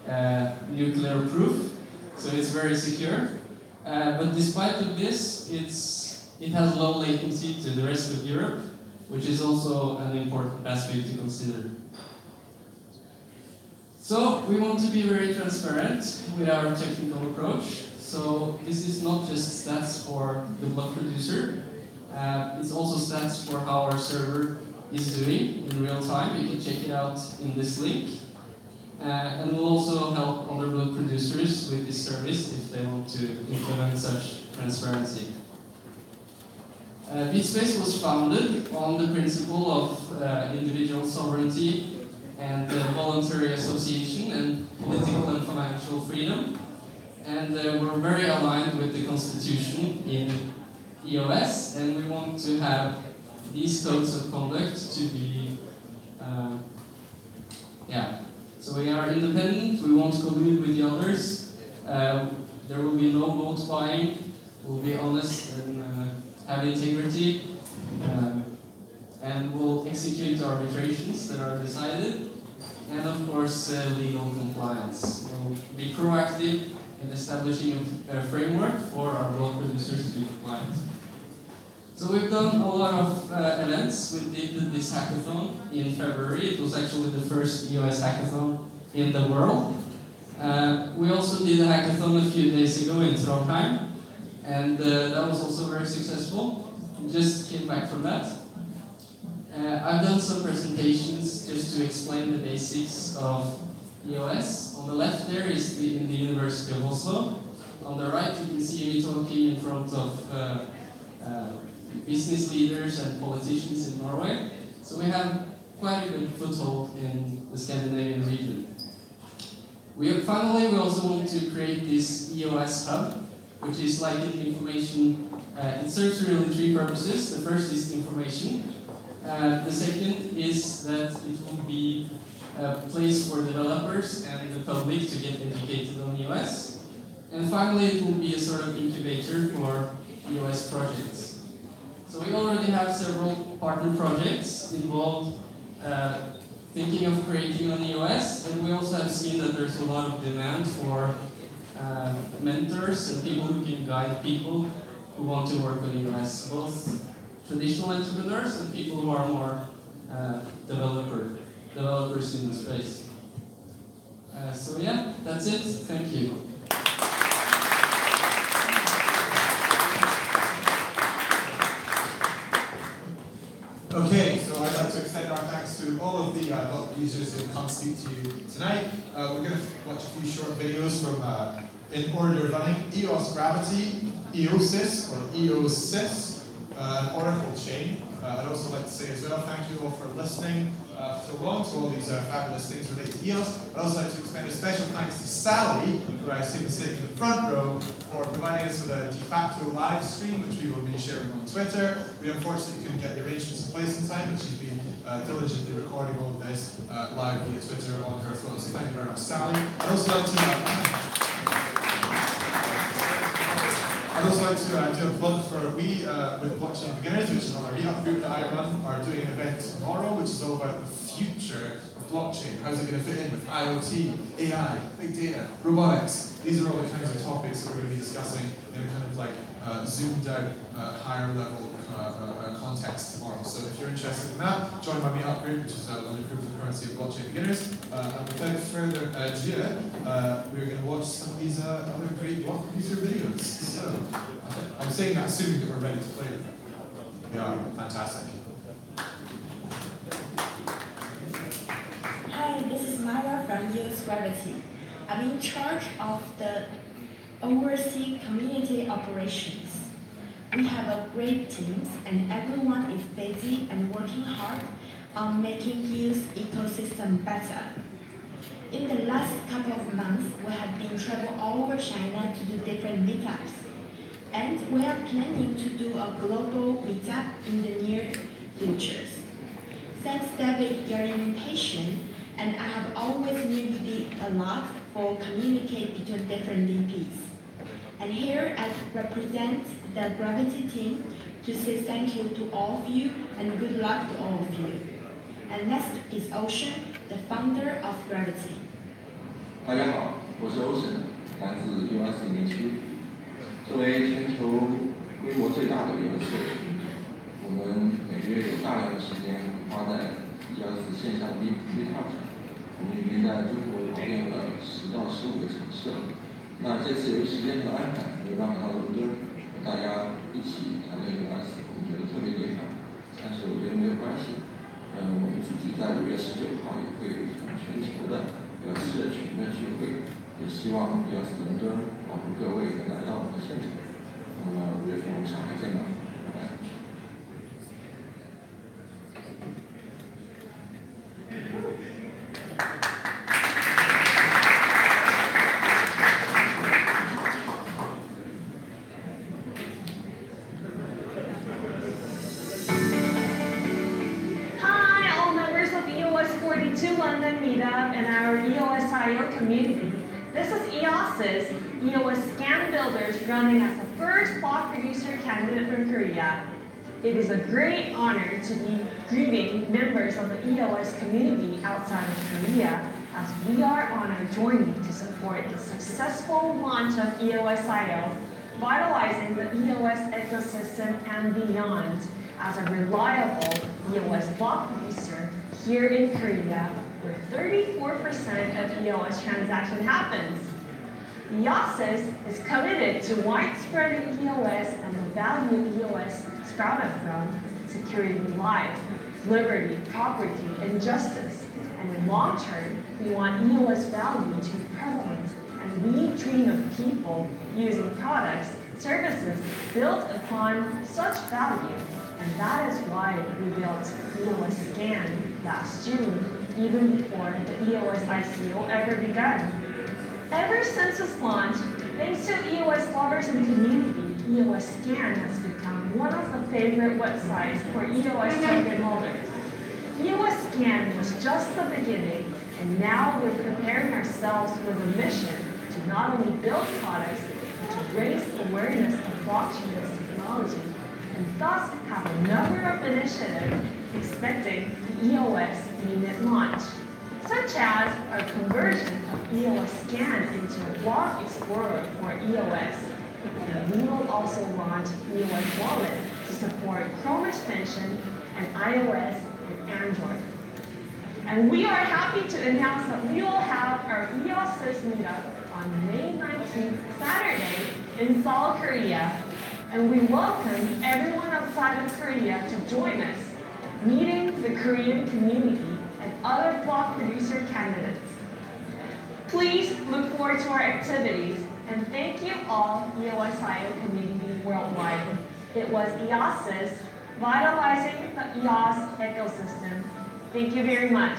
and nuclear proof, so it's very secure. But despite of this, it has low latency to the rest of Europe, which is also an important aspect to consider. So we want to be very transparent with our technical approach. So this is not just stats for the block producer, it's also stats for how our server is doing in real time. You can check it out in this link. And we'll also help other block producers with this service if they want to implement such transparency. BitSpace was founded on the principle of individual sovereignty and voluntary association and political and financial freedom. And we're very aligned with the constitution in EOS, and we want to have these codes of conduct to be, So we are independent, we won't collude with the others, there will be no vote buying, we'll be honest and have integrity, and we'll execute arbitrations that are decided, and of course legal compliance. We'll be proactive in establishing a framework for our block producers to be compliant. So we've done a lot of events. We did this hackathon in February. It was actually the first EOS hackathon in the world. We also did a hackathon a few days ago in Trondheim, and that was also very successful. We just came back from that. I've done some presentations just to explain the basics of EOS. On the left there is in the University of Oslo. On the right you can see me talking in front of business leaders and politicians in Norway. So we have quite a good foothold in the Scandinavian region. Finally, we also want to create this EOS hub, which is like an information, it serves really 3 purposes. The first is information. The second is that it will be a place for developers and the public to get educated on EOS. And finally, it will be a sort of incubator for EOS projects. So we already have several partner projects involved thinking of creating on EOS, and we also have seen that there's a lot of demand for mentors and people who can guide people who want to work with EOS, both traditional entrepreneurs and people who are more developers in the space. So yeah, that's it. Thank you. Okay, so I'd like to extend our thanks to all of the users who come speak to you tonight. We're going to watch a few short videos from, in order of running, EOS Gravity, EOSYS, or EOSYS, and OracleChain. I'd also like to say as well, thank you all for listening so long to all these fabulous things related to EOS. I'd also like to extend a special thanks to Sally, who I see sitting in the front row, for providing us with a de facto live stream, which we will be sharing on Twitter. We unfortunately couldn't get the arrangements in place in time, but she's been diligently recording all of this live via Twitter on her phone. So thank you very much, Sally. I'd also like to do a plug for we with Blockchain Beginners, which is another meetup group that I run, are doing an event tomorrow, which is all about the future of blockchain. How's it going to fit in with IoT, AI, big data, robotics? These are all the kinds of topics that we're going to be discussing in a kind of like zoomed out, higher level context tomorrow. So if you're interested in that, join my meetup group, which is another group for the currency of blockchain beginners. And without further ado, we're going to watch some of these other great block producer videos. So I'm saying that assuming that we're ready to play them. They are fantastic. Hi, this is Mara from EOS Gravity. I'm in charge of the overseas community operations. We have a great team, and everyone is busy and working hard on making EOS ecosystem better. In the last couple of months, we have been traveling all over China to do different meetups. And we are planning to do a global meetup in the near future. Thanks, David, your invitation, and I have always needed a lot for communicate between different VPs. And here I represent the Gravity team to say thank you to all of you and good luck to all of you. And next is Ocean, the founder of Gravity. 大家好，我是 Ocean， 来自 EOS 园区。作为全球规模最大的EOS社群，我们每个月有大量的时间花在 EOS 线上 Meetup 上。我们已经在中国跑遍了10到15个城市了。那这次由于时间的安排，没有办法到伦敦和大家一起谈论 EOS， 我们觉得特别遗憾。但是我觉得没有关系。我们自己在5月19号也会有一场全球的EOS社群的聚会，也希望EOS伦敦包括各位能来到我们的现场。那么5月份我们上海见吧，拜拜。London Meetup and our EOSIO community. This is EOSYS, EOS Scan Builders, running as the first block producer candidate from Korea. It is a great honor to be greeting members of the EOS community outside of Korea, as we are on our journey to support the successful launch of EOSIO, vitalizing the EOS ecosystem and beyond as a reliable EOS block producer here in Korea, where 34% of EOS transaction happens. EOSYS is committed to widespread EOS and the value EOS sprouted from security, life, liberty, property, and justice. And in long term, we want EOS value to be prevalent, and we dream of people using products, services built upon such value. And that is why we built EOS Scan last June, even before the EOS ICO ever began. Ever since its launch, thanks to EOS lovers and community, EOS Scan has become one of the favorite websites for EOS token holders. EOS Scan was just the beginning, and now we're preparing ourselves with a mission to not only build products, but to raise awareness of blockchain technology, and thus have a number of initiatives expecting the EOS mainnet launch, such as our conversion of EOS Scan into a block explorer for EOS. And we will also launch EOS Wallet to support Chrome extension and iOS and Android. And we are happy to announce that we will have our EOSYS Meetup on May 19th, Saturday, in Seoul, Korea. And we welcome everyone outside of Korea to join us, meeting the Korean community and other block producer candidates. Please look forward to our activities, and thank you all, EOSIO community worldwide. It was EOSYS, vitalizing the EOS ecosystem. Thank you very much.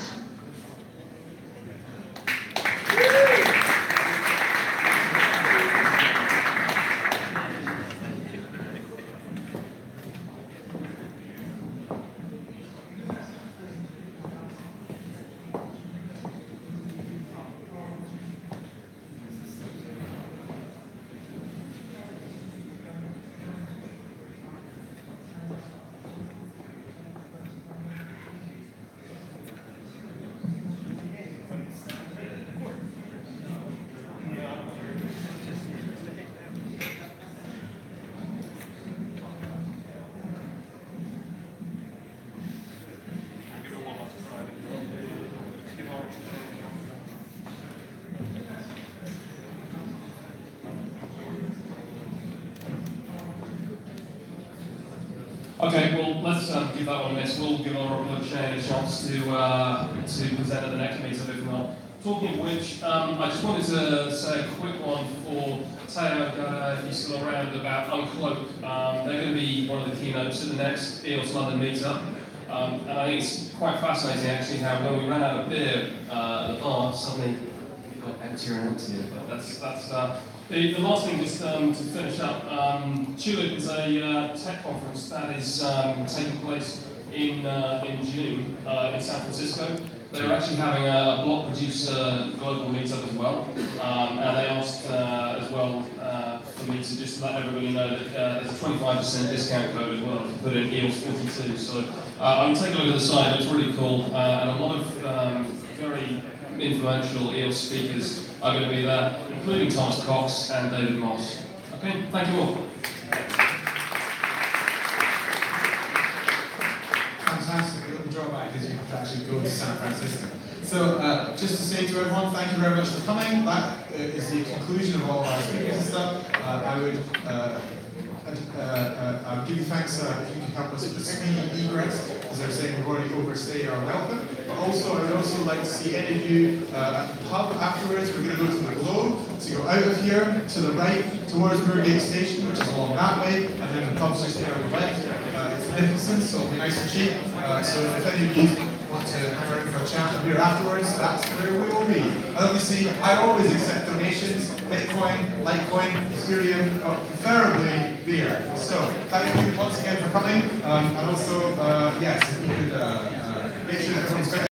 Okay, well, let's give that one a miss. We'll give OracleChain a chance to present at the next meetup, if not. Talking of which, I just wanted to say a quick one for Paolo, if you're still around, about Uncloak. They're going to be one of the keynotes at the next EOS London meetup. And I think it's quite fascinating, actually, how when we ran out of beer at the bar, suddenly it got emptier and emptier. But that's the last thing, just to finish up, Tulip is a tech conference that is taking place in June in San Francisco. They're actually having a block producer global meetup as well, and they asked as well for me to just let everybody know that there's a 25% discount code as well to put in EOS 42. So I'm taking a look at the site, it's really cool, and a lot of very influential EOS speakers are going to be there, including Thomas Cox and David Moss. Okay, thank you all. Fantastic. The little drawback is you have to actually go to San Francisco. So just to say to everyone, thank you very much for coming. That is the conclusion of all of our speakers and stuff. I would give you thanks if you can help us with the speedy egress. As I was saying, we've already overstayed our welcome. But also, I would also like to see any of you at the pub afterwards. We're going to go to the Globe. So go out of here to the right towards Moorgate Station, which is along that way, and then the pub's just there on the left. It's magnificent, so it'll be nice and cheap. So if any of you want to hang around for a chat and beer afterwards, that's where we will be. And obviously, I always accept donations, Bitcoin, Litecoin, Ethereum, preferably beer. So thank you once again for coming. And also, yes, if you could make sure that everyone's